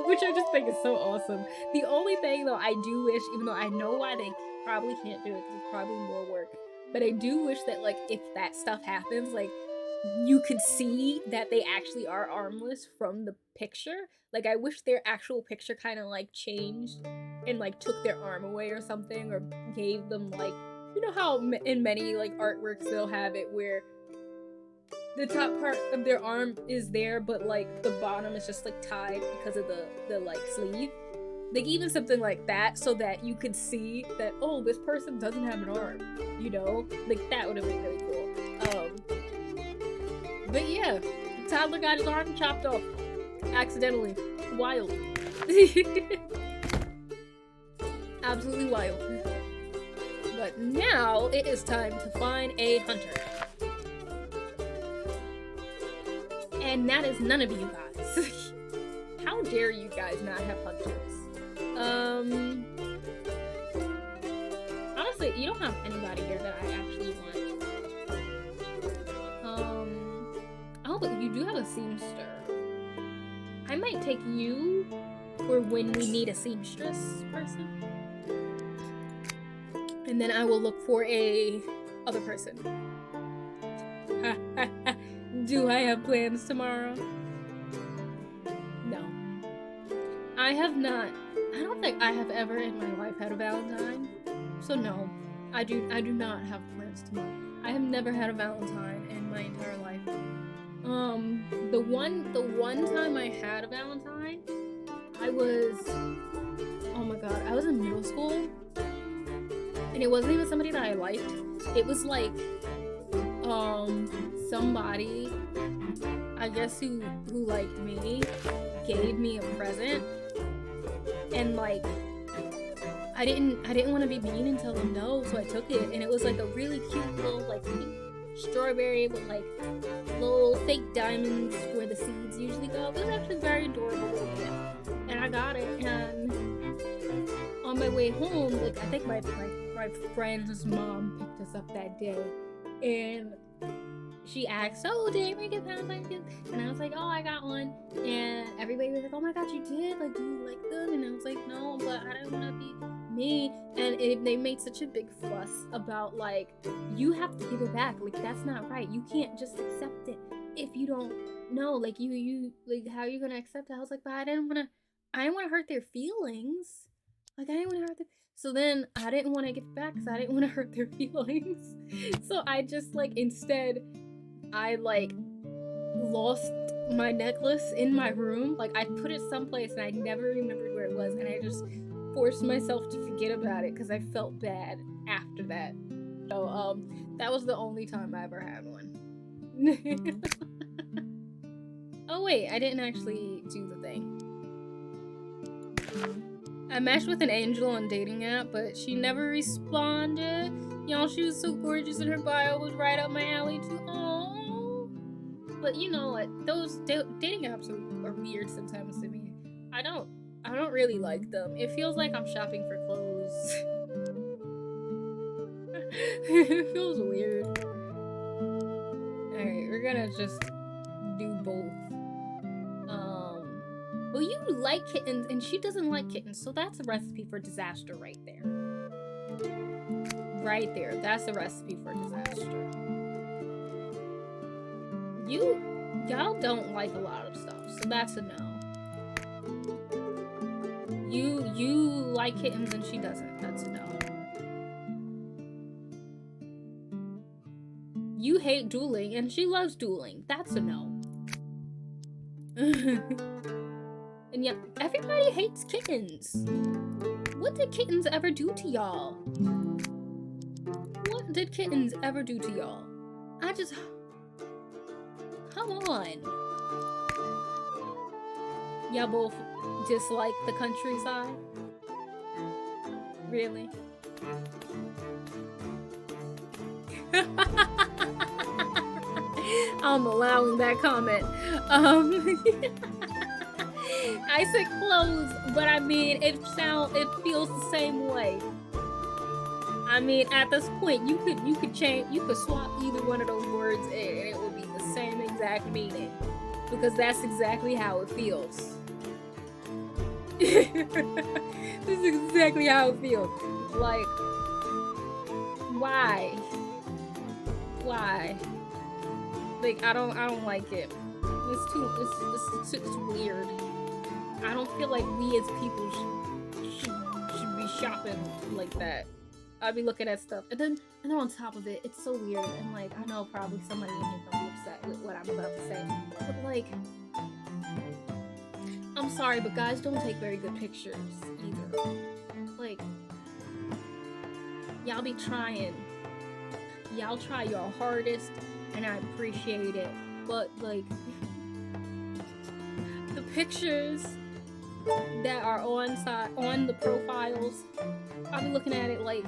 Which I just think is so awesome. The only thing though I do wish, even though I know why they probably can't do it because it's probably more work, but I do wish that, like, if that stuff happens, like, you could see that they actually are armless from the picture. Like, I wish their actual picture kind of like changed and like took their arm away or something, or gave them, like, you know how in many like artworks they'll have it where the top part of their arm is there, but like the bottom is just like tied because of the like sleeve. Like, even something like that, so that you could see that, oh, this person doesn't have an arm, you know? Like, that would have been really cool. But yeah, the toddler got his arm chopped off accidentally. Wild. Absolutely wild. But now it is time to find a hunter. And that is none of you guys. How dare you guys not have hunters? Honestly, you don't have anybody here that I actually want. Oh, but you do have a seamster. I might take you for when we need a seamstress person. And then I will look for a other person. Do I have plans tomorrow? No. I have not. I don't think I have ever in my life had a Valentine. So no, I do not have plans tomorrow. I have never had a Valentine in my entire life. The one time I had a Valentine, I was, oh my god, I was in middle school, and it wasn't even somebody that I liked. It was like, somebody, I guess who liked me, gave me a present, and like, I didn't want to be mean and tell them no, so I took it, and it was like a really cute little like pink strawberry with like little fake diamonds where the seeds usually go. It was actually a very adorable little gift, and I got it. And on my way home, like I think my friend's mom picked us up that day, and she asked, "Oh, did anybody get Valentine's gift?" And I was like, "Oh, I got one." And everybody was like, "Oh my god, you did? Like, do you like them?" And I was like, "No, but I don't want to be me." And they made such a big fuss about like, you have to give it back. Like, that's not right. You can't just accept it if you don't know. Like, you like, how are you gonna accept it? I was like, but I didn't want to hurt their feelings. Like, I didn't want to hurt them. So then I didn't want to give it back because I didn't want to hurt their feelings. So I just like, instead, I like lost my necklace in my room. Like, I put it someplace and I never remembered where it was, and I just forced myself to forget about it because I felt bad after that. So that was the only time I ever had one. Oh wait, I didn't actually do the thing. I matched with an angel on dating app, but she never responded. Y'all, she was so gorgeous and her bio was right up my alley too. Aww. But you know what? Those dating apps are weird sometimes to me. I don't really like them. It feels like I'm shopping for clothes. It feels weird. Alright, we're gonna just do both. Well, you like kittens and she doesn't like kittens, so that's a recipe for disaster right there. Right there, that's a recipe for disaster. Y'all don't like a lot of stuff, so that's a no. You like kittens and she doesn't, that's a no. You hate dueling and she loves dueling, that's a no. And yeah, everybody hates kittens. What did kittens ever do to y'all? What did kittens ever do to y'all? Come on. Y'all both dislike the countryside? Really? I'm allowing that comment. I said clothes, but I mean it feels the same way. I mean, at this point, you could swap either one of those words and it would be the same exact meaning, because that's exactly how it feels. This is exactly how it feels. Like, why? Like, I don't like it. It's weird. I don't feel like we as people should be shopping like that. I'd be looking at stuff, and then on top of it, it's so weird. And like, I know probably somebody in here gonna be upset with what I'm about to say, but like, I'm sorry, but guys don't take very good pictures either. Like, y'all be trying. Y'all try your hardest, and I appreciate it. But like, the pictures that are on the profiles, I'll be looking at it like,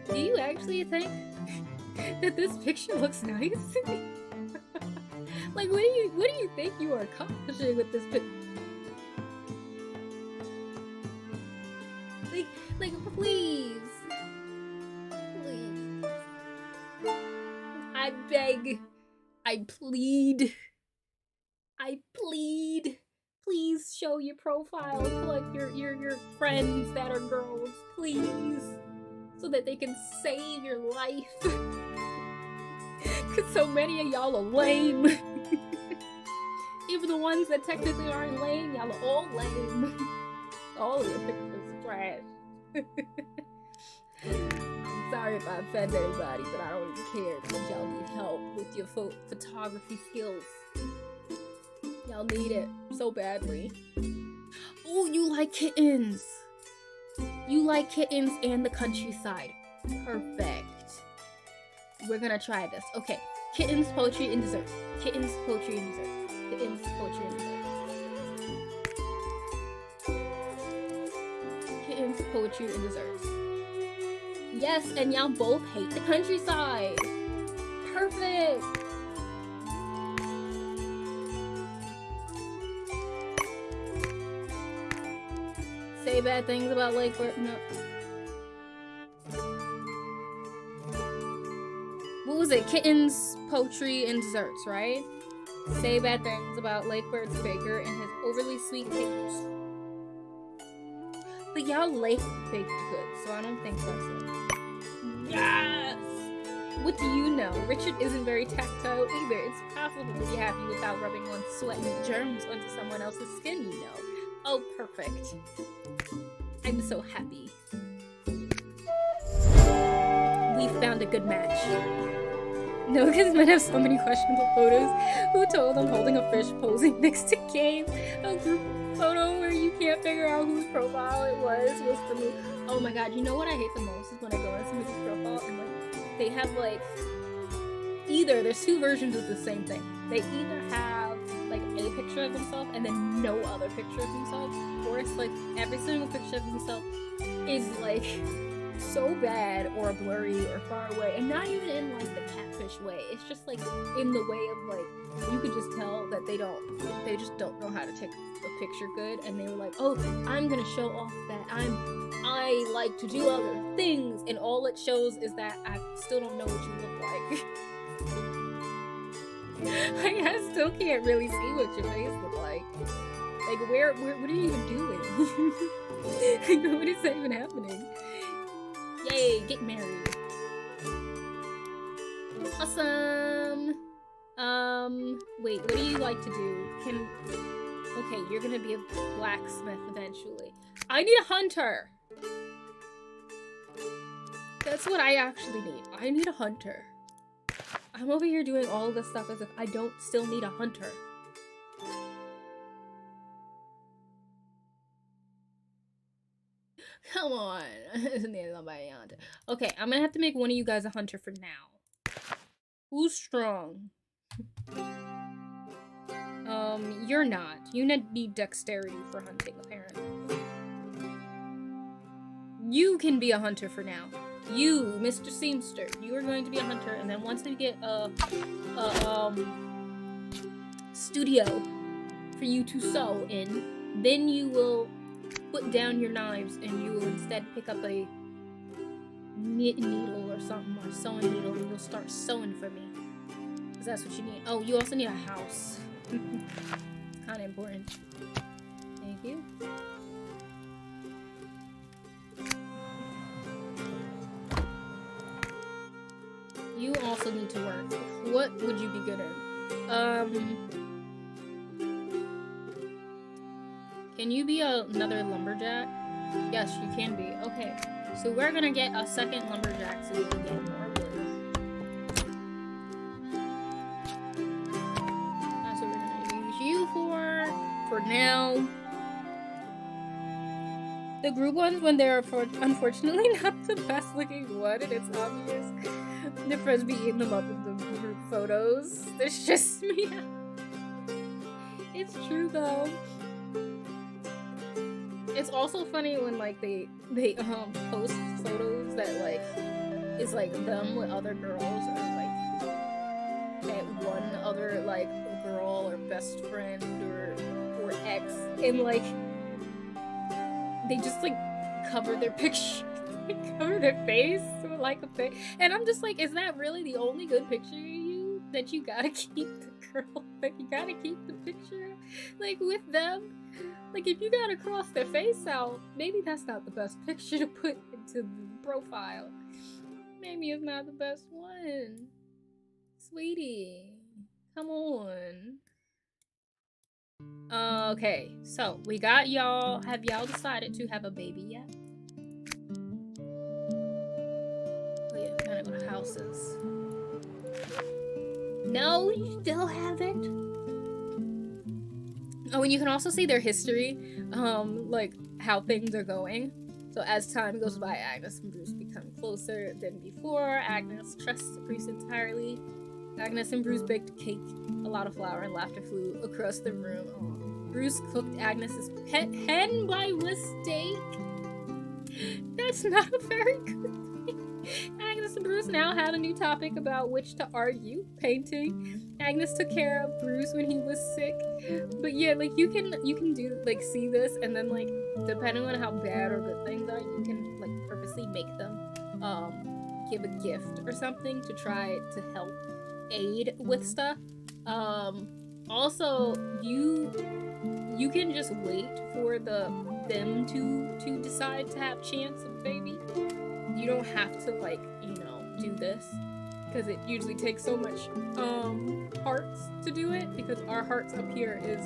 do you actually think that this picture looks nice? Like, what do you think you are accomplishing with this picture? Like, please. I beg, I plead, please show your profile to like your friends that are girls, please, so that they can save your life. Cause so many of y'all are lame. Even the ones that technically aren't lame, y'all are all lame. All of your pictures are trash. Sorry if I offend anybody, but I don't even care because y'all need help with your photography skills. Y'all need it so badly. Oh, you like kittens. You like kittens and the countryside. Perfect. We're gonna try this. Okay. Kittens, poetry, and dessert. Kittens, poetry, and dessert. Kittens, poetry, and dessert. Kittens, poetry, and desserts. Yes, and y'all both hate the countryside. Perfect. Say bad things about Lakeburg. No. What was it? Kittens, poetry, and desserts, right? Say bad things about Lakebird's baker and his overly sweet cakes. But y'all like baked goods, so I don't think that's it. Yes! What do you know? Richard isn't very tactile either. It's possible to be happy without rubbing on sweat and germs onto someone else's skin, you know. Oh, perfect. I'm so happy. We found a good match. No, because men have so many questionable photos. Who told them holding a fish posing next to Gabe? A group photo where you can't figure out whose profile it was for me. Oh my god, you know what I hate the most is when I go on somebody's profile and like they have like there's two versions of the same thing. They either have like a picture of themselves and then no other picture of themselves, or it's like every single picture of themselves is like so bad or blurry or far away, and not even in like the catfish way. It's just like in the way of like you could just tell that they just don't know how to take a picture good, and they were like, oh, I'm gonna show off that I like to do other things, and all it shows is that I still don't know what you look like. Like, I still can't really see what your face look like. Like, what are you even doing? Like, what is that even happening? Yay, get married. Awesome. Wait, what do you like to do? Okay, you're gonna be a blacksmith eventually. I need a hunter. That's what I actually need. I need a hunter. I'm over here doing all this stuff as if I don't still need a hunter. Come on. Okay, I'm gonna have to make one of you guys a hunter for now. Who's strong? You're not. You need dexterity for hunting, apparently. You can be a hunter for now. You, Mr. Seamster, you are going to be a hunter, and then once we get a studio for you to sew in, then you will put down your knives and you will instead pick up a needle or something, or sewing needle, and you'll start sewing for me. Because that's what you need. Oh, you also need a house. Kind of important. Thank you. You also need to work. What would you be good at? Can you be another lumberjack? Yes, you can be. Okay, so we're gonna get a second lumberjack so we can get more wood. That's what we're gonna use you for now. The group ones, when they're unfortunately not the best looking one, and it's obvious. The friends be eating them up in the group photos. There's just me. It's true though. It's also funny when like they post photos that like is like them with other girls, or like that one other like girl or best friend or ex, and like they just like cover their picture. Cover their face with like a face, and I'm just like, is that really the only good picture of you? That you gotta keep the girl, like you gotta keep the picture like with them? Like if you gotta cross their face out, maybe that's not the best picture to put into the profile. Maybe it's not the best one. Sweetie, come on. Okay, so we got y'all. Have y'all decided to have a baby yet? houses. No, you still haven't. Oh, and you can also see their history, like how things are going. So as time goes by, Agnes and Bruce become closer than before. Agnes trusts Bruce entirely. Agnes and Bruce baked a cake, a lot of flour, and laughter flew across the room. Oh. Bruce cooked Agnes's pet hen by mistake. That's not a very good thing. Agnes and Bruce now have a new topic about which to argue, painting. Agnes took care of Bruce when he was sick. But yeah, like you can do like see this, and then like depending on how bad or good things are, you can like purposely make them give a gift or something to try to help aid with stuff. Also you can just wait for them to decide to have chance of a baby. You don't have to like, you know, do this because it usually takes so much hearts to do it, because our hearts up here is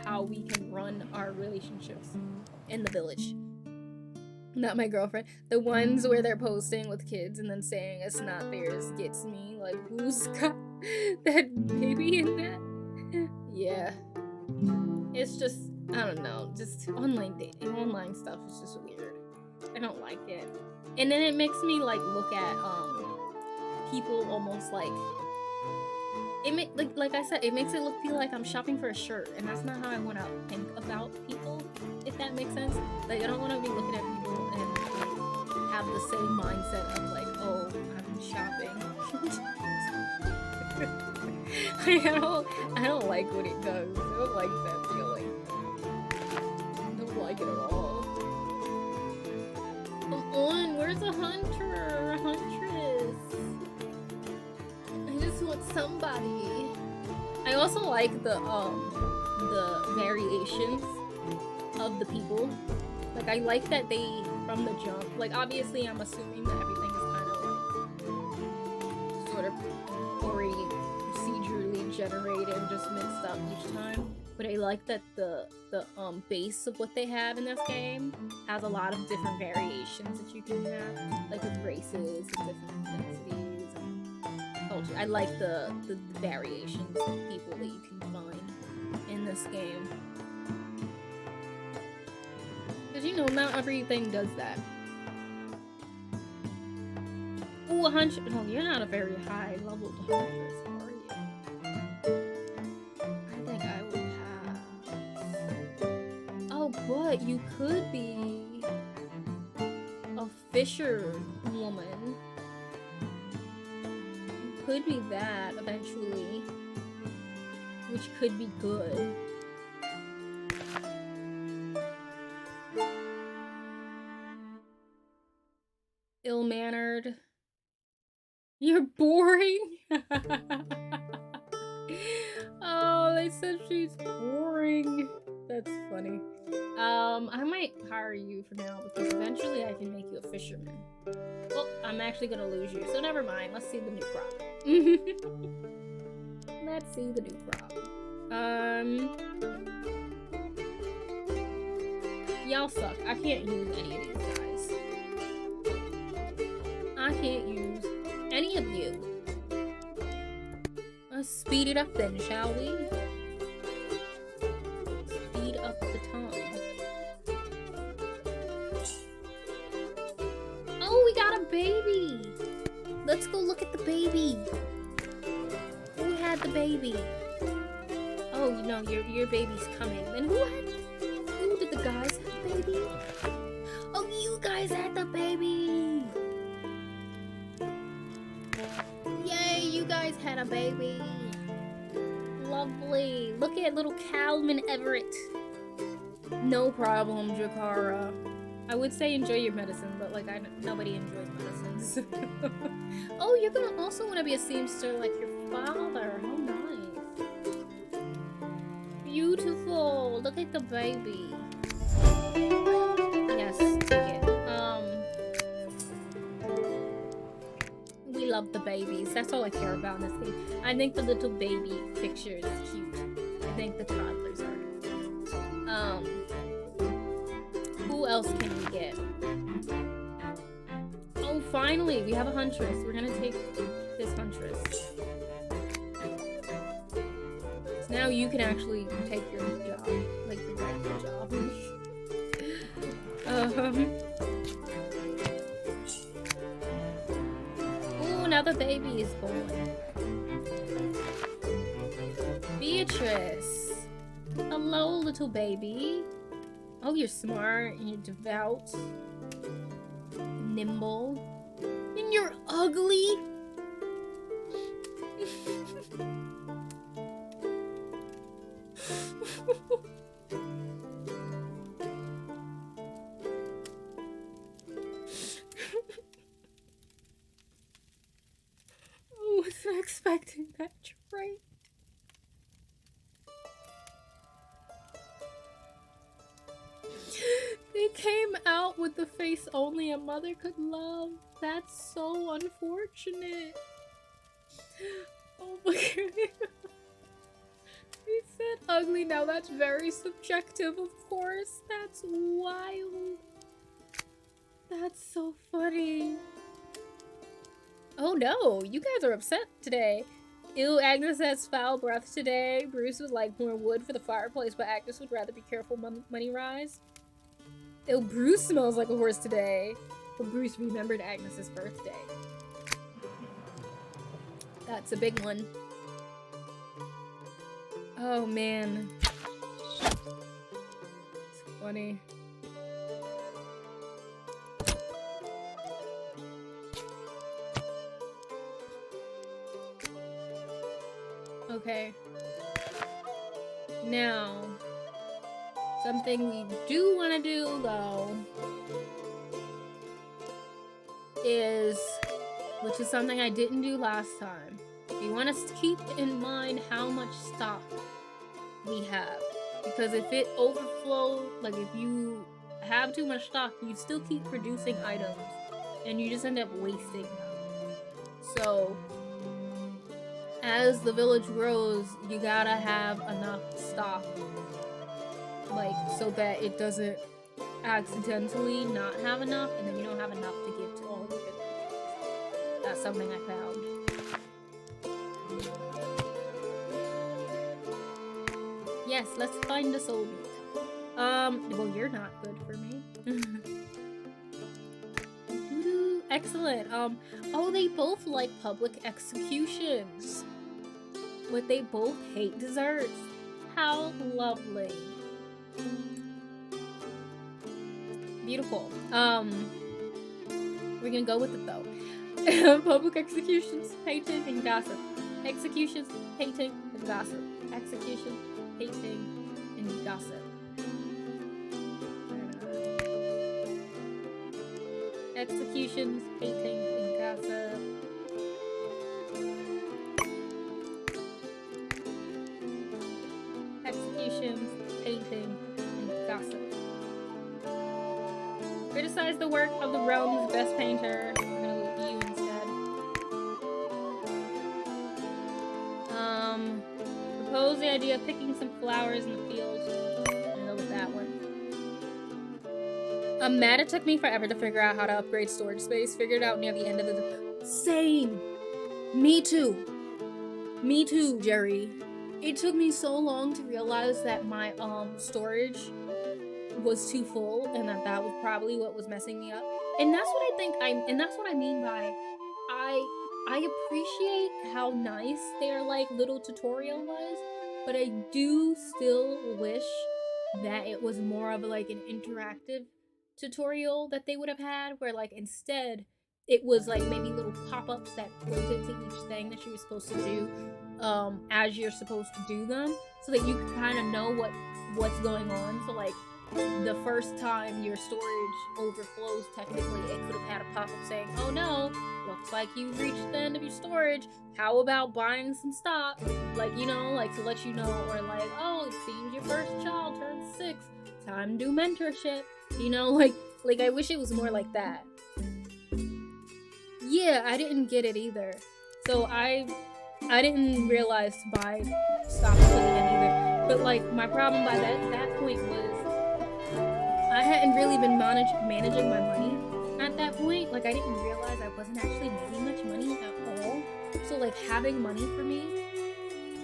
how we can run our relationships in the village. Not my girlfriend. The ones where they're posting with kids and then saying it's not theirs gets me. Like, who's got that baby in that? Yeah. It's just, I don't know, just online dating, online stuff is just weird. I don't like it. And then it makes me like look at people almost like like I said, it makes it feel like I'm shopping for a shirt, and that's not how I want to think about people, if that makes sense. Like I don't want to be looking at people and like, have the same mindset of like, oh, I'm shopping. I don't like what it does. I don't like that feeling. I don't like it at all. Come on, where's a hunter? A huntress? I just want somebody. I also like the variations of the people. Like I like that they, from the jump, like obviously I'm assuming that everything is kind of like sort of already procedurally generated and just mixed up each time. But I like that the base of what they have in this game has a lot of different variations that you can have, like with races and different ethnicities and culture. I like the variations of people that you can find in this game. Because you know, not everything does that. Ooh, a hunch. No, you're not a very high leveled huntress, are you? I think I would pass. Oh, but you could be a fisher woman. You could be that eventually, which could be good. Ill-mannered. You're boring. Oh, they said she's boring. That's funny. I might hire you for now because eventually I can make you a fisherman. Well, I'm actually gonna lose you, so never mind. Let's see the new crop. Let's see the new crop. Y'all suck. I can't use any of these guys. I can't use any of you. Let's speed it up then, shall we? Speed up the time. Oh, we got a baby! Let's go look at the baby. Who had the baby? Oh, you know, your baby's coming. Then who did the guys have the baby? Oh, you guys had the baby! Yay, you guys had a baby. Lovely. Look at little Calvin Everett. No problem, Jakara. I would say enjoy your medicine, but like nobody enjoys medicines. Oh, you're gonna also want to be a seamster like your father. How nice. Beautiful. Look at the baby. Yes, take it. We love the babies. That's all I care about in this game. I think the little baby picture is cute. I think the toddlers are. Who else can we get? Oh, finally, we have a huntress. We're gonna take this huntress. So now you can actually take your job, like your regular job. Ooh, now the baby is born. Beatrice. Hello, little baby. Oh, you're smart and you're devout. Nimble. And you're ugly. I wasn't expecting that trait. They came out with the face only a mother could love. That's so unfortunate. Oh my god. He said ugly, now that's very subjective, of course. That's wild. That's so funny. Oh no, you guys are upset today. Ew, Agnes has foul breath today. Bruce would like more wood for the fireplace, but Agnes would rather be careful money rise. Ew, Bruce smells like a horse today. But Bruce remembered Agnes's birthday. That's a big one. Oh man. It's funny. Okay. Now, something we do want to do though is, which is something I didn't do last time. We want to keep in mind how much stock we have, because if it overflows, like if you have too much stock, you still keep producing items and you just end up wasting them. So as the village grows, you gotta have enough stock, like so that it doesn't accidentally not have enough and then you don't have enough to give to all of your villagers. That's something I found. Yes, let's find the soul meat. Well, you're not good for me. Excellent. Oh, they both like public executions. But they both hate desserts. How lovely. Beautiful. We're gonna go with it though. Public executions, painting, and gossip. Executions, painting, and gossip. Execution, painting, and gossip. Executions, painting, and gossip. Executions, painting, and gossip. Criticize the work of the realm's best painter. We're gonna go with you instead. Propose the idea of picking some flowers in the field. I'm gonna go with that one. Matt, it took me forever to figure out how to upgrade storage space. Figured it out near the end of the same. Me too. Me too, Jerry. It took me so long to realize that my storage was too full and that was probably what was messing me up. And that's what I think and that's what I mean by I appreciate how nice their like little tutorial was, but I do still wish that it was more of like an interactive tutorial that they would have had, where like instead it was like maybe little pop-ups that pointed to each thing that you were supposed to do as you're supposed to do them, so that you can kind of know what's going on. So like the first time your storage overflows, technically it could have had a pop-up saying, oh no, looks like you've reached the end of your storage, how about buying some stock, like, you know, like to let you know, or like, oh, it seems your first child turned 6, time to do mentorship, you know, like I wish it was more like that. Yeah, I didn't get it either, so I didn't realize to buy stock till the end either, but like my problem by that point was I hadn't really been managing my money at that point, like, I didn't realize I wasn't actually making much money at all. So, like, having money for me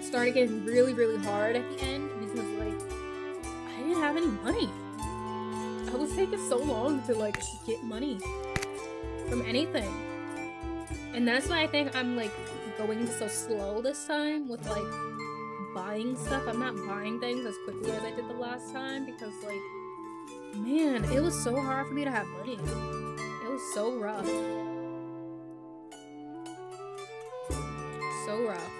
started getting really, really hard at the end because, like, I didn't have any money. I was taking so long to, like, get money from anything. And that's why I think I'm, like, going so slow this time with, like, buying stuff. I'm not buying things as quickly as I did the last time because, like, man, it was so hard for me to have money. It was so rough. So rough.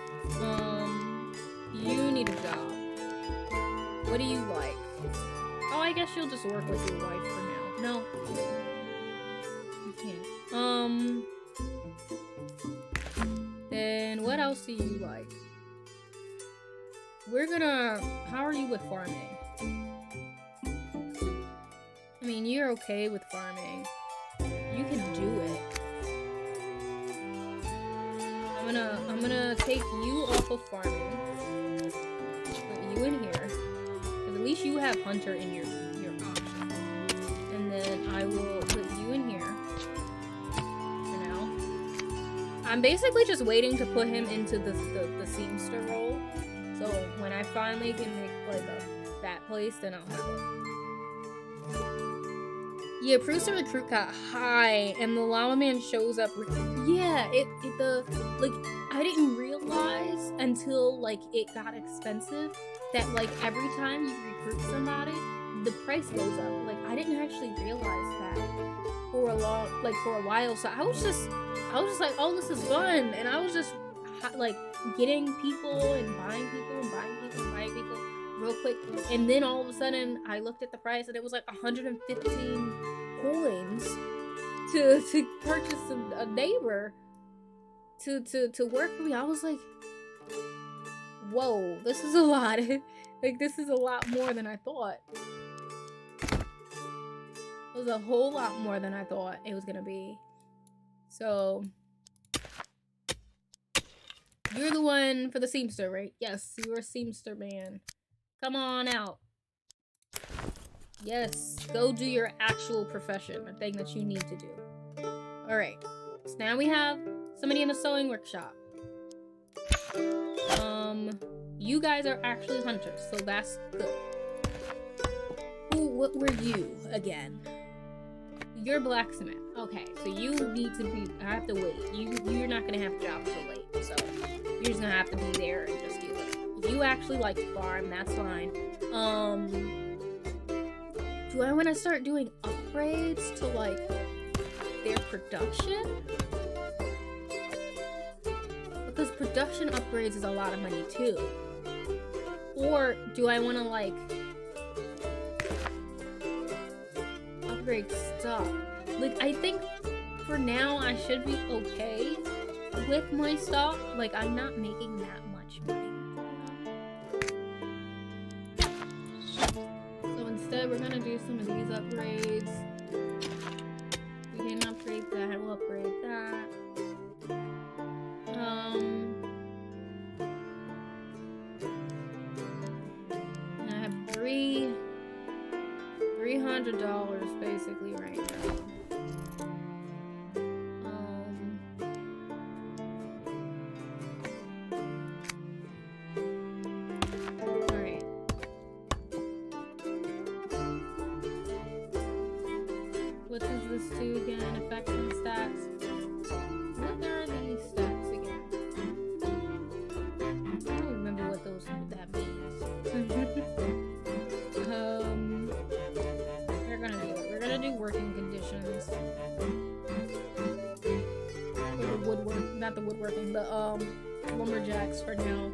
You need a job. What do you like? Oh, I guess you'll just work with your wife for now. No. You can't. Then what else do you like? How are you with farming? I mean, you're okay with farming. You can do it. I'm gonna take you off of farming. Put you in here. Cause at least you have hunter in your option. And then I will put you in here. For now. I'm basically just waiting to put him into the seamster role. So when I finally can make like that place, then I'll have it. Yeah, Producer Recruit got high, and the Llama Man shows up. Yeah, like, I didn't realize until, like, it got expensive that, like, every time you recruit somebody, the price goes up. Like, I didn't actually realize that for a while. So I was just like, oh, this is fun, and I was just like getting people and buying people and buying people and buying people real quick, and then all of a sudden I looked at the price and it was like 115 coins to purchase a neighbor to work for me. I was like, whoa, this is a lot. Like, this is a lot more than I thought. It was a whole lot more than I thought it was gonna be. So you're the one for the seamster, right? Yes, you're a seamster man. Come on out. Yes, go do your actual profession, a thing that you need to do. Alright, so now we have somebody in the sewing workshop. You guys are actually hunters, so that's good. What were you again? You're blacksmith. Okay, so you need to be. I have to wait. You're not gonna have a job until late, so you're just gonna have to be there and just do it. If you actually like to farm, that's fine. Do I want to start doing upgrades to like their production? Because production upgrades is a lot of money too. Or do I want to like upgrade stuff? Like, I think for now I should be okay with my stuff. Like, I'm not making that much money. So instead we're gonna do some of these upgrades. We can upgrade that, we'll upgrade that. And I have $300 basically right now. Alright. What does this do again? Effects and stats. What are these stats again? I don't remember what that means. We're gonna do it. We're gonna do working conditions. Or the woodwork, not the woodworking, the lumberjacks for now.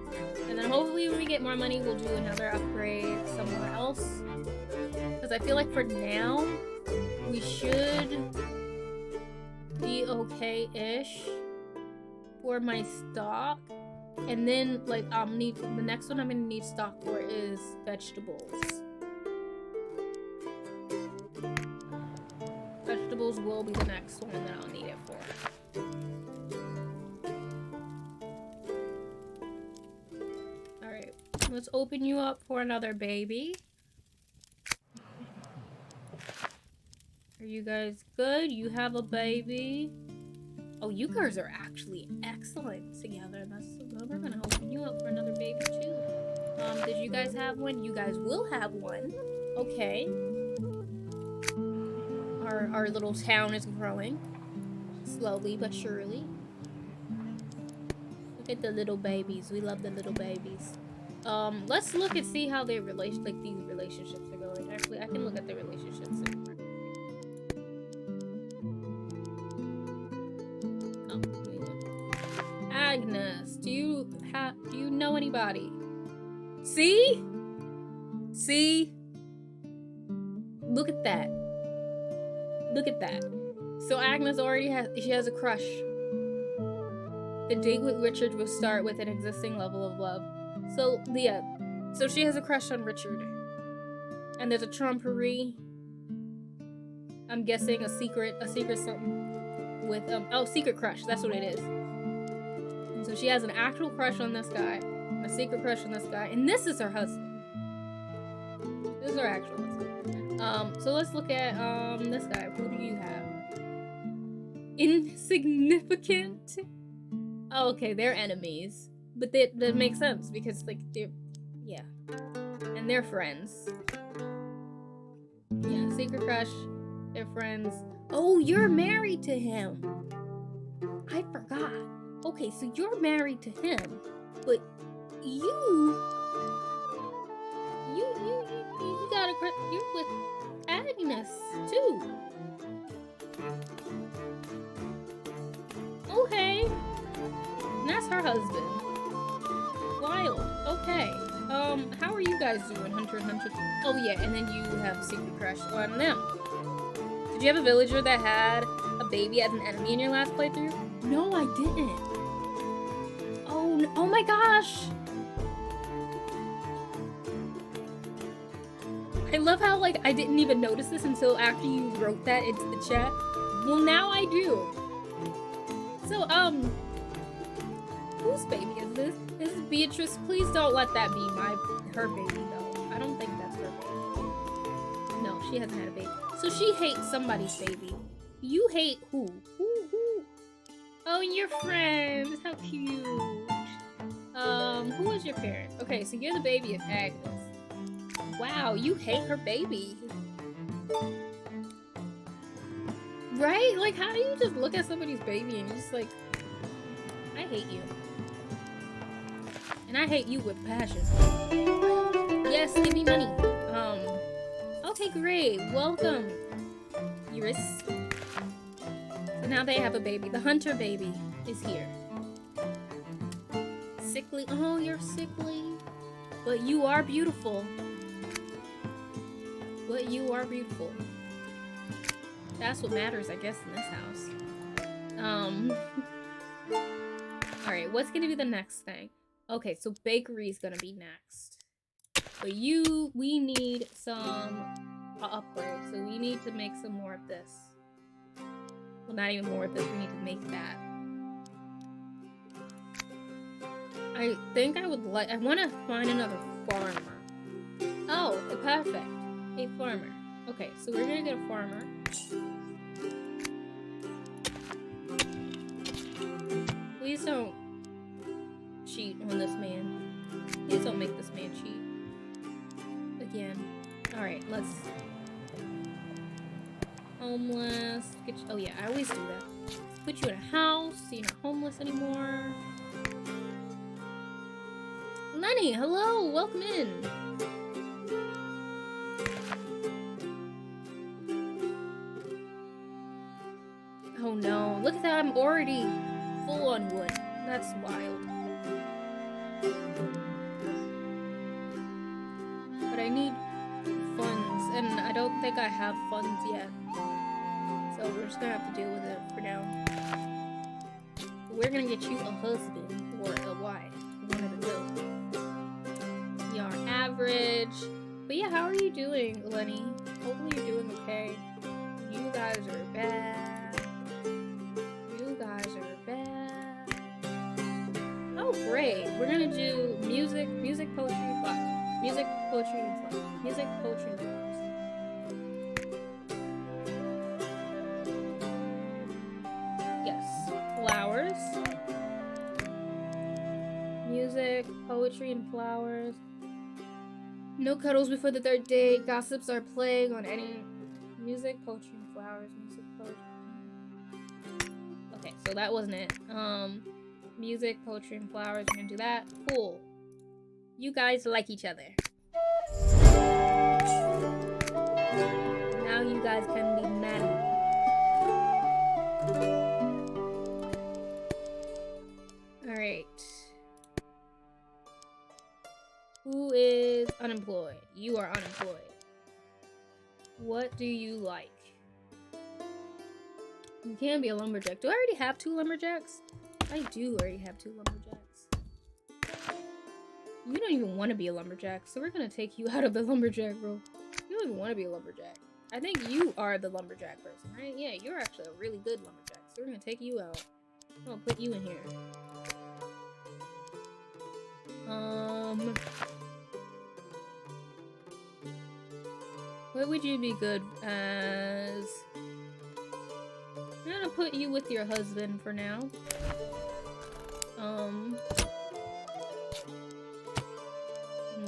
And then hopefully when we get more money, we'll do another upgrade somewhere else. Because I feel like for now, we should be okay-ish for my stock. And then, like, the next one I'm gonna need stock for is vegetables. Vegetables will be the next one that I'll need it for. Alright, let's open you up for another baby. Are you guys good? You have a baby? Oh, you guys are actually excellent together. We're gonna open you up for another baby too. Did you guys have one? You guys will have one. Okay. Our little town is growing. Slowly but surely. Look at the little babies. We love the little babies. Let's look and see how these relationships are going. Actually, I can look at the relationships. Agnes, do you know anybody? See? Look at that. Look at that. So Agnes already has a crush. The date with Richard will start with an existing level of love. So Leah, so she has a crush on Richard. And there's a tromperie. I'm guessing a secret something with secret crush. That's what it is. So she has an actual crush on this guy, a secret crush on this guy, and this is her husband. This is her actual husband. So let's look at this guy. Who do you have? Insignificant. Oh, okay, they're enemies, but that makes sense because like and they're friends. Yeah, secret crush. They're friends. Oh, you're married to him. I forgot. Okay, so you're married to him, but you got a crush. You're with Agnes too. Okay, and that's her husband. Wild. Okay. How are you guys doing, Hunter and Hunter? Oh yeah, and then you have a secret crush on them. Did you have a villager that had a baby as an enemy in your last playthrough? No, I didn't. Oh my gosh! I love how, like, I didn't even notice this until after you wrote that into the chat. Well, now I do. So, whose baby is this? This is Beatrice. Please don't let that be her baby, though. I don't think that's her baby. No, she hasn't had a baby. So she hates somebody's baby. You hate who? Who? Oh, your friends. How cute. Who is your parent? Okay, so you're the baby of Agnes. Wow, you hate her baby. Right? Like, how do you just look at somebody's baby and you're just like, I hate you. And I hate you with passion. Yes, give me money. Okay, great. Welcome, Iris. So now they have a baby. The Hunter baby is here. Sickly. Oh, you're sickly. But you are beautiful. But you are beautiful. That's what matters, I guess, in this house. Alright, what's gonna be the next thing? Okay, so bakery's gonna be next. But we need some upgrades. So we need to make some more of this. Well, not even more of this, we need to make that. I think I want to find another farmer. Oh, perfect. A farmer. Okay, so we're gonna get a farmer. Please don't cheat on this man. Please don't make this man cheat. Again. Alright, let's... Homeless. Oh yeah, I always do that. Let's put you in a house so you're not homeless anymore. Lenny, hello! Welcome in! Oh no, look at that, I'm already full on wood. That's wild. But I need funds, and I don't think I have funds yet. So we're just gonna have to deal with it for now. But we're gonna get you a husband or a wife. One of the two. You are average. But yeah, how are you doing, Lenny? Hopefully you're doing okay. You guys are bad. You guys are bad. Oh, great. We're gonna do music, poetry, and flowers. Music, poetry, and flowers. Music, poetry, and flowers. music, poetry, and flowers. No cuddles before the third date. Gossips are plague on any music, poetry, and flowers. Music, poetry. Okay, so that wasn't it. Music, poetry, and flowers. We're gonna do that. Cool. You guys like each other. Now you guys can be married. Alright. Who is unemployed? You are unemployed. What do you like? You can be a lumberjack. Do I already have 2 lumberjacks? I do already have 2 lumberjacks. You don't even want to be a lumberjack, so we're gonna take you out of the lumberjack role. You don't even want to be a lumberjack. I think you are the lumberjack person, right? Yeah, you're actually a really good lumberjack, so we're gonna take you out. I'm gonna put you in here. What would you be good as? I'm gonna put you with your husband for now. And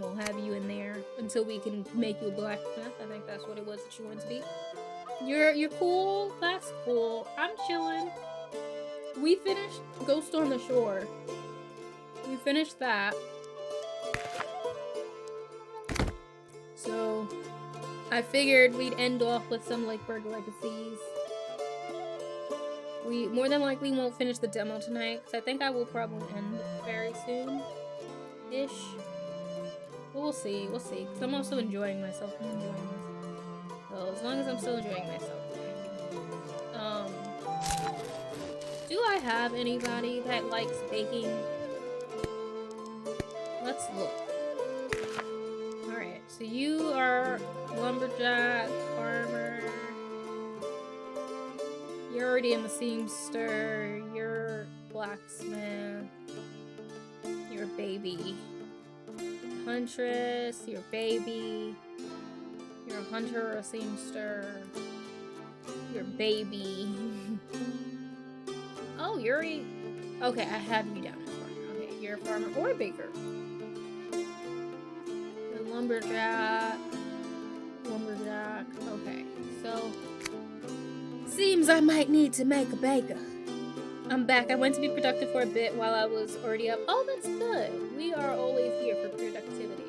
we'll have you in there until we can make you a blacksmith. I think that's what it was that you wanted to be. You're cool. That's cool. I'm chilling. We finished Ghost on the Shore. We finished that. So I figured we'd end off with some Lakeburg Legacies. We more than likely won't finish the demo tonight, because I think I will probably end very soon-ish. But we'll see, because I'm also enjoying myself. So as long as I'm still enjoying myself. Do I have anybody that likes baking? Let's look. Alright, so you are lumberjack, farmer. You're already in the seamster. You're blacksmith. You're a baby. Huntress. You're a baby. You're a hunter or a seamster. You're a baby. Oh, you're a... Okay, I have you down as farmer. Okay, you're a farmer or a baker. You're a lumberjack. Lumberjack. Okay, so... Seems I might need to make a baker. I'm back. I went to be productive for a bit while I was already up. Oh, that's good. We are always here for productivity.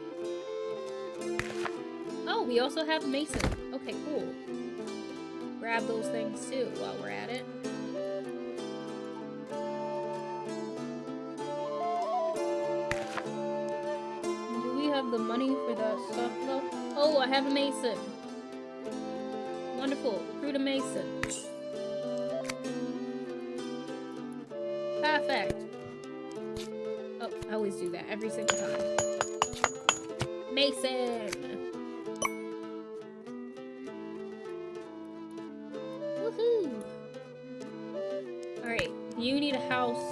Oh, we also have Mason. Okay, cool. Grab those things too while we're at it. Do we have the money for the stuff though? Oh, I have a Mason. Wonderful. Recruit a Mason. Perfect. Oh, I always do that every single time. Mason! Woohoo! Alright, you need a house.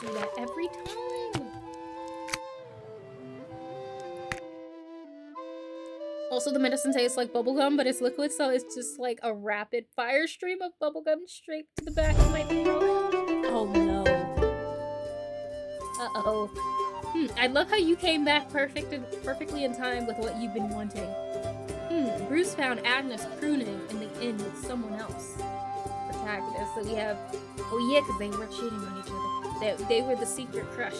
Do that every time. Also, the medicine tastes like bubblegum, but it's liquid, so it's just like a rapid fire stream of bubblegum straight to the back of my throat. Oh no. Uh-oh. I love how you came back perfectly in time with what you've been wanting. Bruce found Agnes crooning in the inn with someone else. Protagonist. So we have... Oh yeah, because they were cheating on each other. They were the secret crush.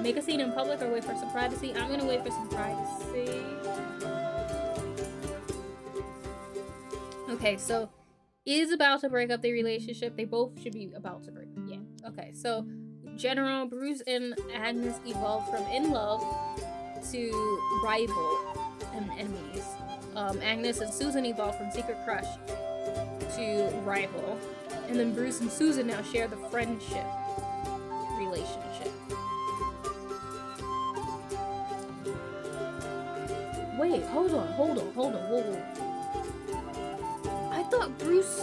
Make a scene in public or wait for some privacy? I'm gonna wait for some privacy. Okay, so is about to break up their relationship. They both should be about to break up. Yeah. Okay, so General Bruce and Agnes evolved from in love to rival and enemies. Agnes and Susan evolved from secret crush to rival. And then Bruce and Susan now share the friendship relationship. Wait, hold on, whoa. I thought Bruce...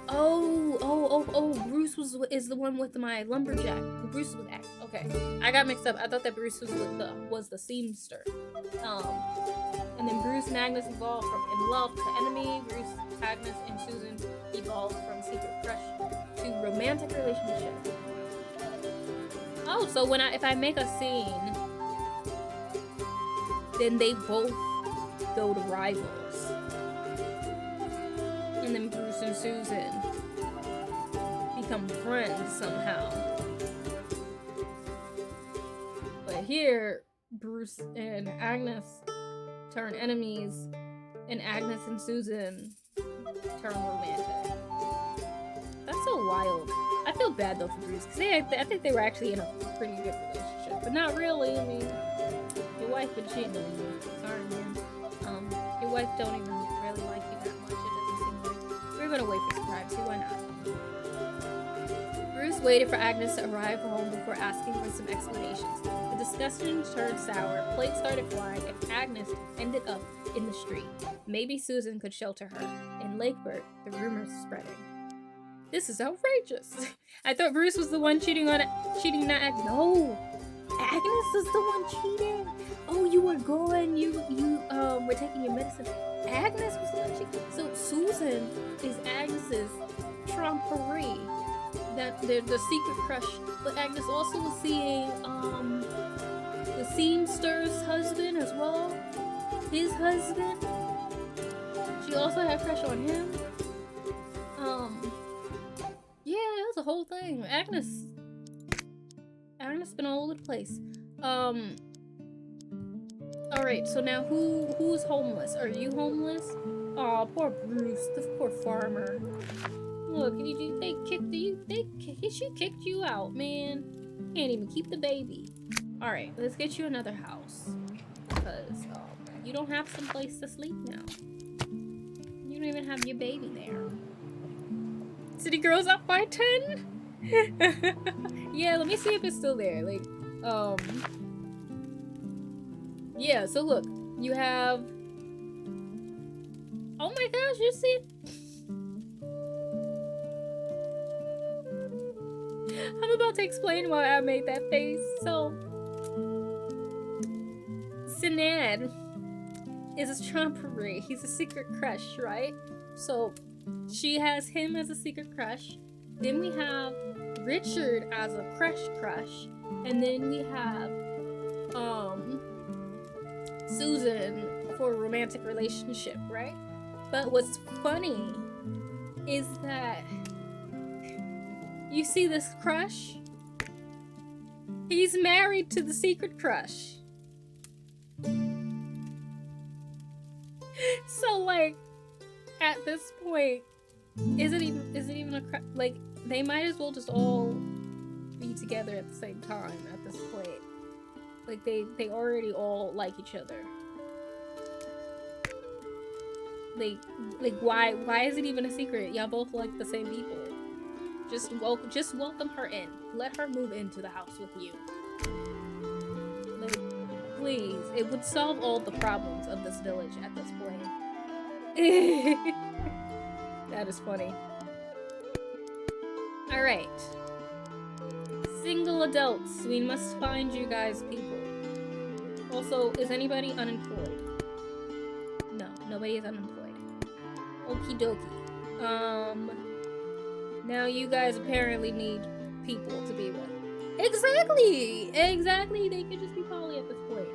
Oh, Bruce is the one with my lumberjack. Bruce was X. Okay, I got mixed up. I thought that Bruce was the seamster. And And then Bruce and Agnes evolved from in love to enemy. Bruce, Agnes, and Susan evolved from secret crush to romantic relationship. Oh, so if I make a scene, then they both go to rivals. And then Bruce and Susan become friends somehow. But here, Bruce and Agnes turn enemies, and Agnes and Susan turn romantic. That's so wild. I feel bad though for Bruce, because I think they were actually in a pretty good relationship, but not really. I mean, your wife been cheating on you. Sorry, man. Your wife don't even really like you that much. It doesn't seem like. We're gonna wait for some privacy. Why not? Bruce waited for Agnes to arrive home before asking for some explanations. The discussion turned sour, plates started flying, and Agnes ended up in the street. Maybe Susan could shelter her. In Lakeburg, the rumors spreading. This is outrageous. I thought Bruce was the one cheating, not Agnes. No! Agnes is the one cheating! Oh, you were going, you were taking your medicine. Agnes was the one cheating. So Susan is Agnes's tromperie. That they're the secret crush. But Agnes also was seeing the seamster's husband as well. His husband. She also had a crush on him. Yeah, it was a whole thing. Agnes been all over the place. Alright, so now who's homeless? Are you homeless? Aw, poor Bruce, the poor farmer. Look, she kicked you out, man. Can't even keep the baby. Alright, let's get you another house. Because you don't have some place to sleep now. You don't even have your baby there. City Girls up by 10? Yeah, let me see if it's still there. Like, yeah, so look, you have... Oh my gosh, you see? I'm about to explain why I made that face. So, Sinan is a trompery. He's a secret crush, right? So, she has him as a secret crush. Then we have Richard as a crush. And then we have, Susan for a romantic relationship, right? But what's funny is that you see this crush? He's married to the secret crush. So like, at this point, is it even a crush? Like, they might as well just all be together at the same time at this point. Like they already all like each other. Like why is it even a secret? Y'all both like the same people. Just welcome her in. Let her move into the house with you. Like, please. It would solve all the problems of this village at this point. That is funny. Alright. Single adults. We must find you guys people. Also, is anybody unemployed? No, nobody is unemployed. Okie dokie. Now you guys apparently need people to be with. Exactly! Exactly! They could just be poly at this point.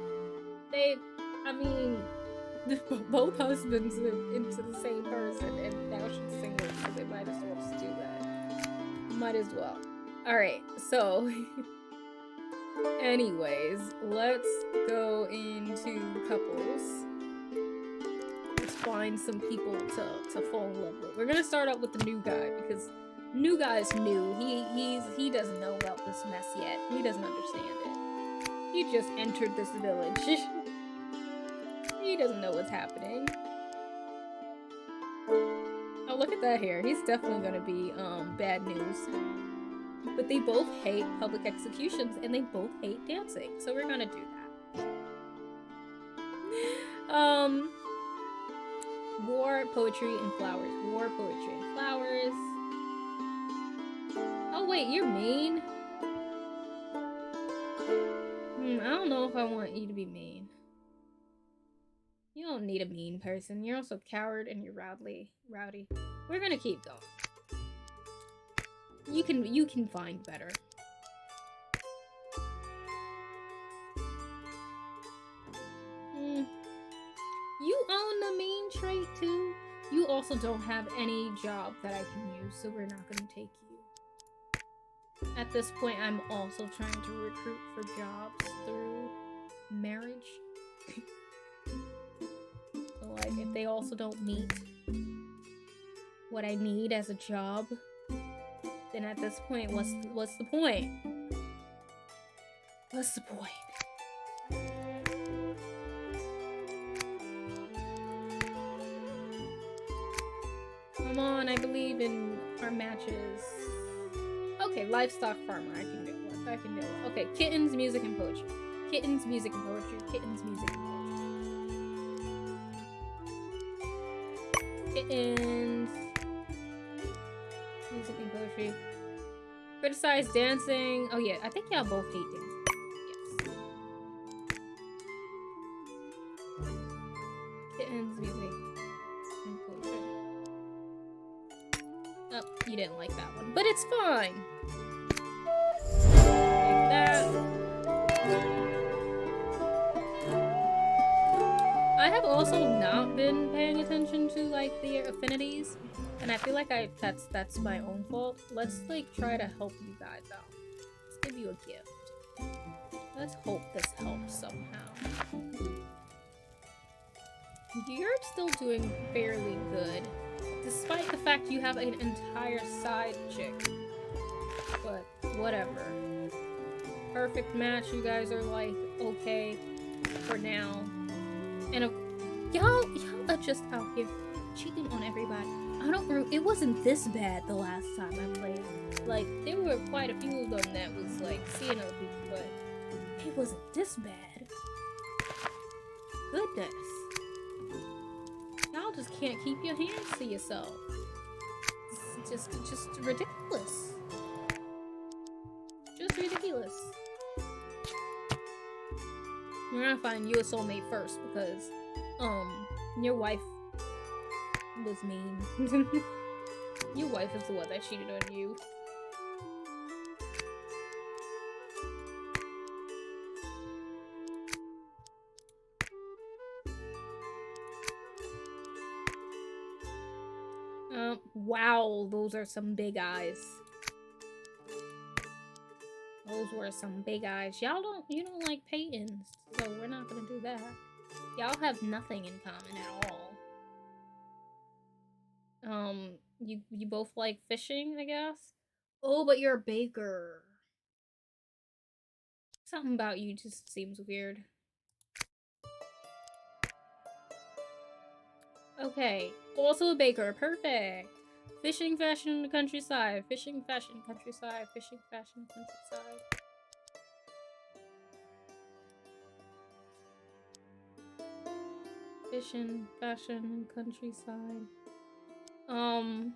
Both husbands are into the same person, and now she's single, so they might as well just do that. Might as well. Alright, so... anyways, let's go into couples. Let's find some people to fall in love with. We're gonna start out with the new guy, because new guy's new. He doesn't know about this mess yet. He doesn't understand it. He just entered this village. He doesn't know what's happening. Oh, look at that hair. He's definitely gonna be bad news. But they both hate public executions and they both hate dancing. So we're gonna do that. War, poetry, and flowers. War, poetry, and flowers. Oh wait, you're mean? I don't know if I want you to be mean. You don't don't need a mean person. You're also a coward and you're rowdy. We're gonna keep going. You can find better. You own the mean trait too. You also don't have any job that I can use, so we're not gonna take you. At this point, I'm also trying to recruit for jobs through marriage. So like, if they also don't meet what I need as a job, then at this point, what's the point? What's the point? Come on, I believe in our matches. Okay, livestock farmer, I can do it. I can do it. Okay, kittens, music, and poetry. Kittens, music, and poetry. Kittens, music, and poetry. Kittens. Music and poetry. Criticize dancing. Oh yeah, I think y'all both hate dancing. Yes. Kittens, music, and poetry. Oh, you didn't like that one, but it's fine. Like that. I have also not been paying attention to like the affinities, and I feel like that's my own fault. Let's like try to help you guys out. Let's give you a gift. Let's hope this helps somehow. You're still doing fairly good, despite the fact you have an entire side chick. But whatever. Perfect match. You guys are like okay for now. And y'all are just out here cheating on everybody. It wasn't this bad the last time I played. Like, there were quite a few of them that was like seeing other people, but it wasn't this bad. Goodness. Y'all just can't keep your hands to yourself. It's just ridiculous. Just ridiculous. We're gonna find you a soulmate first because, your wife was mean. Your wife is the one that cheated on you. Wow, those are some big eyes. Those were some big eyes. You don't like Peytons, so we're not gonna do that. Y'all have nothing in common at all. You both like fishing, I guess? Oh, but you're a baker. Something about you just seems weird. Okay, also a baker, perfect. Fishing, fashion, countryside. Fishing, fashion, countryside. Fishing, fashion, countryside. Fishing, fashion, countryside. I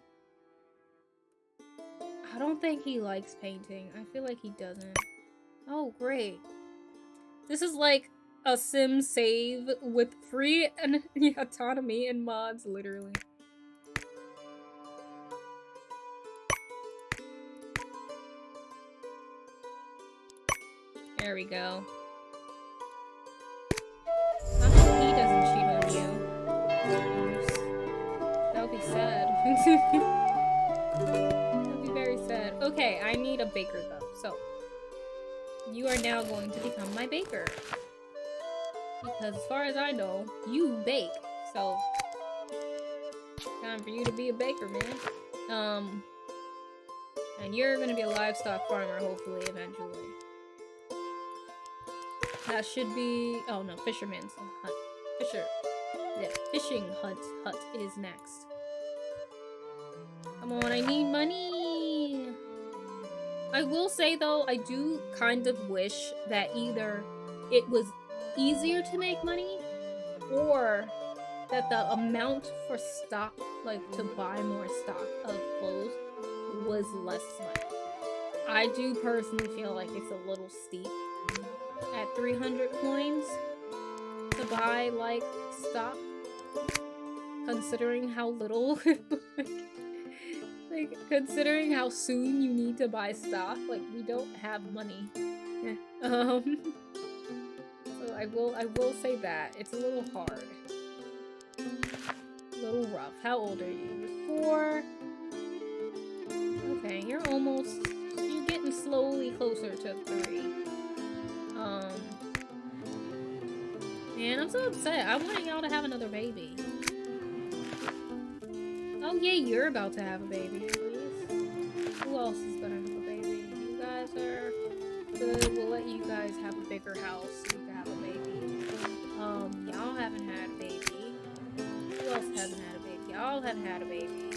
don't think he likes painting. I feel like he doesn't. Oh, great. This is like a sim save with free and autonomy and mods, literally. There we go. I hope he doesn't cheat on you. That would be sad. That would be very sad. Okay, I need a baker though, so you are now going to become my baker. Because as far as I know, you bake. So, time for you to be a baker, man. And you're gonna be a livestock farmer, hopefully, eventually. That should be... Oh no, fisherman's hut. Fishing hut is next. Come on, I need money! I will say though, I do kind of wish that either it was easier to make money, or that the amount for stock, like to buy more stock of clothes, was less money. I do personally feel like it's a little steep at 300 coins to buy like stock Considering how little, like, considering how soon you need to buy stock, like, we don't have money. So I will say that it's a little hard, a little rough. How old are you? You're 4. Okay, you're getting slowly closer to 3. Man, I'm so upset. I wanted y'all to have another baby. Oh yeah, you're about to have a baby, please. Who else is gonna have a baby? You guys are good. We'll let you guys have a bigger house so you can have a baby. Y'all haven't had a baby. Who else hasn't had a baby? Y'all haven't had a baby.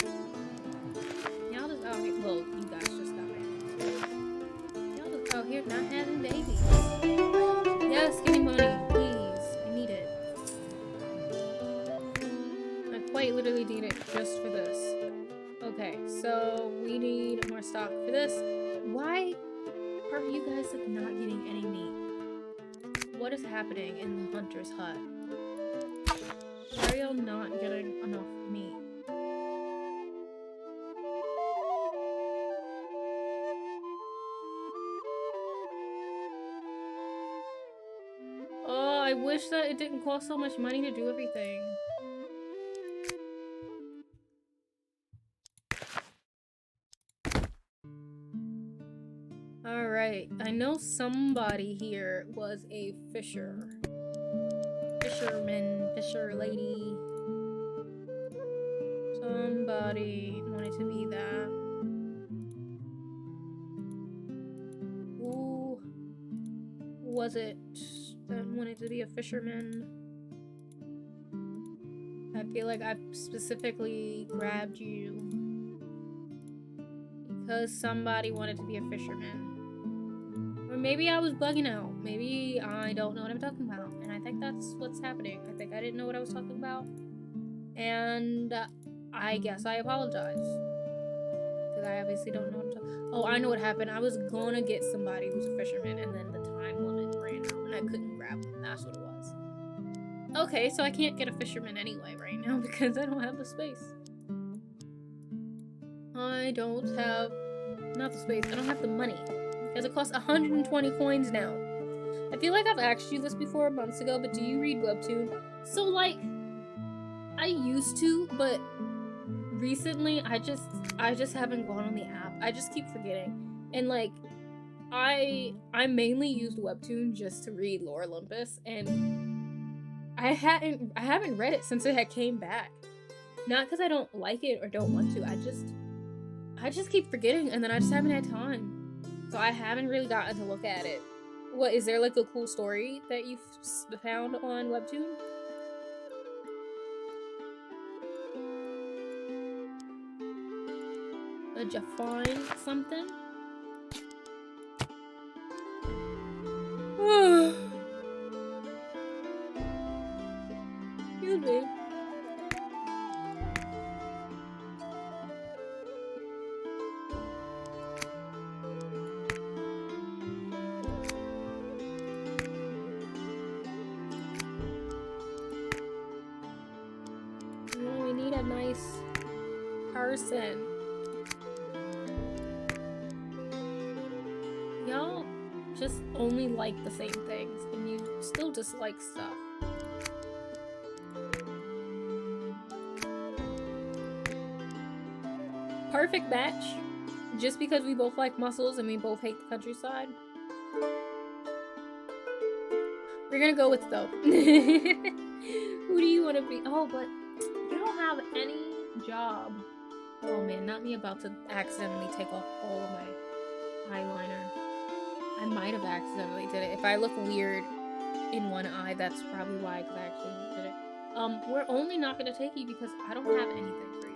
Y'all just out here. Well, you guys just got married. Y'all just out here not having babies. Yes, give me money, please. I need it. I quite literally need it just for this. Okay, so we need more stock for this. Why are you guys like not getting any meat? What is happening in the hunter's hut? Why are y'all not getting enough meat? Oh, I wish that it didn't cost so much money to do everything. Alright, I know somebody here was a fisherman, fisher lady. Somebody wanted to be that. Who was it that wanted to be a fisherman? I feel like I've specifically grabbed you because somebody wanted to be a fisherman. Or maybe I was bugging out. Maybe I don't know what I'm talking about. And I think that's what's happening. I think I didn't know what I was talking about. And I guess I apologize. Because I obviously don't know what I'm talking about. Oh, I know what happened. I was gonna get somebody who's a fisherman and then the time limit ran out and I couldn't grab them. That's what it was. Okay, so I can't get a fisherman anyway right now because I don't have the space. I don't have... not the space. I don't have the money. Because it costs 120 coins now. I feel like I've asked you this before months ago, but do you read Webtoon? So, like, I used to, but recently I just haven't gone on the app. I just keep forgetting. And, like, I mainly used Webtoon just to read Lore Olympus, and I haven't read it since it had came back. Not because I don't like it or don't want to. I just keep forgetting, and then I just haven't had time. So I haven't really gotten to look at it. What, is there like a cool story that you've found on Webtoon? Did you find something? Excuse me. We need a nice person. Y'all just only like the same things, and you still dislike stuff. Perfect match. Just because we both like muscles and we both hate the countryside. We're gonna go with though. Who do you want to be? Oh, but you don't have any job. Oh man, not me about to accidentally take off all of my eyeliner. I might have accidentally did it. If I look weird in one eye, that's probably why, because I actually did it. We're only not gonna take you because I don't have anything for you.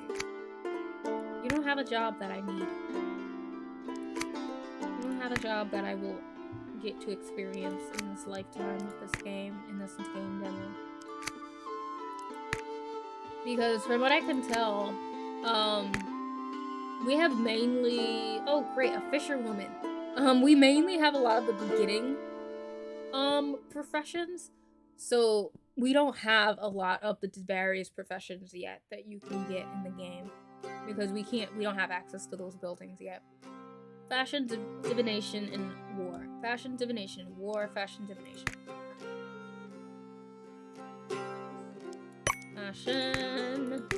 You don't have a job that I need. You don't have a job that I will get to experience in this lifetime with this game, in this game demo. Because from what I can tell, we have mainly... oh great, a fisherwoman. We mainly have a lot of the beginning professions. So we don't have a lot of the various professions yet that you can get in the game because we don't have access to those buildings yet. Fashion, divination, and war. Fashion, divination, war, fashion, divination. Fashion.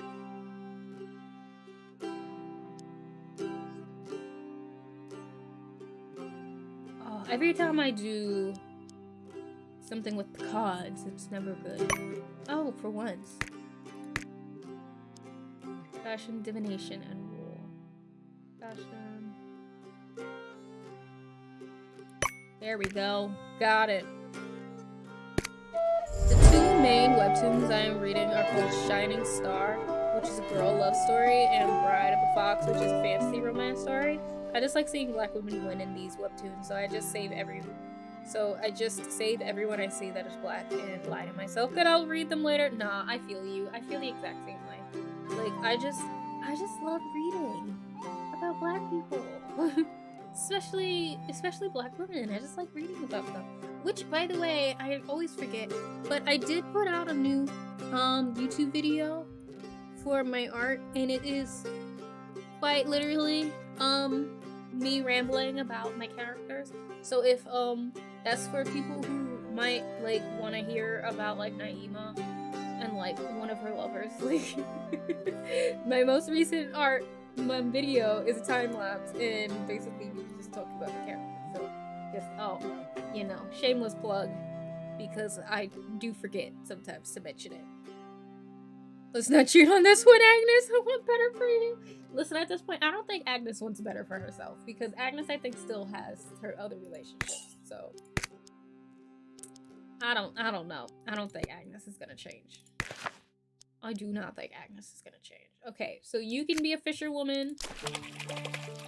Oh, every time I do something with the cards, it's never good. Oh, for once. Fashion, divination, and war. Fashion. There we go. Got it. The two main webtoons I am reading are called Shining Star, which is a girl love story, and Bride of the Fox, which is a fantasy romance story. I just like seeing black women win in these webtoons, so I just save everyone I see that is black and lie to myself that I'll read them later. Nah, I feel you. I feel the exact same way. Like, I just love reading about black people. especially black women. I just like reading about them. Which, by the way, I always forget, but I did put out a new YouTube video for my art, and it is quite literally me rambling about my characters. So if that's for people who might like want to hear about like Naima and like one of her lovers, like my most recent art video is a time lapse and basically me just talking about the character. So just shameless plug because I do forget sometimes to mention it. Let's not cheat on this one, Agnes. I want better for you. Listen, at this point, I don't think Agnes wants better for herself because Agnes, I think, still has her other relationships. So I don't know. I don't think Agnes is gonna change. I do not think Agnes is gonna change. Okay, so you can be a fisherwoman,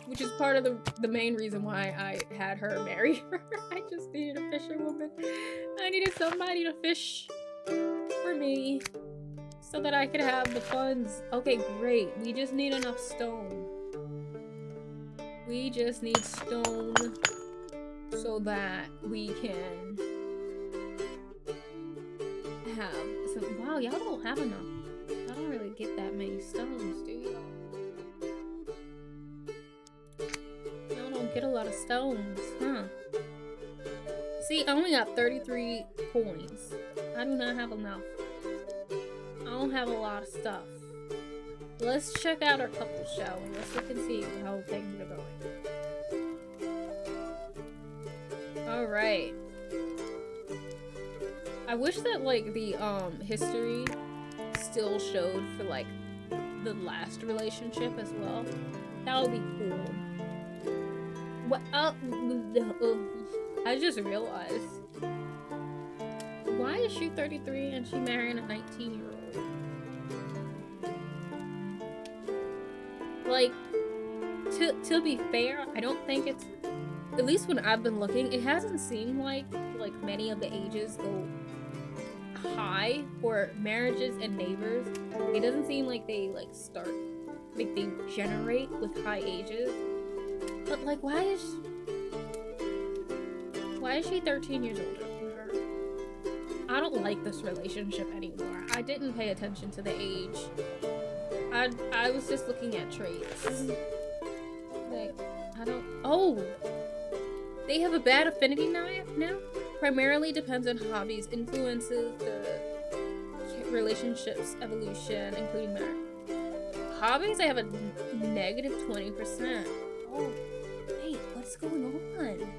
which is part of the main reason why I had her marry her. I just needed a fisherwoman. I needed somebody to fish for me so that I could have the funds. Okay, great. We just need enough stone. We just need stone so that we can have some. Wow, y'all don't have enough. I don't really get that many stones, do y'all? Y'all don't get a lot of stones, huh? See, I only got 33 coins. I do not have enough. I don't have a lot of stuff. Let's check out our couple, shall we? Let's look and see how things are going. Alright. I wish that, like, the, history still showed for, like, the last relationship as well. That would be cool. What? I just realized. Why is she 33 and she marrying a 19-year-old? Like, to be fair, I don't think it's, at least when I've been looking, it hasn't seemed like many of the ages go high for marriages and neighbors. It doesn't seem like they they generate with high ages. But like, why is she 13 years older than her? I don't like this relationship anymore. I didn't pay attention to the age. I was just looking at traits. Like, I don't. Oh, they have a bad affinity now. Primarily depends on hobbies, influences the relationships evolution, including marriage. Hobbies, I have a negative 20%. Oh, wait, what's going on?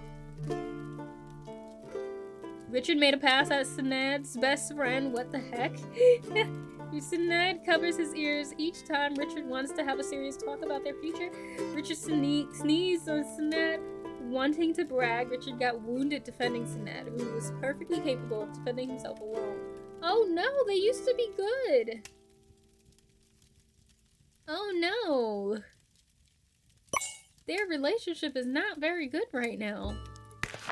Richard made a pass at Sinad's best friend. What the heck? Sinad covers his ears each time Richard wants to have a serious talk about their future. Richard sneezed on Sinad. Wanting to brag, Richard got wounded defending Sinad, who was perfectly capable of defending himself alone. Oh no, they used to be good. Oh no. Their relationship is not very good right now.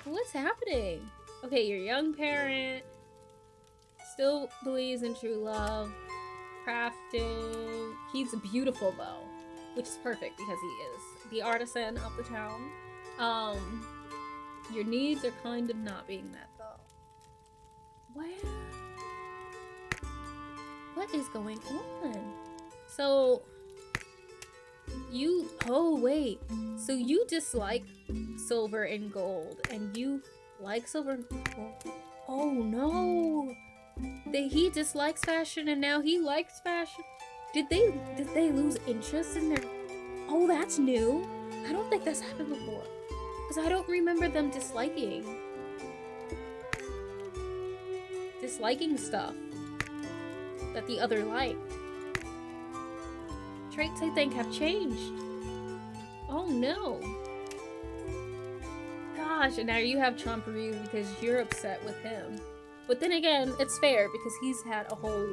What's happening? Okay, your young parent still believes in true love. Crafting. He's beautiful though, which is perfect because he is the artisan of the town. Your needs are kind of not being met though. Well, What is going on? So you, oh wait, so you dislike silver and gold and you like silver and gold. Oh no, he dislikes fashion and now he likes fashion. Did they lose interest in their, oh that's new. I don't think that's happened before because I don't remember them disliking stuff that the other liked. Traits, I think, have changed. Oh no. Gosh, and now you have tromperies because you're upset with him. But then again, it's fair because he's had a whole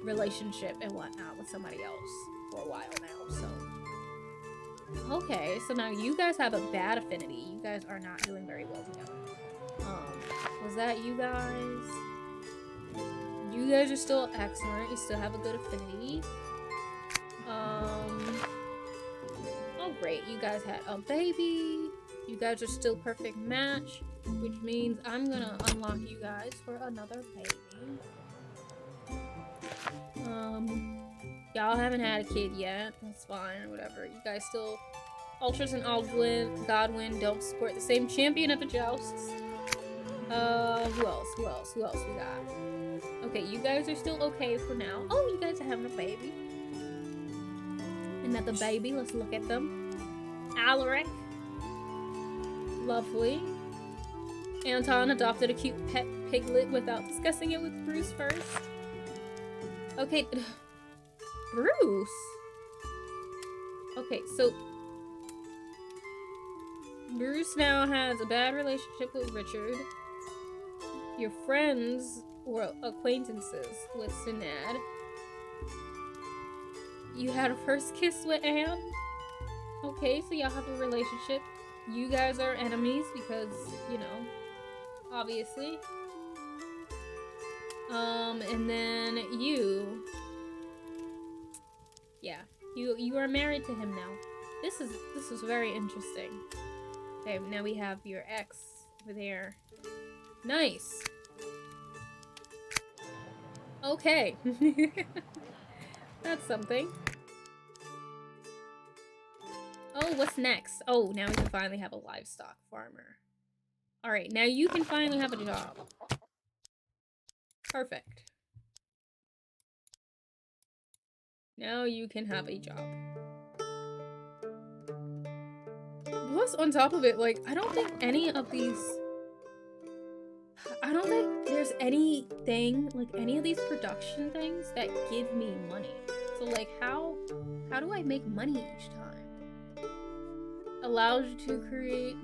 relationship and whatnot with somebody else for a while now, so. Okay, so now you guys have a bad affinity. You guys are not doing very well together. Was that you guys? You guys are still excellent. You still have a good affinity. Oh great, you guys had a baby. You guys are still perfect match, which means I'm gonna unlock you guys for another baby. Y'all haven't had a kid yet. That's fine, whatever. You guys still, Ultras and Godwin don't support the same champion at the jousts. Who else we got? Okay, you guys are still okay for now. Oh, you guys are having a baby. Another baby, let's look at them. Alaric. Lovely. Anton adopted a cute pet piglet without discussing it with Bruce first. Okay, Bruce? Okay, so Bruce now has a bad relationship with Richard. Your friends or acquaintances with Sinad. You had a first kiss with Anne. Okay, so y'all have a relationship. You guys are enemies because, you know, obviously. And then you. Yeah, you are married to him now. This is very interesting. Okay, now we have your ex over there. Nice. Okay. That's something. Oh, what's next? Oh, now we can finally have a livestock farmer. Alright, now you can finally have a job. Perfect. Now you can have a job. Plus, on top of it, like, I don't think there's anything, like, any of these production things that give me money. So, like, how do I make money each time? Allows you to create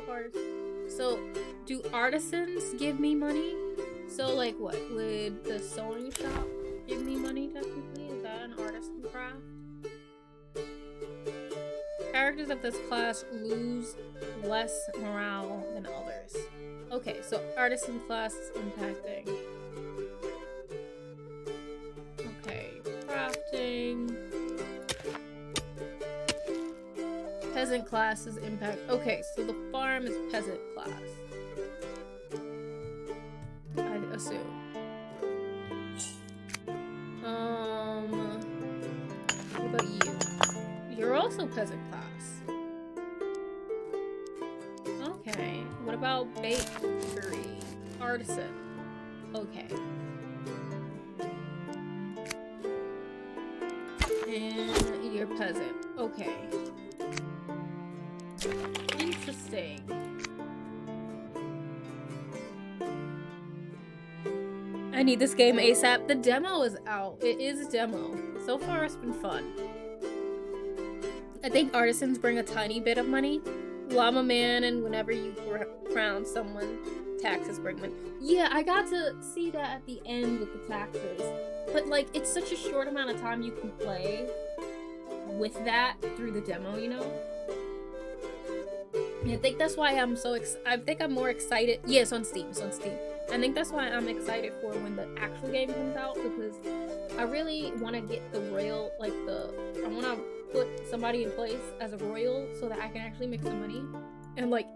art. So, do artisans give me money? So, like, what? Would the sewing shop give me money, technically? Is that an artisan craft? Characters of this class lose less morale than others. Okay, so artisan class is impacting. Okay, crafting. Peasant class is impact. Okay, so the farm is peasant class. I assume. What about you? You're also peasant class. Okay, what about bakery? Artisan. Okay. And you're peasant. Okay. Interesting. I need this game ASAP. The demo is out. It is a demo. So far, it's been fun. I think artisans bring a tiny bit of money. Llama Man and whenever you crown someone, taxes bring money. Yeah, I got to see that at the end with the taxes. But, like, it's such a short amount of time you can play with that through the demo, you know? I think that's why I'm so I think I'm more excited. Yeah, it's on Steam. It's on Steam. I think that's why I'm excited for when the actual game comes out, because I really want to get the royal, like I want to put somebody in place as a royal so that I can actually make some money and like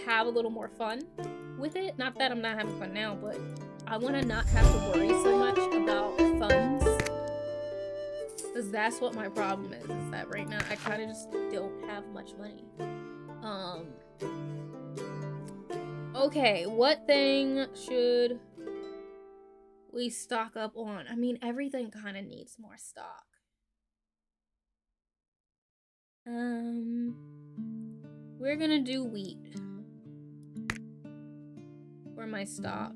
have a little more fun with it. Not that I'm not having fun now, but I want to not have to worry so much about funds. Because that's what my problem is that right now I kind of just don't have much money. Okay, what thing should we stock up on? I mean, everything kind of needs more stock. We're gonna do wheat for my stock.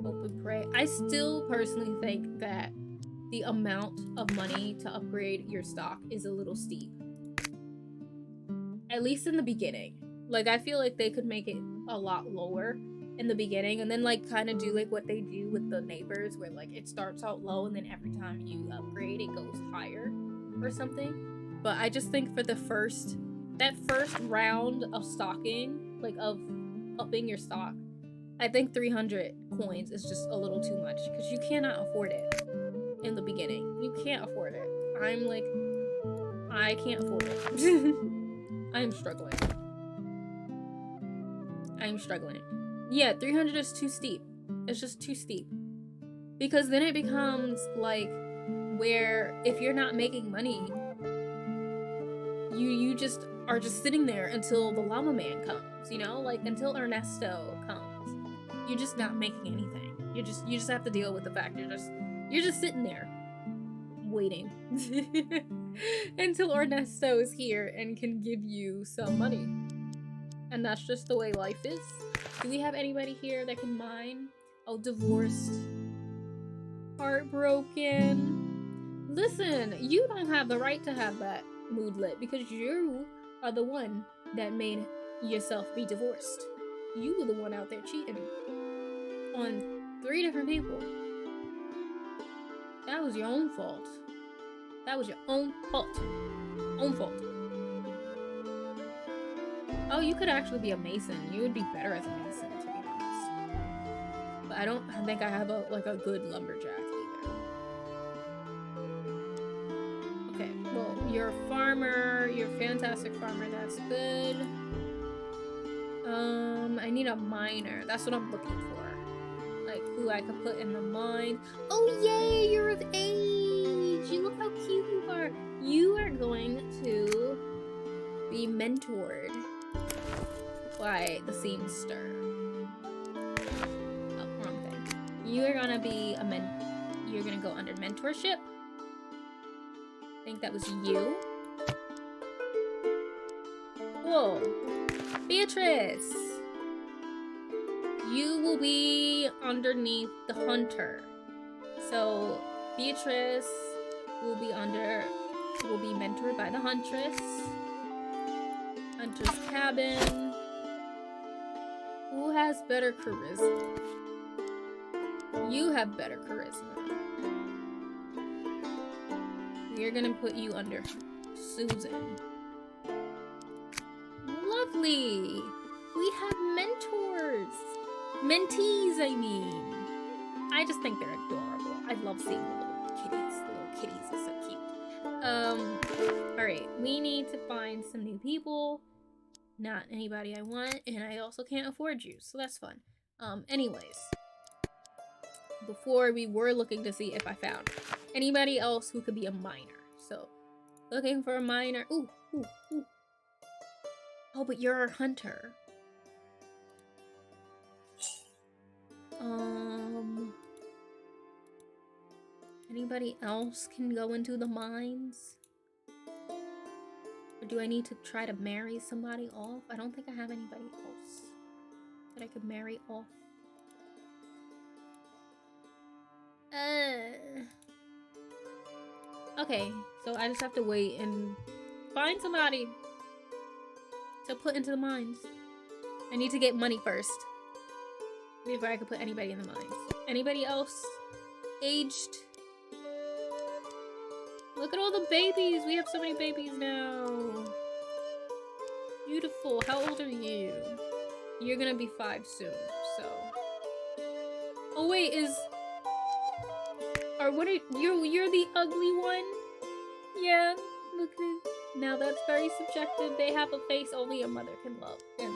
Hope and pray. I still personally think that the amount of money to upgrade your stock is a little steep. At least in the beginning. Like, I feel like they could make it a lot lower in the beginning and then like kind of do like what they do with the neighbors where like it starts out low and then every time you upgrade it goes higher or something. But I just think for that first round of stocking, like of upping your stock, I think 300 coins is just a little too much because you cannot afford it in the beginning. You can't afford it. I'm like, I can't afford it. I'm struggling. I'm struggling. Yeah, 300 is too steep. It's just too steep. Because then it becomes like where if you're not making money, you just are just sitting there until the llama man comes, you know? Like until Ernesto comes. You're just not making anything. You just have to deal with the fact you're just sitting there waiting until Ernesto is here and can give you some money. And that's just the way life is. Do we have anybody here that can mine? Oh, divorced. Heartbroken. Listen, you don't have the right to have that mood lit because you are the one that made yourself be divorced. You were the one out there cheating on 3 different people. That was your own fault. That was your own fault. Own fault. Oh, you could actually be a mason. You would be better as a mason, to be honest. But I don't think I have a good lumberjack either. Okay, well, you're a farmer. You're a fantastic farmer. That's good. I need a miner. That's what I'm looking for. Like, who I could put in the mine. Oh, yay! You're of age! You look how cute you are. You are going to be mentored by the seamster. Oh, wrong thing. You are gonna be you're gonna go under mentorship. I think that was you. Cool. Beatrice! You will be underneath the hunter. So Beatrice will be mentored by the huntress. Hunter's cabin. Who has better charisma? You have better charisma. We're gonna put you under Susan. Lovely! We have mentors! Mentees, I mean. I just think they're adorable. I love seeing the little kitties. The little kitties are so cute. Alright, we need to find some new people. Not anybody I want, and I also can't afford you, so that's fun. Anyways. Before we were looking to see if I found anybody else who could be a miner. So, looking for a miner. Ooh. Oh, but you're a hunter. Anybody else can go into the mines? Or do I need to try to marry somebody off? I don't think I have anybody else that I could marry off. Okay, so I just have to wait and find somebody to put into the mines. I need to get money first before I can put anybody in the mines. Anybody else aged? Look at all the babies. We have so many babies now. Beautiful. How old are you? You're gonna be 5 soon, so. Oh wait, you're the ugly one? Yeah, look at Now that's very subjective. They have a face only a mother can love, and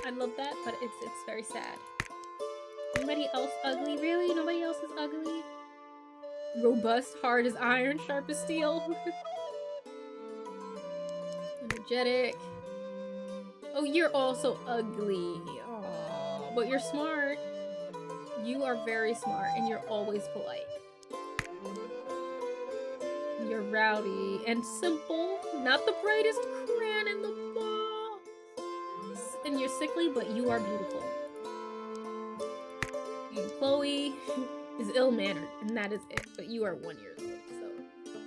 I love that, but it's very sad. Anybody else ugly? Really? Nobody else is ugly? Robust, hard as iron, sharp as steel. Energetic. Oh, you're also ugly. Aww, but you're smart. You are very smart, and you're always polite. You're rowdy and simple. Not the brightest crayon in the ball. And you're sickly, but you are beautiful. And Chloe is ill-mannered, and that is it. But you are 1 year old, so.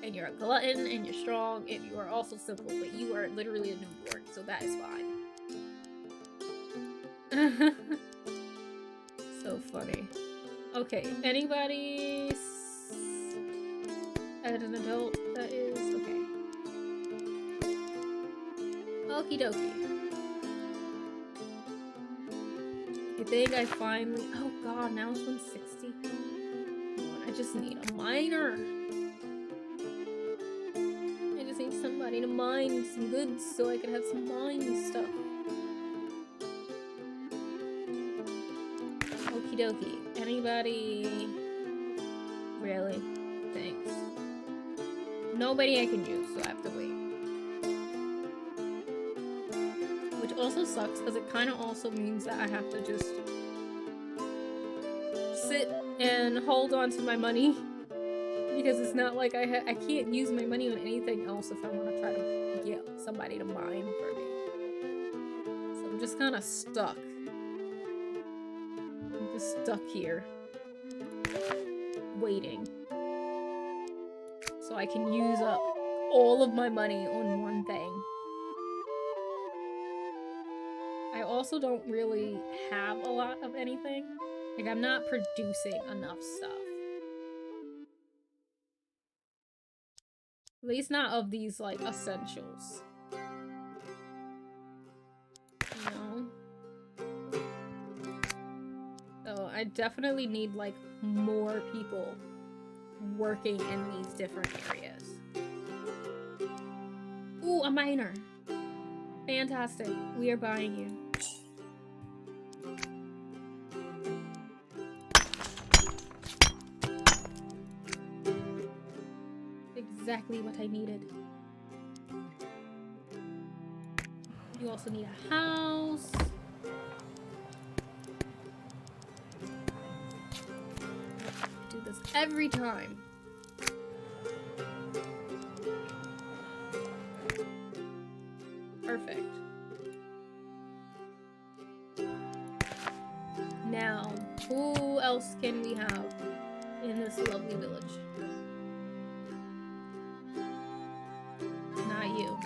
And you're a glutton, and you're strong, and you are also simple, but you are literally a newborn, so that is fine. So funny. Okay, anybody as an adult that is okay. Okie dokie. I think I finally. Oh god, now it's 160. Come on, I just need a miner. I just need somebody to mine some goods so I can have some mine stuff. Okie dokie. Anybody? Really? Thanks. Nobody I can use, so I have to wait. Which also sucks, because it kind of also means that I have to just sit and hold on to my money. Because it's not like I can't use my money on anything else if I want to try to get somebody to mine for me. So I'm just kind of stuck. I'm just stuck here. Waiting. So I can use up all of my money on one thing. I also don't really have a lot of anything. Like, I'm not producing enough stuff. At least not of these, like, essentials. You know? So I definitely need, like, more people working in these different areas. Ooh, a miner. Fantastic. We are buying you. Exactly what I needed. You also need a house. Do this every time. Perfect. Now, who else can we have in this lovely village? Not you.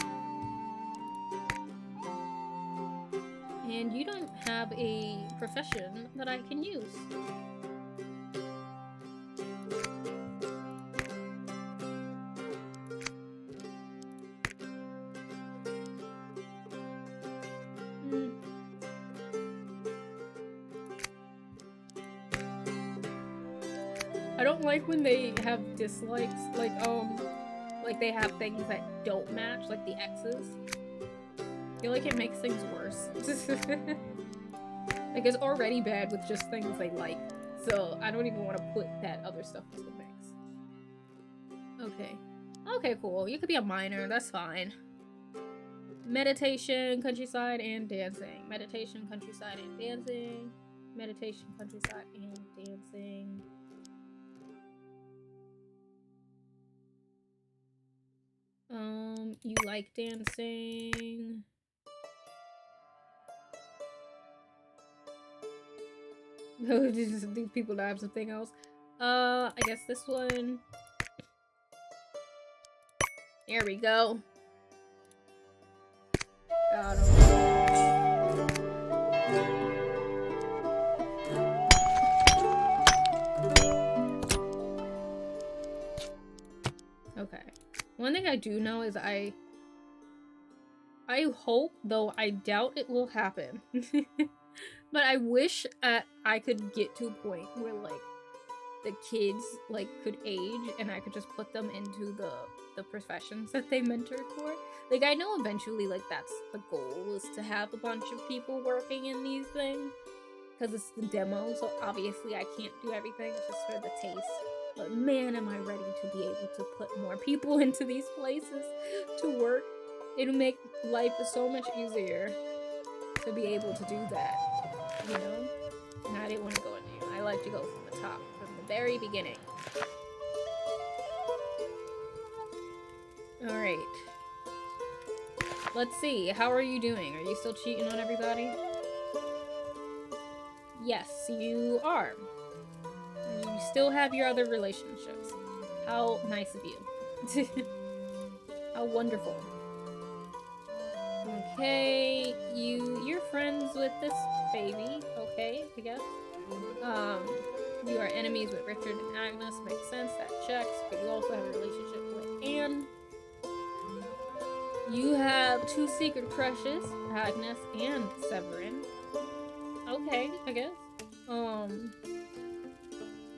And you don't have a profession that I can use. I don't like when they have dislikes, like they have things that don't match, like the X's. I feel like it makes things worse. Like, it's already bad with just things they like, so I don't even want to put that other stuff into the mix. Okay. Okay, cool. You could be a miner, that's fine. Meditation, countryside, and dancing. Meditation, countryside, and dancing. Meditation, countryside, and dancing. You like dancing. These people that have something else. I guess this one. There we go. Got him. Okay. One thing I do know is I hope, though I doubt it will happen, but I wish I could get to a point where, like, the kids like could age and I could just put them into the professions that they mentored for. Like I know eventually like that's the goal, is to have a bunch of people working in these things, because it's the demo, so obviously I can't do everything, it's just for the taste. But man, am I ready to be able to put more people into these places to work. It'll make life so much easier to be able to do that, you know? And I didn't want to go in there. I like to go from the top, from the very beginning. Alright. Let's see, how are you doing? Are you still cheating on everybody? Yes, you are. You still have your other relationships. How nice of you. How wonderful. Okay, you're friends with this baby. Okay, I guess. You are enemies with Richard and Agnes. Makes sense, that checks. But you also have a relationship with Anne. You have two secret crushes, Agnes and Severin. Okay, I guess.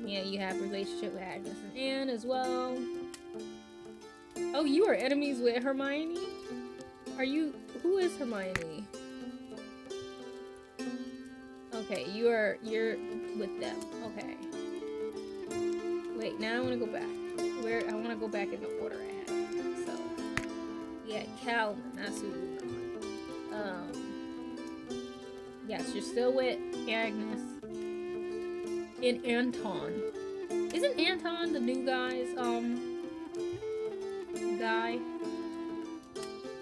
Yeah, you have a relationship with Agnes and Anne as well. Oh, you are enemies with Hermione? Who is Hermione? Okay, you're with them. Okay. Wait, now I want to go back. I want to go back in the order I had. So, yeah, Calvin, that's who you are. Yes, you're still with Agnes. And Anton. Isn't Anton the new guy's, guy?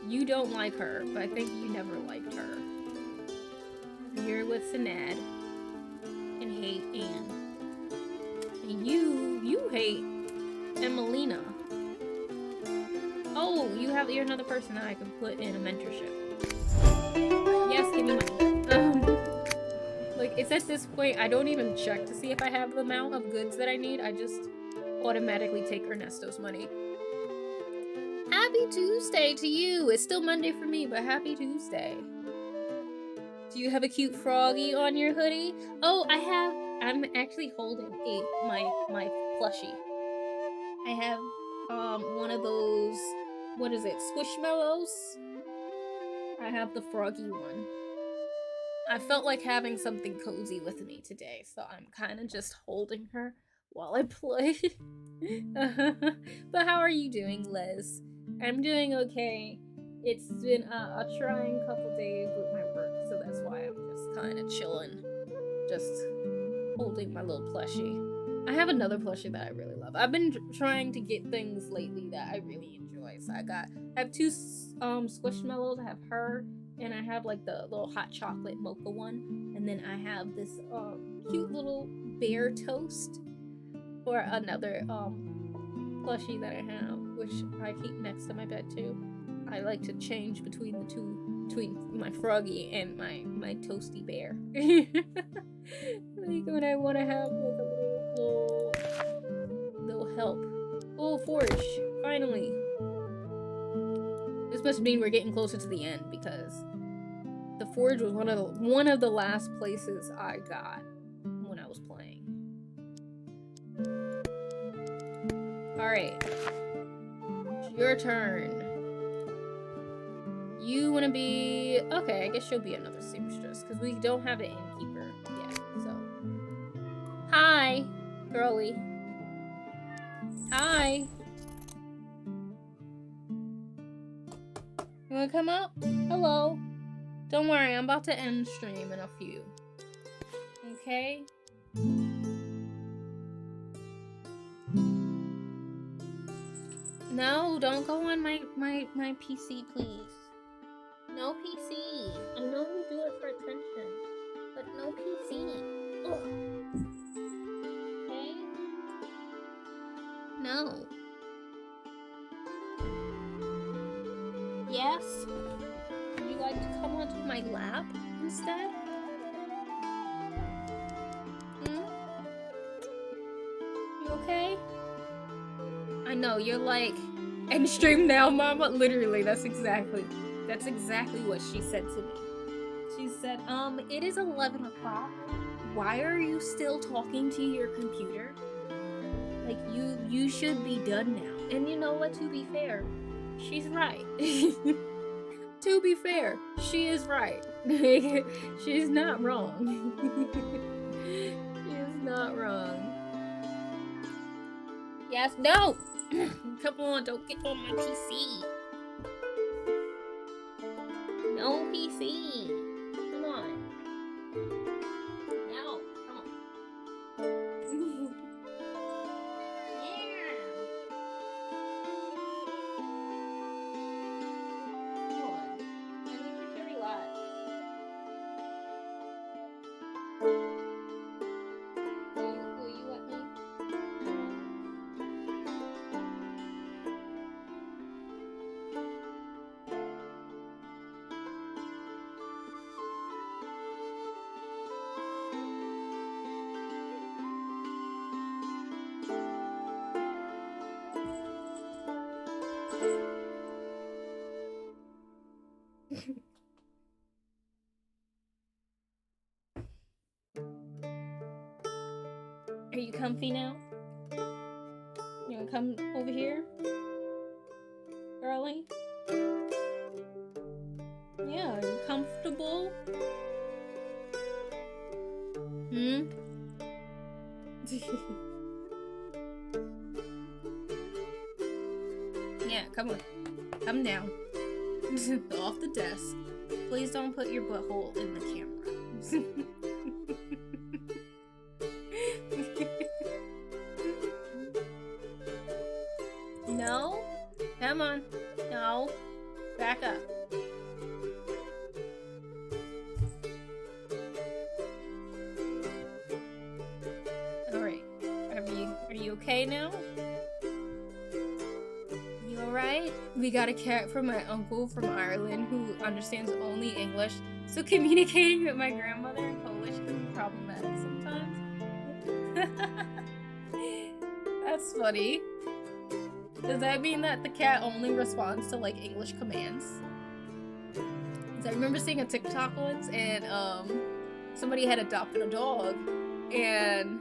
You don't like her, but I think you never liked her. You're with Sinad and hate Anne. And you hate Emelina. Oh, you're another person that I could put in a mentorship. Yes, give me money. Like, it's at this point, I don't even check to see if I have the amount of goods that I need. I just automatically take Ernesto's money. Happy Tuesday to you! It's still Monday for me, but happy Tuesday. Do you have a cute froggy on your hoodie? Oh, I'm actually holding my plushie. I have, one of those, what is it, Squishmallows? I have the froggy one. I felt like having something cozy with me today, so I'm kind of just holding her while I play. But how are you doing, Liz? I'm doing okay. It's been a trying couple days with my work, so that's why I'm just kind of chilling. Just holding my little plushie. I have another plushie that I really love. I've been trying to get things lately that I really enjoy. So I have two Squishmallows. I have her, and I have like the little hot chocolate mocha one, and then I have this cute little bear toast, or another plushie that I have, which I keep next to my bed too. I like to change between the two, between my froggy and my toasty bear. Like when I want to have like a little help. Oh, Forge! Finally. This must mean we're getting closer to the end, because the Forge was one of the last places I got when I was playing. Alright. It's your turn. You want to be... Okay, I guess you'll be another seamstress, because we don't have an innkeeper yet, so... Hi, girly. Hi. You want to come up? Hello. Don't worry, I'm about to end stream in a few. Okay? No, don't go on my PC, please. No PC. I know you do it for attention, but no PC. Ugh. Okay? No. Yes? Would you like to come onto my lap instead? You okay? I know, you're like, end stream now, mama. Literally, that's exactly what she said to me. She said, it is 11 o'clock. Why are you still talking to your computer? Like, you should be done now. And you know what? To be fair, she's right. To be fair, she is right. She's not wrong. She is not wrong. Yes, no! Come on, don't get on my PC. No PC. Come on. No, come on. Yeah. Come on. I need you to relax. Will you let me? Are you comfy now? You wanna come over here? Girlie? Yeah, are you comfortable? Hmm? Yeah, come on. Come down. Off the desk. Please don't put your butthole in the camera. No? Come on. No. Back up. Alright. Are you okay now? You alright? We got a cat from my uncle from Ireland who understands only English, so communicating with my grandmother in Polish can be problematic sometimes. That's funny. Does that mean that the cat only responds to like English commands? So I remember seeing a TikTok once, and somebody had adopted a dog, and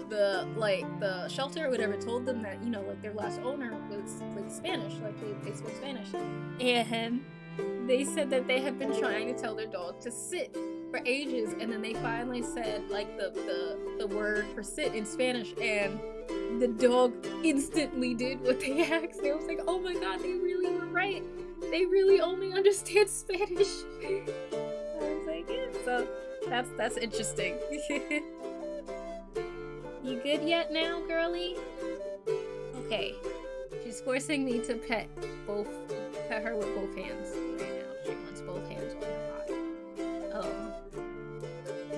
the shelter or whatever told them that, you know, like their last owner was like Spanish, like they spoke Spanish, and they said that they had been trying to tell their dog to sit for ages, and then they finally said like the word for sit in Spanish, and the dog instantly did what they asked. They was like, oh my god, they really were right. They really only understand Spanish. I was like, yeah, so that's interesting. You good yet now, girlie? Okay. She's forcing me to pet her with both hands right now. She wants both hands on her body.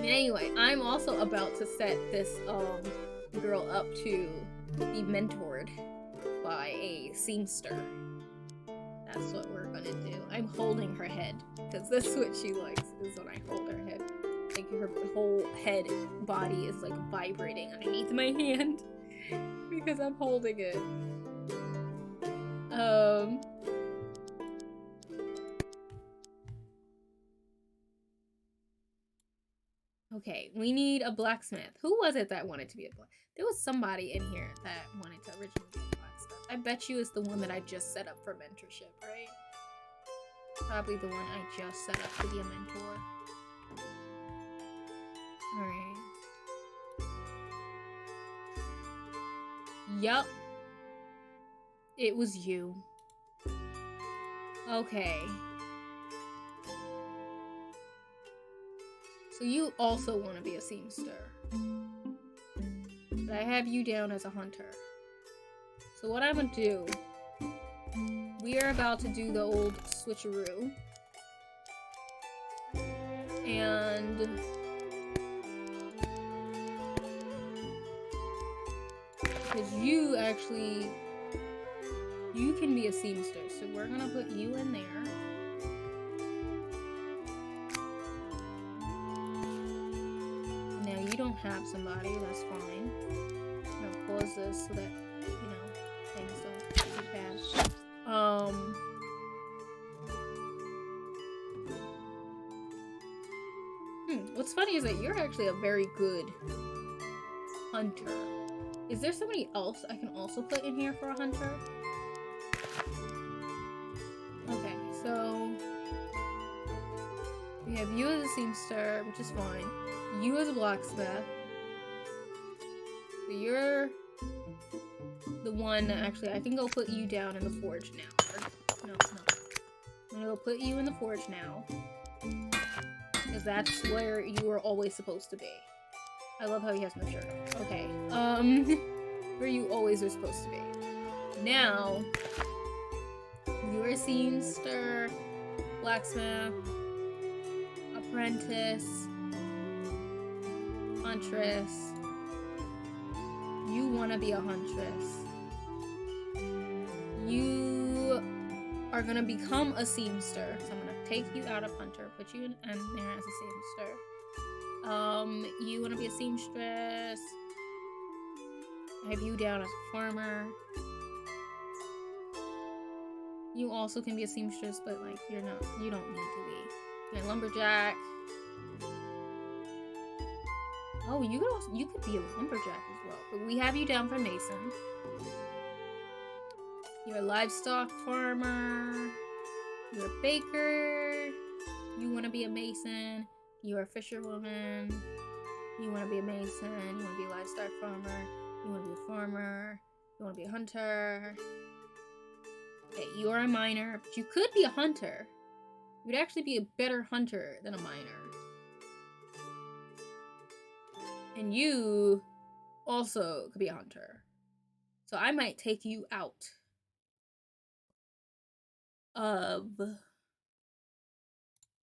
Anyway, I'm also about to set this girl up to be mentored by a seamster. That's what we're gonna do. I'm holding her head because that's what she likes, is when I hold her head. Like her whole head body is like vibrating underneath my hand because I'm holding it. Okay, we need a blacksmith. Who was it that wanted to be a blacksmith? There was somebody in here that wanted to originally be a blacksmith. I bet you it's the one that I just set up for mentorship, right? Probably the one I just set up to be a mentor. Alright. Yup. It was you. Okay. So you also want to be a seamster. But I have you down as a hunter. So what I'm gonna do, we are about to do the old switcheroo. And because you can be a seamster, so we're gonna put you in there. Now you don't have somebody, that's fine. I'm gonna pause this so that, you know, things don't get too bad. What's funny is that you're actually a very good hunter. Is there somebody else I can also put in here for a hunter? Okay, so we have you as a seamster, which is fine. You as a blacksmith. So you're the one that actually, I think I'll put you down in the forge now. Or, no. I'm gonna go put you in the forge now. Because that's where you were always supposed to be. I love how he has no shirt on. Okay, where you always were supposed to be. Now, you're a seamster, blacksmith, apprentice, huntress. You want to be a huntress. You are going to become a seamster. So I'm going to take you out of hunter, put you in there as a seamster. You want to be a seamstress. I have you down as a farmer. You also can be a seamstress, but like you don't need to be. You're a lumberjack. Oh, you could be a lumberjack as well. But we have you down for mason. You're a livestock farmer. You're a baker. You want to be a mason. You're a fisherwoman. You want to be a mason. You want to be a livestock farmer. You want to be a farmer. You want to be a hunter. Okay, you're a miner, but you could be a hunter. You would actually be a better hunter than a miner. And you also could be a hunter. So I might take you out of...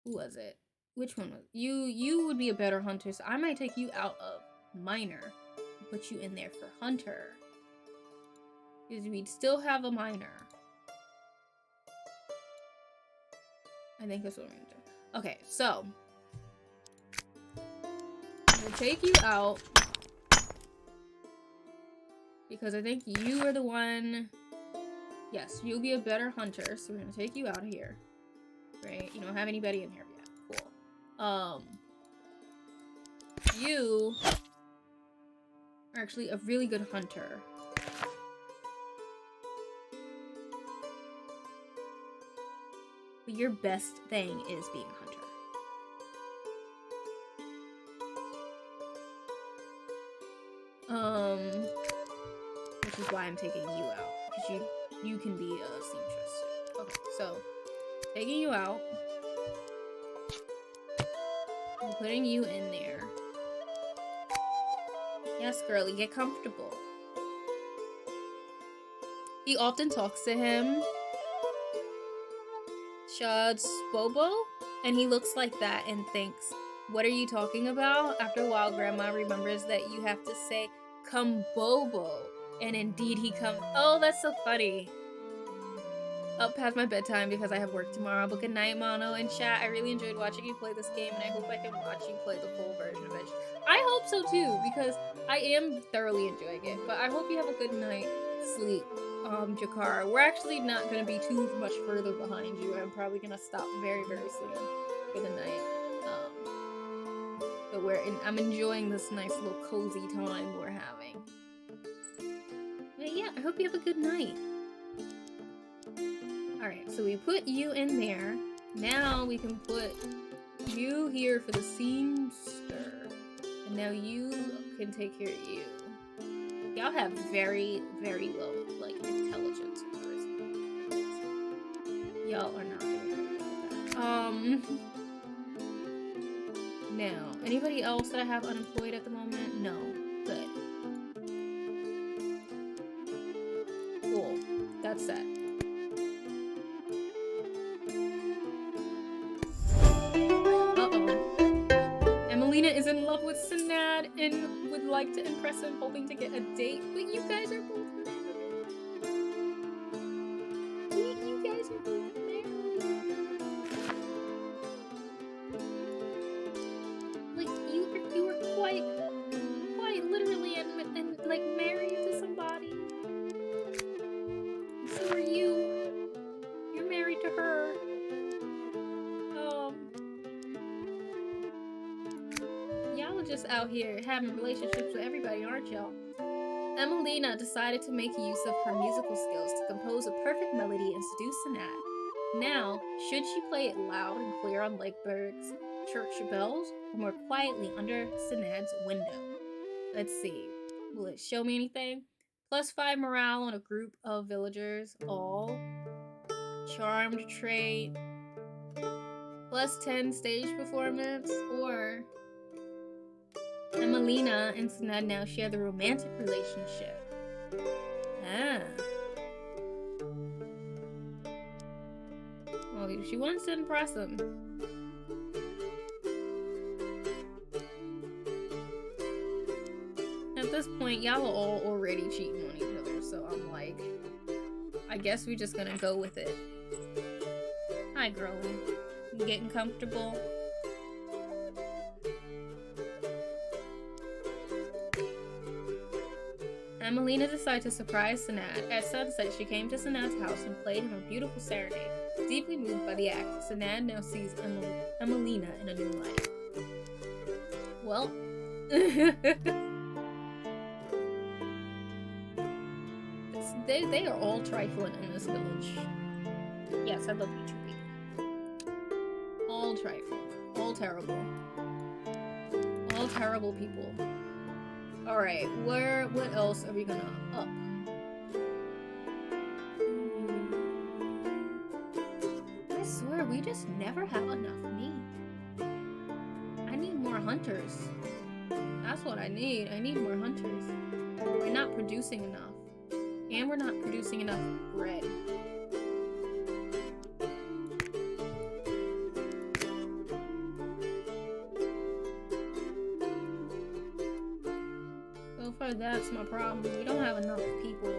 Who was it? Which one was you? You would be a better hunter, so I might take you out of miner and put you in there for hunter. Because we'd still have a miner. I think that's what I'm gonna do. Okay, so I'm gonna take you out because I think you are the one. Yes, you'll be a better hunter, so we're gonna take you out of here. Right? You don't have anybody in here yet. Cool. You are actually a really good hunter. But your best thing is being a hunter. Which is why I'm taking you out. Because you can be a seamstress. Okay, so taking you out. I'm putting you in there. Yes, girlie, get comfortable. He often talks to him. Shad's Bobo, and he looks like that and thinks, what are you talking about? After a while, Grandma remembers that you have to say, come Bobo, and indeed he comes. Oh, that's so funny. Up past my bedtime because I have work tomorrow, but good night, Mono and chat. I really enjoyed watching you play this game, and I hope I can watch you play the full version of it. I hope so too, because I am thoroughly enjoying it, but I hope you have a good night sleep. Jakar, we're actually not going to be too much further behind you. I'm probably going to stop very, very soon for the night. But I'm enjoying this nice little cozy time we're having. But yeah, I hope you have a good night. Alright, so we put you in there. Now we can put you here for the seamster. And now you can take care of you. Y'all have very, very low, like, intelligence and charisma. Y'all are not doing very good with that. Now, anybody else that I have unemployed at the moment? No. Good. Cool. That's set. Emelina is in love with Sinad and would like to impress him, hoping to get a date, but you guys are both married. You guys are both married. Like, you were quite literally and like married to somebody. So are you. You're married to her. Y'all are just out here having relationships with everybody, aren't y'all? Emelina decided to make use of her musical skills to compose a perfect melody and seduce Sanad. Now, should she play it loud and clear on Lakeburg's church bells, or more quietly under Sanad's window? Let's see. Will it show me anything? +5 morale on a group of villagers, all. Charmed trait. +10 stage performance, or Emelina and Sanad now share the romantic relationship. Ah. Well, she wants to impress him. At this point, y'all are all already cheating on each other, so I'm like, I guess we're just gonna go with it. Hi, girlie. You getting comfortable? Emelina decided to surprise Sanad. At sunset, she came to Sanad's house and played him a beautiful serenade. Deeply moved by the act, Sanad now sees Emelina in a new light. Well... They are all trifling in this village. Yes, I love you two people. All trifling. All terrible. All terrible people. Alright, what else are we gonna up? I swear, we just never have enough meat. I need more hunters. That's what I need. I need more hunters. We're not producing enough. And we're not producing enough bread. So far, that's my problem. We don't have enough people.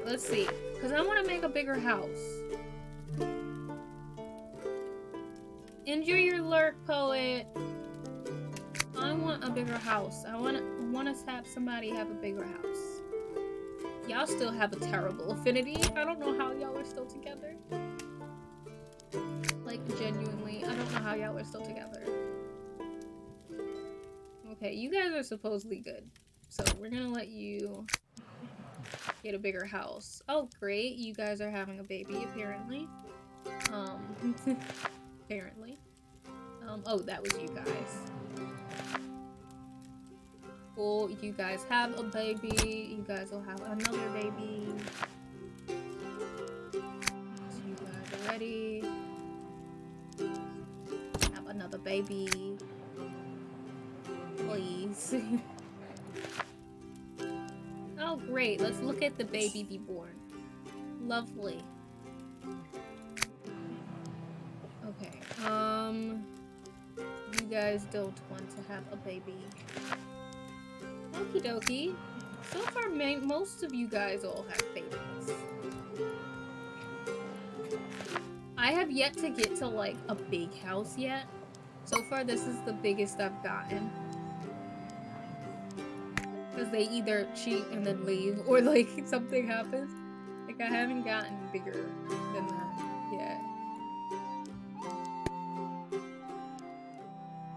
Let's see, because I want to make a bigger house. Enjoy your lurk, poet. I want a bigger house. I want to have somebody have a bigger house. Y'all still have a terrible affinity. I don't know how y'all are still together. Like, genuinely, I don't know how y'all are still together. Okay, you guys are supposedly good. So, we're gonna let you get a bigger house. Oh, great. You guys are having a baby, apparently. Apparently. Oh, that was you guys. Cool. You guys have a baby. You guys will have another baby. So you guys are ready. Have another baby. Please. Oh, great. Let's look at the baby be born. Lovely. Okay, you guys don't want to have a baby. Okie dokie. So far, most of you guys all have babies. I have yet to get to, like, a big house yet. So far, this is the biggest I've gotten. Because they either cheat and then leave, or like something happens. Like, I haven't gotten bigger than that yet.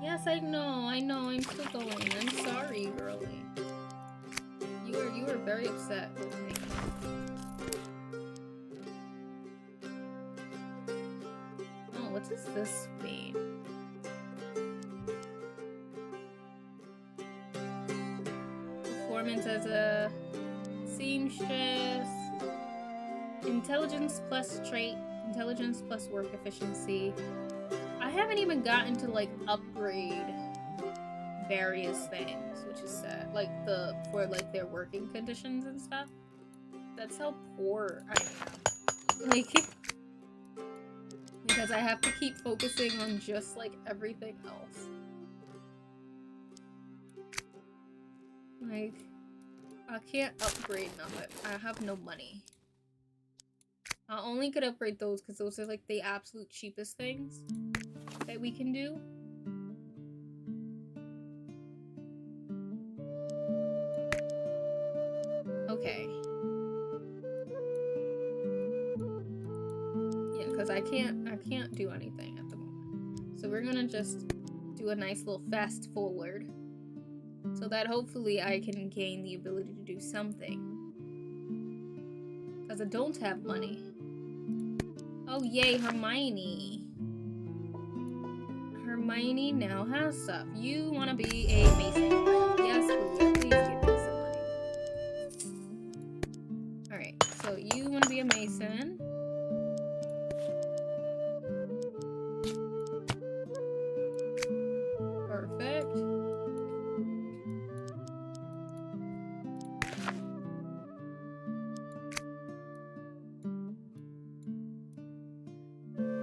Yes, I know, I'm still going. I'm sorry, girlie. You were very upset with me. Oh, what does this mean? Performance as a seamstress, intelligence plus trait, intelligence plus work efficiency. I haven't even gotten to like upgrade various things, which is sad. Like for like their working conditions and stuff. That's how poor I am. Like, because I have to keep focusing on just like everything else. Like, I can't upgrade nothing. I have no money. I only could upgrade those because those are like the absolute cheapest things that we can do. Okay. Yeah, because I can't do anything at the moment. So we're gonna just do a nice little fast forward so that hopefully I can gain the ability to do something. Because I don't have money. Oh yay, Hermione. Hermione now has stuff. You want to be a mason? Yes, please give me some money. Alright, so you want to be a mason. Perfect.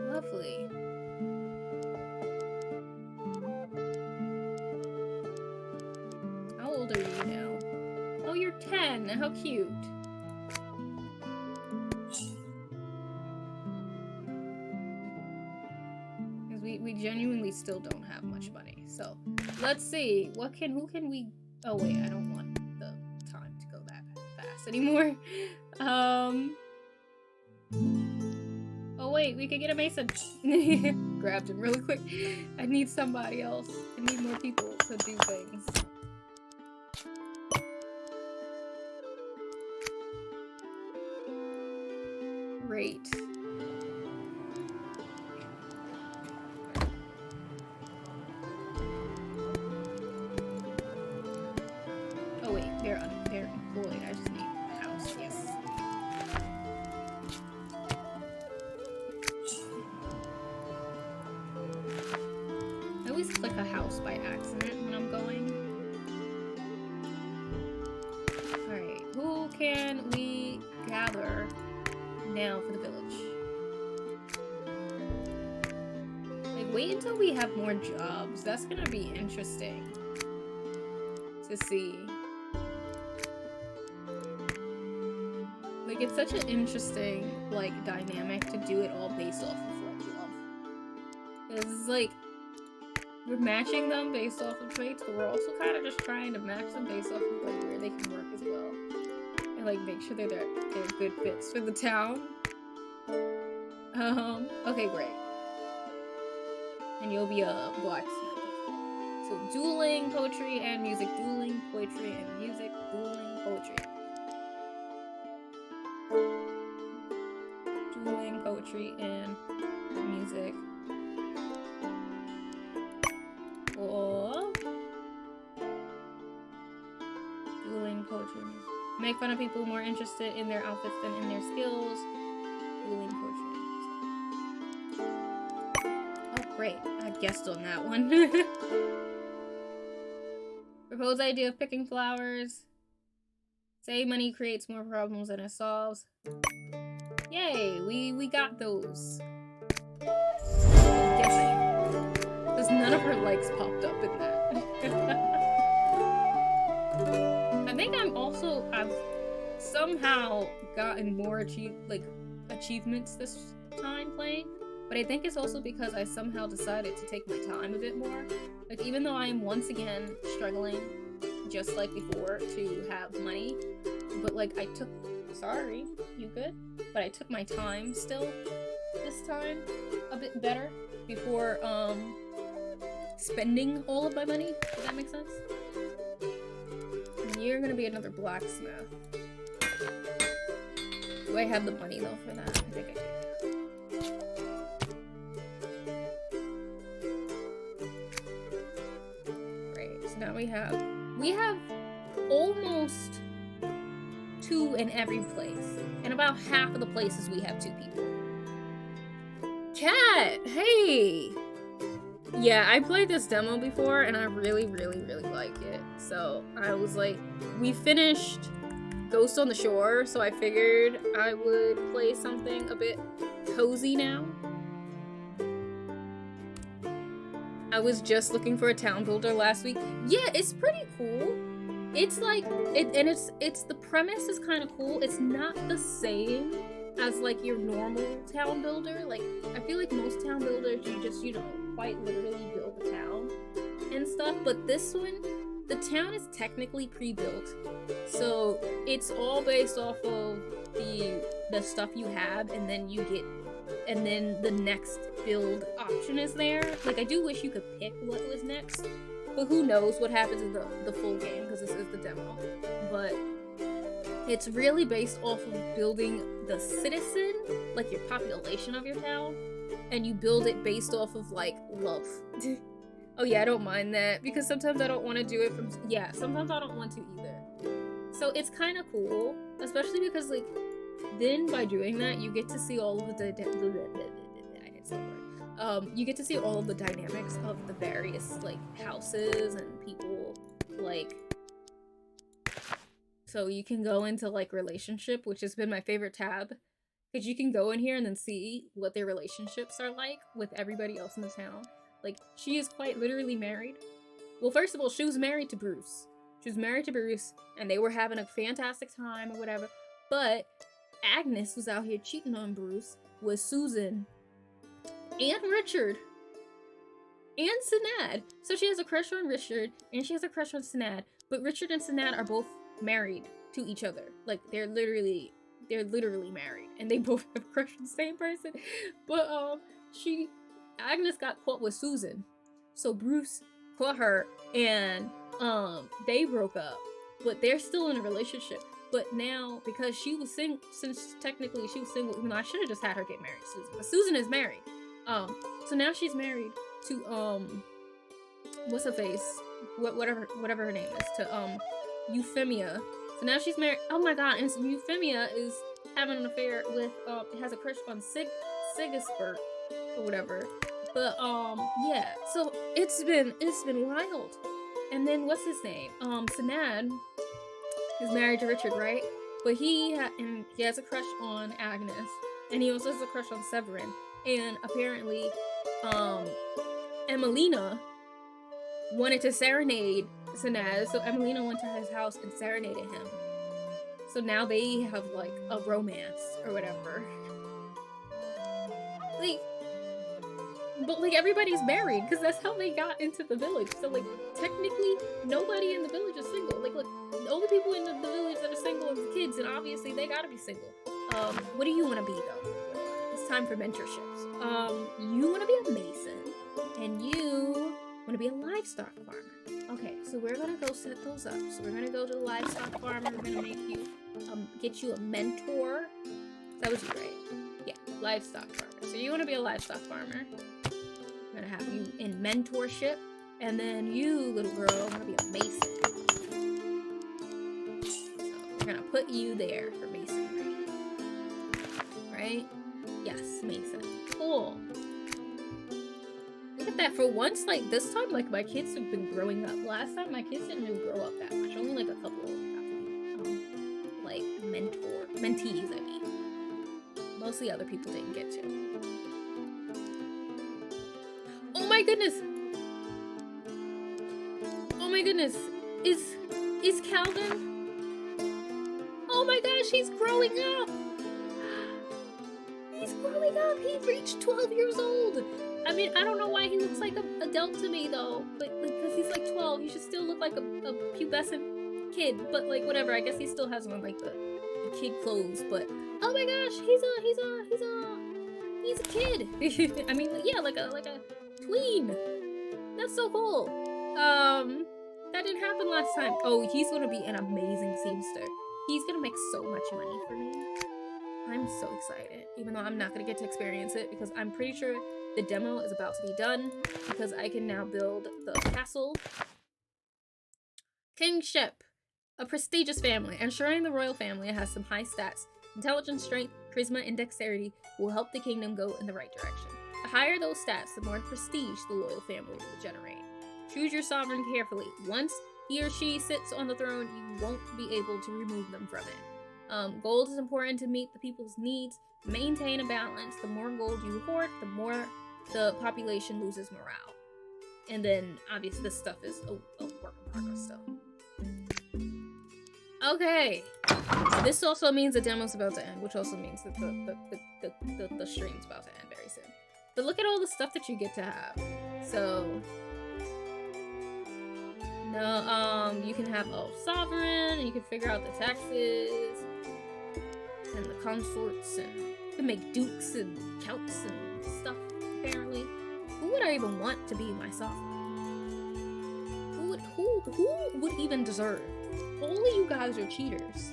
Lovely. How old are you now? Oh, you're 10. How cute. Because we genuinely still don't have much money. So, let's see. Who can we... Oh, wait. I don't want the time to go that fast anymore. Oh, wait. We could get a mason. Grabbed him really quick. I need somebody else. I need more people to do things. Great. Oh wait, they're employed. I just need a house. Yes. I always click a house by accident when I'm going. Alright, who can we gather now for the village? Like, wait until we have more jobs. That's gonna be interesting to see. Like, it's such an interesting, like, dynamic to do it all based off of, like, love. It's like, we're matching them based off of traits, but we're also kind of just trying to match them based off of, like, where they can work as well. And, like, make sure they're good fits for the town. Okay, great. And you'll be a blacksmith. So, dueling, poetry, and music. Dueling, poetry, and music. Dueling, poetry. Dueling, poetry, and music. Or dueling, poetry, and music. Make fun of people more interested in their outfits than in their skills. Dueling, poetry, and music. Oh, great. I guessed on that one. Propose idea of picking flowers. Say money creates more problems than it solves. Yay, we got those. I'm guessing. Because none of her likes popped up in that. I think I've somehow gotten more achievements this time playing. But I think it's also because I somehow decided to take my time a bit more. Like, even though I am once again struggling, just like before, to have money. But, like, sorry, you good? But I took my time still this time a bit better before, spending all of my money. Does that make sense? And you're gonna be another blacksmith. Do I have the money, though, for that? I think I do. Now we have almost 2 in every place. In about half of the places we have 2 people. Cat! Hey! Yeah, I played this demo before and I really, really, really like it. So I was like, we finished Ghost on the Shore, so I figured I would play something a bit cozy now. I was just looking for a town builder last week. Yeah, it's pretty cool. It's like, it's the premise is kind of cool. It's not the same as like your normal town builder. Like, I feel like most town builders, you just, quite literally build the town and stuff. But this the town is technically pre-built, so it's all based off of the stuff you have, and then the next build option is there. Like, I do wish you could pick what was next, but who knows what happens in the full game, because this is the demo. But it's really based off of building the citizen, like your population of your town, and you build it based off of, like, love. Oh yeah, I don't mind that, because sometimes I don't want to do it from, yeah, sometimes I don't want to either. So it's kind of cool, especially because, like, then by doing that, you get to see all of the, I didn't say a word. You get to see all of the dynamics of the various, like, houses and people, like, so you can go into, like, relationship, which has been my favorite tab, because you can go in here and then see what their relationships are like with everybody else in the town. Like, she is quite literally married. Well, first of all, she was married to Bruce. She was married to Bruce, and they were having a fantastic time or whatever, but Agnes was out here cheating on Bruce with Susan and Richard and Sinad. So she has a crush on Richard, and she has a crush on Sinad, but Richard and Sinad are both married to each other. Like, they're literally married, and they both have a crush on the same person. But Agnes got caught with Susan, so Bruce caught her, and they broke up, but they're still in a relationship. But now, because she was single, since technically she was single, even though I should have just had her get married to Susan, but Susan is married. So now she's married to what's her face, whatever her name is, to Euphemia. So now she's married. Oh my god! And so Euphemia is having an affair with has a crush on Sigisbert or whatever. But yeah. So it's been wild. And then what's his name? Sinad is married to Richard, right? But he has a crush on Agnes, and he also has a crush on Severin. And apparently, Emelina wanted to serenade Sinad, so Emelina went to his house and serenaded him. So now they have, like, a romance or whatever. Like, but, like, everybody's married, because that's how they got into the village. So, like, technically, nobody in the village is single. Like, look, the only people in the village that are single are the kids, and obviously they gotta be single. What do you want to be, though? It's time for mentorships. You want to be a mason, and you want to be a livestock farmer. Okay, so we're gonna go set those up. So we're gonna go to the livestock farmer. We're gonna make you, get you a mentor. That was you, right? Yeah, livestock farmer. So you want to be a livestock farmer. We're gonna have you in mentorship, and then you, little girl, are gonna be a mason. So we're gonna put you there for masonry, right? Yes, mason. Cool. Look at that. For once, like, this time, like, my kids have been growing up. Last time, my kids didn't really grow up that much. Only, like, a couple of them, like, mentees, I mean. Mostly other people didn't get to. Oh my goodness! Oh my goodness! Is Calvin? Oh my gosh, he's growing up! He's growing up! He reached 12 years old! I mean, I don't know why he looks like an adult to me, though. But, because he's like 12, he should still look like a pubescent kid. But, like, whatever, I guess he still has on, like, the kid clothes. But, oh my gosh, he's a kid! I mean, yeah, like a tween! That's so cool! That didn't happen last time. Oh, he's gonna be an amazing seamster. He's gonna make so much money for me. I'm so excited, even though I'm not gonna get to experience it, because I'm pretty sure the demo is about to be done, because I can now build the castle. Kingship, a prestigious family. Ensuring the royal family has some high stats. Intelligence, strength, charisma, and dexterity will help the kingdom go in the right direction. The higher those stats, the more prestige the loyal family will generate. Choose your sovereign carefully. Once he or she sits on the throne, you won't be able to remove them from it. Gold is important to meet the people's needs. Maintain a balance. The more gold you hoard, the more the population loses morale. And then, obviously, this stuff is a work in progress still. Okay. This also means the demo's about to end, which also means that the stream's about to end very soon. But look at all the stuff that you get to have. So, You can have a sovereign, and you can figure out the taxes and the consorts, and you can make dukes and counts and stuff. Apparently, who would I even want to be my sovereign? Who would even deserve? All of you guys are cheaters.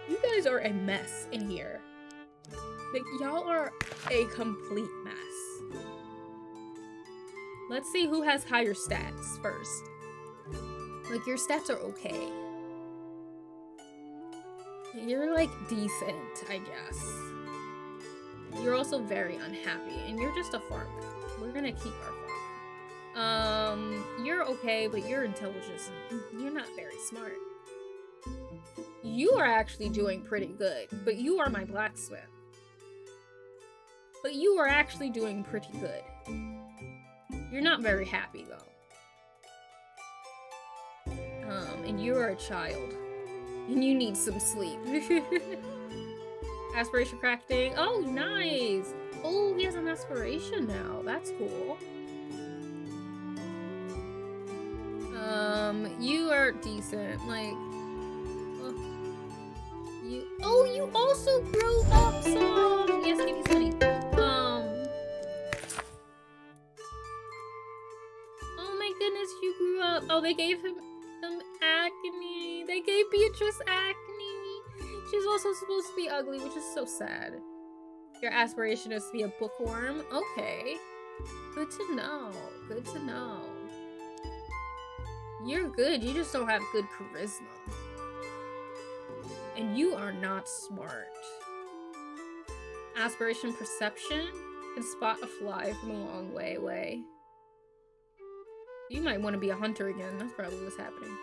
You guys are a mess in here. Like, y'all are a complete mess. Let's see who has higher stats first. Like, your stats are okay. You're, like, decent, I guess. You're also very unhappy, and you're just a farmer. We're gonna keep our farmer. You're okay, but your intelligence, you're not very smart. You are actually doing pretty good, but you are my blacksmith. But you are actually doing pretty good. You're not very happy, though. And you are a child. And you need some sleep. Aspiration crafting. Oh, nice! Oh, he has an aspiration now. That's cool. You are decent. Like, you also grew up some. Yes, give me some money. Oh my goodness, you grew up. Oh, they gave him some acne. They gave Beatrice acne. She's also supposed to be ugly, which is so sad. Your aspiration is to be a bookworm? Okay. Good to know. Good to know. You're good, you just don't have good charisma. And you are not smart. Aspiration perception? Can spot a fly from a long way away. You might want to be a hunter again, that's probably what's happening.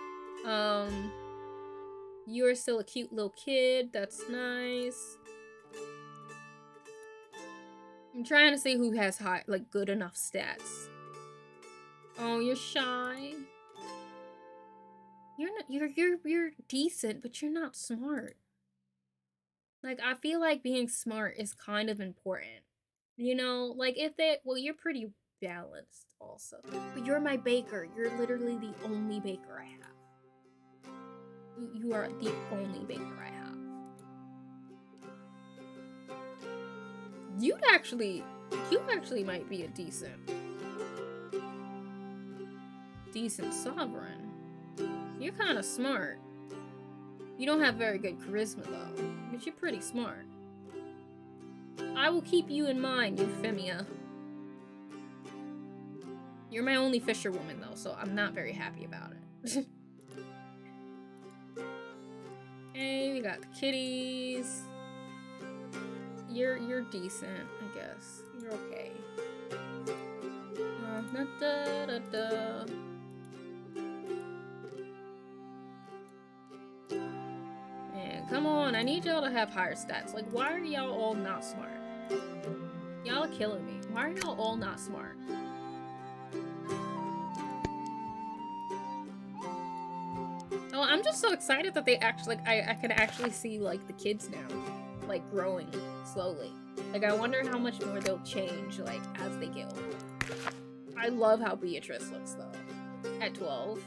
You are still a cute little kid, that's nice. I'm trying to see who has high, like, good enough stats. Oh, you're shy. You're decent, but you're not smart. Like, I feel like being smart is kind of important. You know, like, well, you're pretty balanced also. But you're my baker. You're literally the only baker I have. You are the only baker I have. You actually might be a decent sovereign. You're kind of smart. You don't have very good charisma though, but you're pretty smart. I will keep you in mind, Euphemia. You're my only fisherwoman though, so I'm not very happy about it. Hey, we got the kitties. You're decent, I guess. You're okay. Man, come on, I need y'all to have higher stats. Like, why are y'all all not smart? Y'all are killing me. Why are y'all all not smart? Oh, I'm just so excited that they actually, like, I can actually see, like, the kids now, like, growing slowly. Like, I wonder how much more they'll change, like, as they get older. I love how Beatrice looks, though, at 12.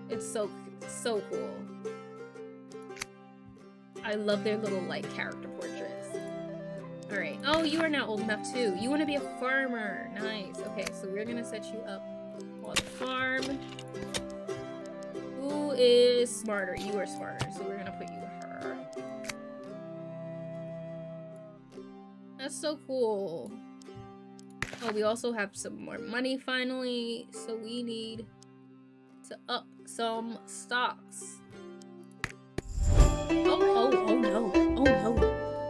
It's so cool. I love their little, like, character portraits. Alright. Oh, you are now old enough, too. You want to be a farmer. Nice. Okay, so we're gonna set you up on the farm. Who is smarter? You are smarter, so we're gonna put you with her. That's so cool. Oh, we also have some more money finally, so we need to up some stocks. Oh no. Oh no.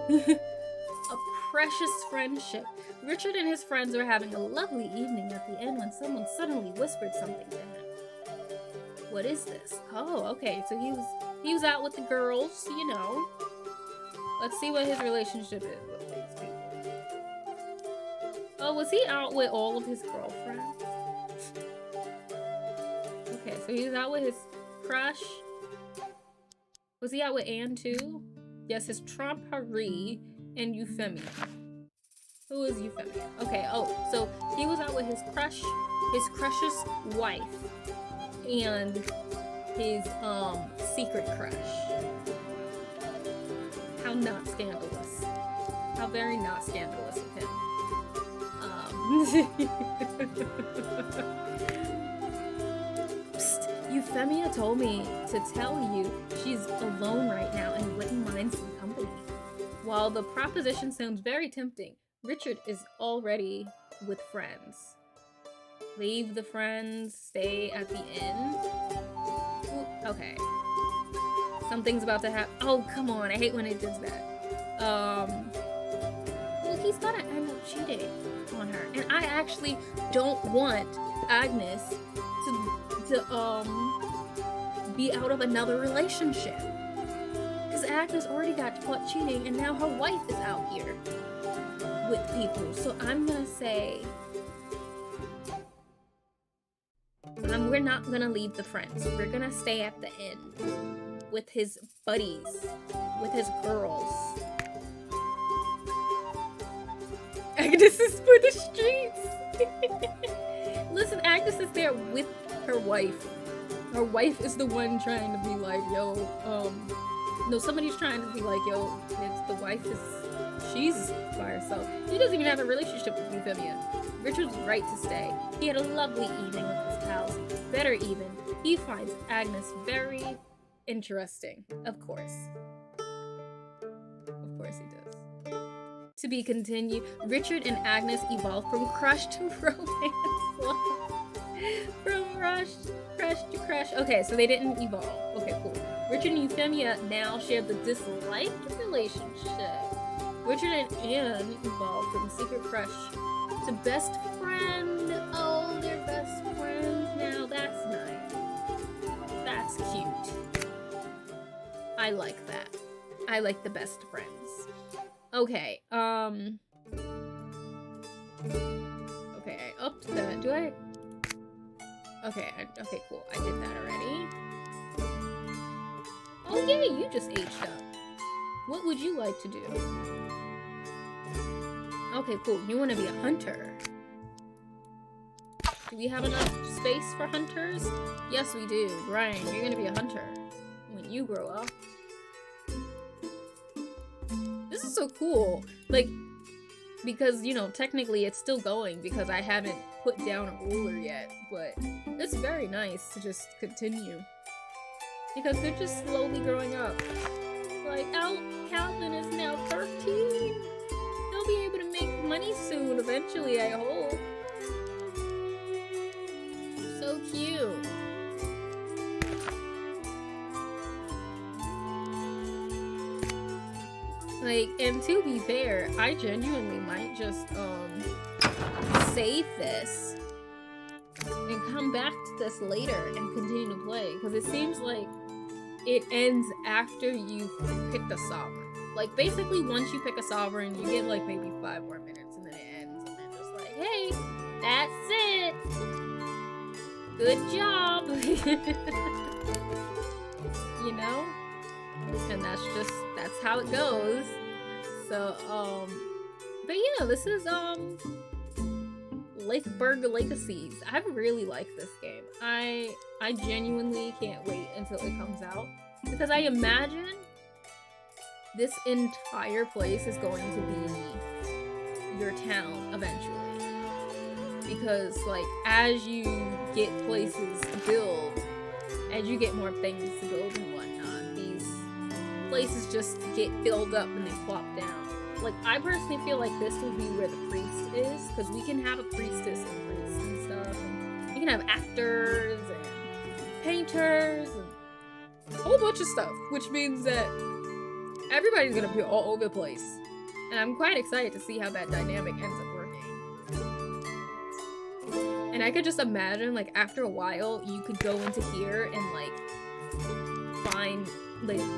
A precious friendship. Richard and his friends were having a lovely evening at the inn when someone suddenly whispered something to him. What is this? Oh, okay, so he was out with the girls, you know. Let's see what his relationship is with these people. Oh, was he out with all of his girlfriends? Okay, so he was out with his crush. Was he out with Anne too? Yes, his tromperie and Euphemia. Who is Euphemia? Okay, oh, so he was out with his crush's wife, and his, secret crush. How not scandalous. How very not scandalous of him. Psst, Euphemia told me to tell you she's alone right now and wouldn't mind some company. While the proposition sounds very tempting, Richard is already with friends. Leave the friends, stay at the inn. Ooh, okay. Something's about to happen. Oh, come on. I hate when it does that. Well, he's gonna end up cheating on her. And I actually don't want Agnes to be out of another relationship. Because Agnes already got caught cheating and now her wife is out here with people. So I'm gonna say we're not gonna leave the friends. We're gonna stay at the inn with his buddies, with his girls. Agnes is for the streets. Listen, Agnes is there with her wife. Her wife is the one trying to be like, yo, no, somebody's trying to be like, yo, the wife is, she's by herself. She doesn't even have a relationship with Euphemia. Richard's right to stay. He had a lovely evening with his pals. Better even, he finds Agnes very interesting. Of course. Of course he does. To be continued, Richard and Agnes evolved from crush to romance. From crush to crush. Okay, so they didn't evolve. Okay, cool. Richard and Euphemia now share the disliked relationship. Richard and Anne evolved from secret crush to best friend. Oh, they're best friends now. That's nice. That's cute. I like that. I like the best friends. Okay, okay, I upped that. Do I? Okay, okay, cool. I did that already. Oh yay, you just aged up. What would you like to do? Okay, cool. You want to be a hunter. Do we have enough space for hunters? Yes, we do. Brian, you're gonna be a hunter when you grow up. This is so cool. Like, because, you know, technically it's still going because I haven't put down a ruler yet, but it's very nice to just continue. Because they're just slowly growing up. Like, Calvin is now 13. They'll be able to make money soon, eventually, I hope. So cute. Like, and to be fair, I genuinely might just, save this and come back to this later and continue to play, because it seems like it ends after you picked a sovereign. Like, basically, once you pick a sovereign, you get, like, maybe 5 more minutes, and then it ends, and then just like, hey, that's it! Good job! You know? And that's how it goes. So, but yeah, this is, Lakeburg Legacies. I really like this game. I genuinely can't wait until it comes out, because I imagine this entire place is going to be your town eventually. Because, like, as you get places to build, as you get more things to build and whatnot, these places just get filled up and they plop down. Like, I personally feel like this will be where the priest is, because we can have a priestess and priests and stuff, and we can have actors and painters and a whole bunch of stuff, which means that everybody's gonna be all over the place. And I'm quite excited to see how that dynamic ends up working. And I could just imagine, like, after a while, you could go into here and, like,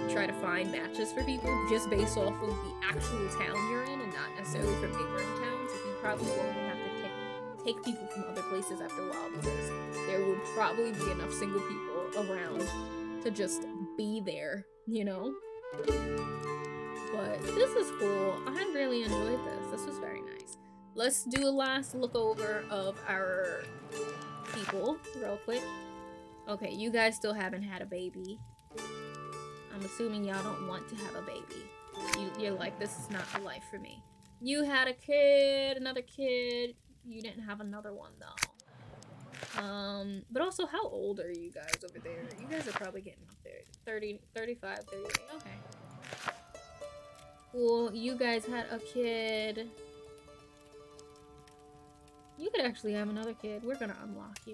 try to find matches for people just based off of the actual town you're in and not necessarily from neighboring towns. So you probably won't have to take people from other places after a while, because there will probably be enough single people around to just be there, you know? But this is cool. I really enjoyed this. This was very nice. let's do a last look over of our people real quick. Okay, you guys still haven't had a baby. I'm assuming y'all don't want to have a baby. You're like, this is not the life for me. You had a kid, another kid. You didn't have another one though. But also, how old are you guys over there? You guys are probably getting up there. 30, 35, 38. Okay. Cool. You guys had a kid. You could actually have another kid. We're gonna unlock you.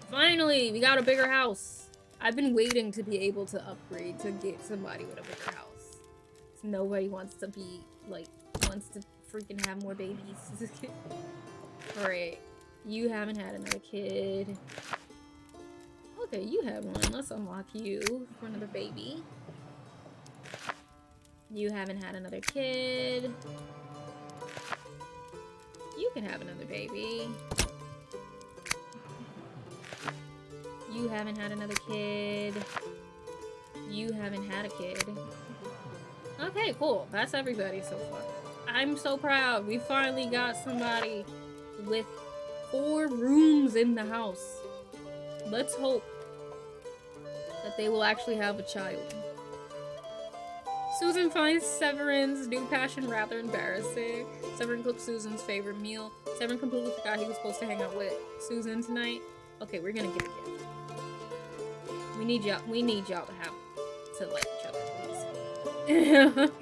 Finally, we got a bigger house. I've been waiting to be able to upgrade to get somebody with a bigger house. Nobody wants to be, like, wants to freaking have more babies. Alright. You haven't had another kid. Okay, you have one. Let's unlock you for another baby. You haven't had another kid. You can have another baby. You haven't had another kid. You haven't had a kid. Okay, cool. That's everybody so far. I'm so proud. We finally got somebody with 4 rooms in the house. Let's hope that they will actually have a child. Susan finds Severin's new passion rather embarrassing. Severin cooks Susan's favorite meal. Severin completely forgot he was supposed to hang out with Susan tonight. Okay, we're gonna get a gift. We need y'all to have to like each other, please.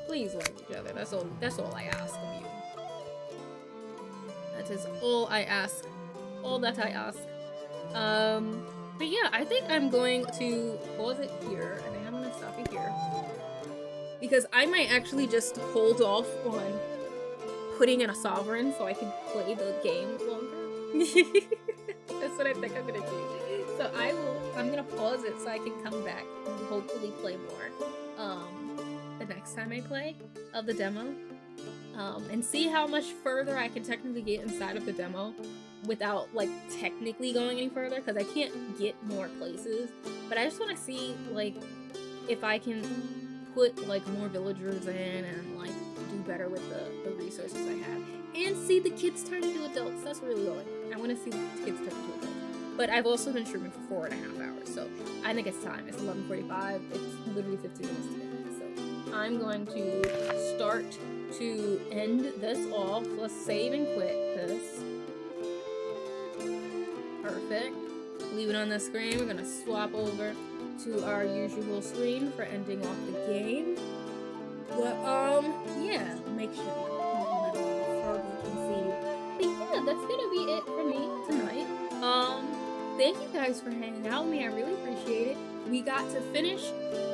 Please like each other. That's all I ask of you. That is all I ask. All that I ask. But yeah, I think I'm going to pause it here. I think I'm gonna stop it here. Because I might actually just hold off on putting in a sovereign so I can play the game longer. That's what I think I'm gonna do. So I'm gonna pause it so I can come back and hopefully play more the next time I play of the demo. And see how much further I can technically get inside of the demo without like technically going any further, because I can't get more places. But I just want to see like if I can put like more villagers in and like do better with the resources I have, and see the kids turn into adults. That's really all I want to see the kids turn into adults. But I've also been streaming for 4.5 hours, so I think it's time. It's 11:45. It's literally 15 minutes to end. So I'm going to start to end this off. Let's save and quit this. Perfect. Leave it on the screen. We're gonna swap over to our usual screen for ending off the game. But yeah, make sure you can see. But yeah, that's gonna be it for me tonight. Thank you guys for hanging out with me. I really appreciate it. We got to finish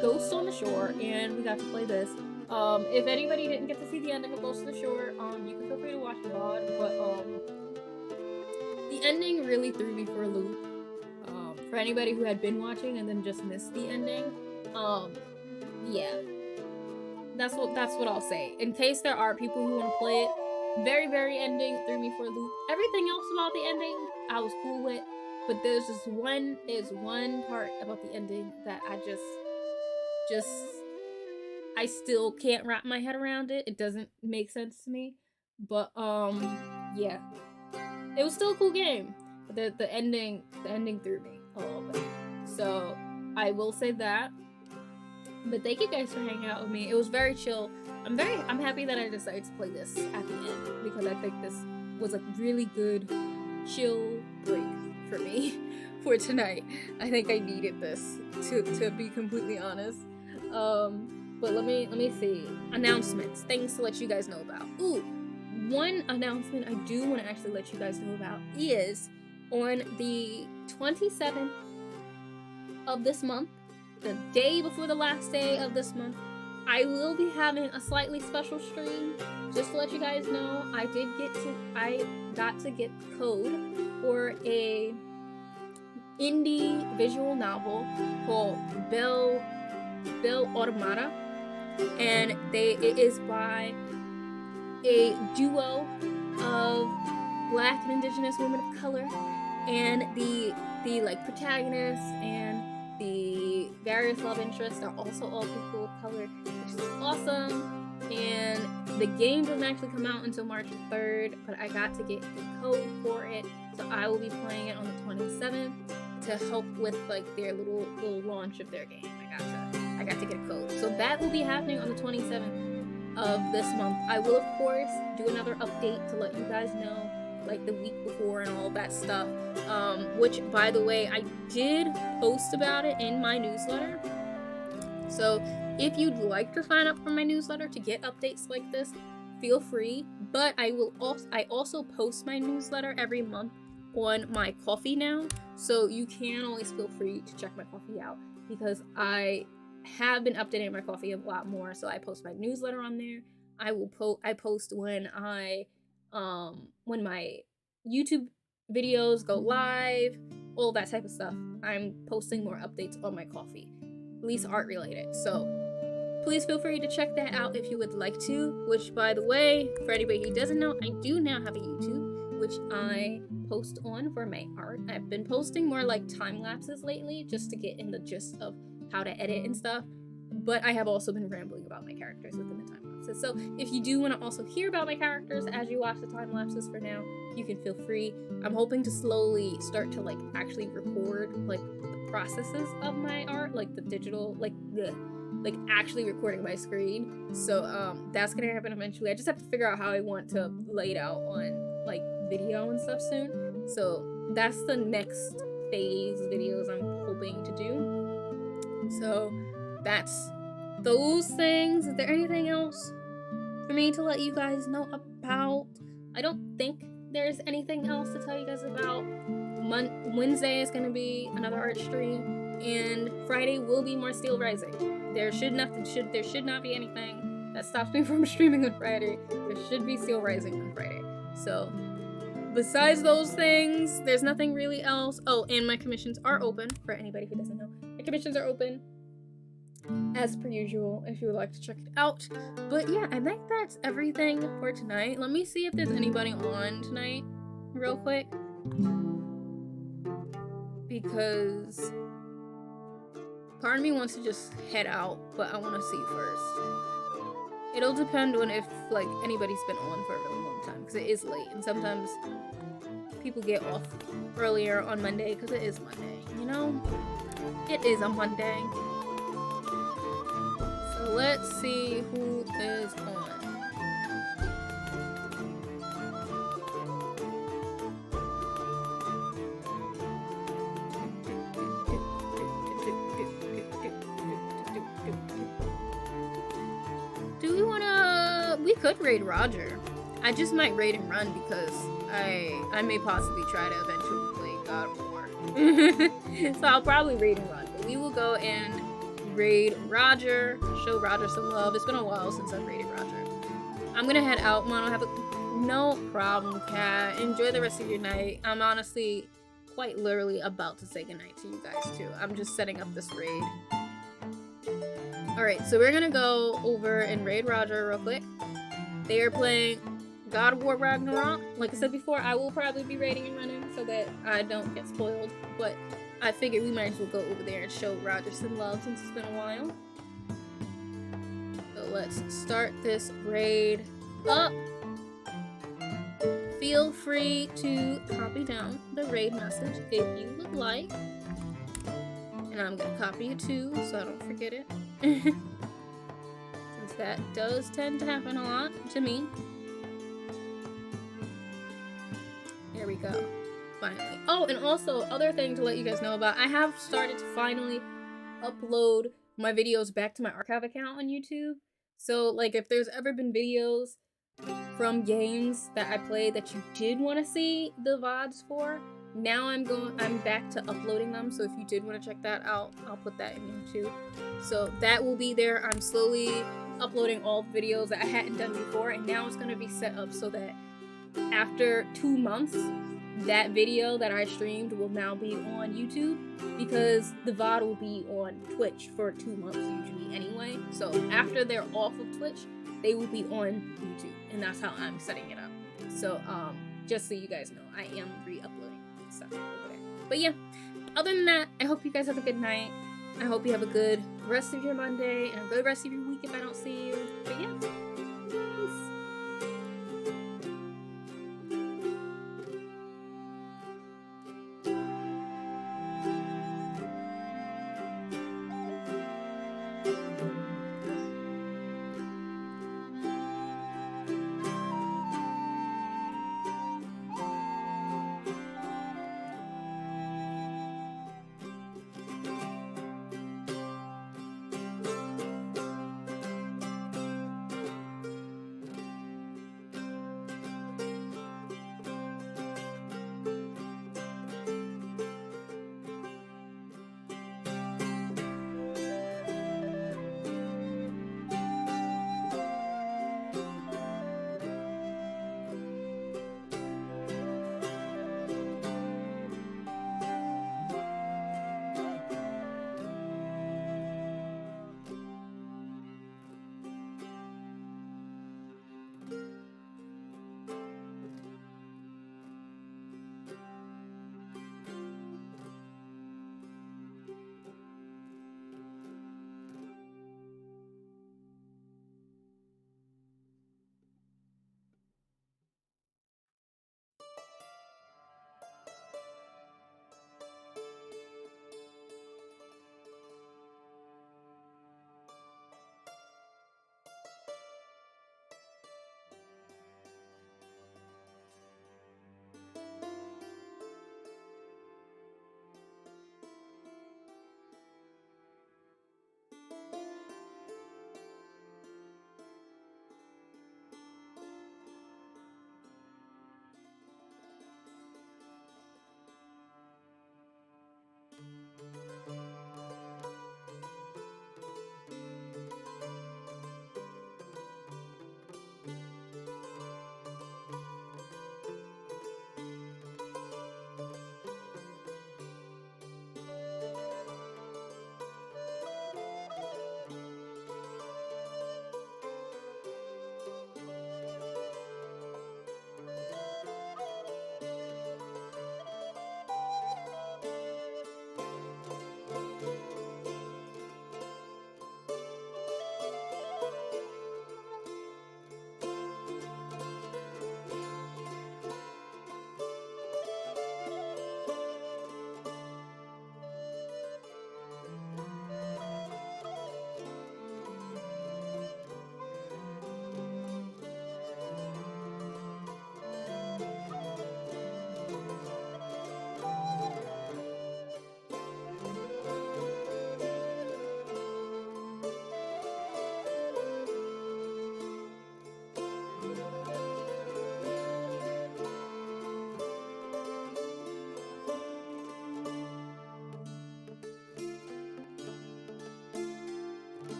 Ghost on the Shore, and we got to play this. If anybody didn't get to see the ending of Ghost on the Shore, you can feel free to watch the VOD, but the ending really threw me for a loop. For anybody who had been watching and then just missed the ending, yeah. That's what I'll say. In case there are people who want to play it, very ending threw me for a loop. Everything else about the ending I was cool with, but there's one part about the ending that I still can't wrap my head around it. It doesn't make sense to me. But yeah. It was still a cool game. But the ending threw me a little bit. So I will say that. But thank you guys for hanging out with me. It was very chill. I'm happy that I decided to play this at the end, because I think this was a really good chill break for me for tonight. I think I needed this to be completely honest. But let me see. Announcements, things to let you guys know about. Ooh, one announcement I do want to actually let you guys know about is on the 27th of this month, the day before the last day of this month, I will be having a slightly special stream. Just to let you guys know, I got to get code for a indie visual novel called Belle Automata, and it is by a duo of Black and Indigenous women of color, and the like protagonists and the various love interests are also all people of color, which is awesome. and the game doesn't actually come out until March 3rd, but I got to get the code for it, so I will be playing it on the 27th to help with like their little launch of their game. I got to get a code, so that will be happening on the 27th of this month. I will of course do another update to let you guys know, like the week before and all that stuff. Which, by the way, I did post about it in my newsletter. So if you'd like to sign up for my newsletter to get updates like this, feel free. But I also post my newsletter every month on my Coffee now, so you can always feel free to check my Coffee out, because I have been updating my Coffee a lot more. So I post my newsletter on there. I post when my YouTube videos go live, all that type of stuff. I'm posting more updates on my Coffee, at least art related. So please feel free to check that out if you would like to, which, by the way, for anybody who doesn't know, I do now have a YouTube, which I post on for my art. I've been posting more like time lapses lately, just to get in the gist of how to edit and stuff, but I have also been rambling about my characters within the time lapses. So if you do want to also hear about my characters as you watch the time lapses for now, you can feel free. I'm hoping to slowly start to like actually record like the processes of my art, like the digital, like actually recording my screen. So that's gonna happen eventually. I just have to figure out how I want to lay it out on like video and stuff soon. So that's the next phase videos I'm hoping to do. So that's those things. Is there anything else for me to let you guys know about? I don't think there's anything else to tell you guys about. Wednesday is gonna be another art stream, and Friday will be more Steel Rising. There should not be anything that stops me from streaming on Friday. There should be Steel Rising on Friday. So besides those things, there's nothing really else. Oh, and my commissions are open for anybody who doesn't know. My commissions are open as per usual if you would like to check it out. But yeah, I think that's everything for tonight. Let me see if there's anybody on tonight real quick, because part of me wants to just head out, but I want to see first. It'll depend on if like anybody's been on for a really long time, because it is late, and sometimes people get off earlier on Monday because it is Monday, you know? It is a Monday. So let's see who is on. We could raid Roger. I just might raid and run, because I may possibly try to eventually play God of War. So I'll probably raid and run. But we will go and raid Roger, show Roger some love. It's been a while since I've raided Roger. I'm gonna head out, Mono. No problem, Cat. Enjoy the rest of your night. I'm honestly quite literally about to say goodnight to you guys too. I'm just setting up this raid. Alright, so we're gonna go over and raid Roger real quick. They are playing God of War Ragnarok. Like I said before, I will probably be raiding and running so that I don't get spoiled. But I figured we might as well go over there and show Roger some love since it's been a while. So let's start this raid up. Feel free to copy down the raid message if you would like. And I'm gonna copy it too, so I don't forget it. Since that does tend to happen a lot to me. There we go. Finally. Oh, and also, other thing to let you guys know about, I have started to finally upload my videos back to my archive account on YouTube. So, like, if there's ever been videos from games that I played that you did want to see the VODs for, now I'm back to uploading them. So if you did want to check that out, I'll put that in there too. So that will be there. I'm slowly uploading all the videos that I hadn't done before, and now it's going to be set up so that after 2 months, that video that I streamed will now be on YouTube, because the VOD will be on Twitch for 2 months usually anyway. So after they're off of Twitch, they will be on YouTube, and that's how I'm setting it up. So just so you guys know, I am re-uploading stuff over there. But yeah, other than that, I hope you guys have a good night. I hope you have a good rest of your Monday and a good rest of your week if I don't see you. But yeah,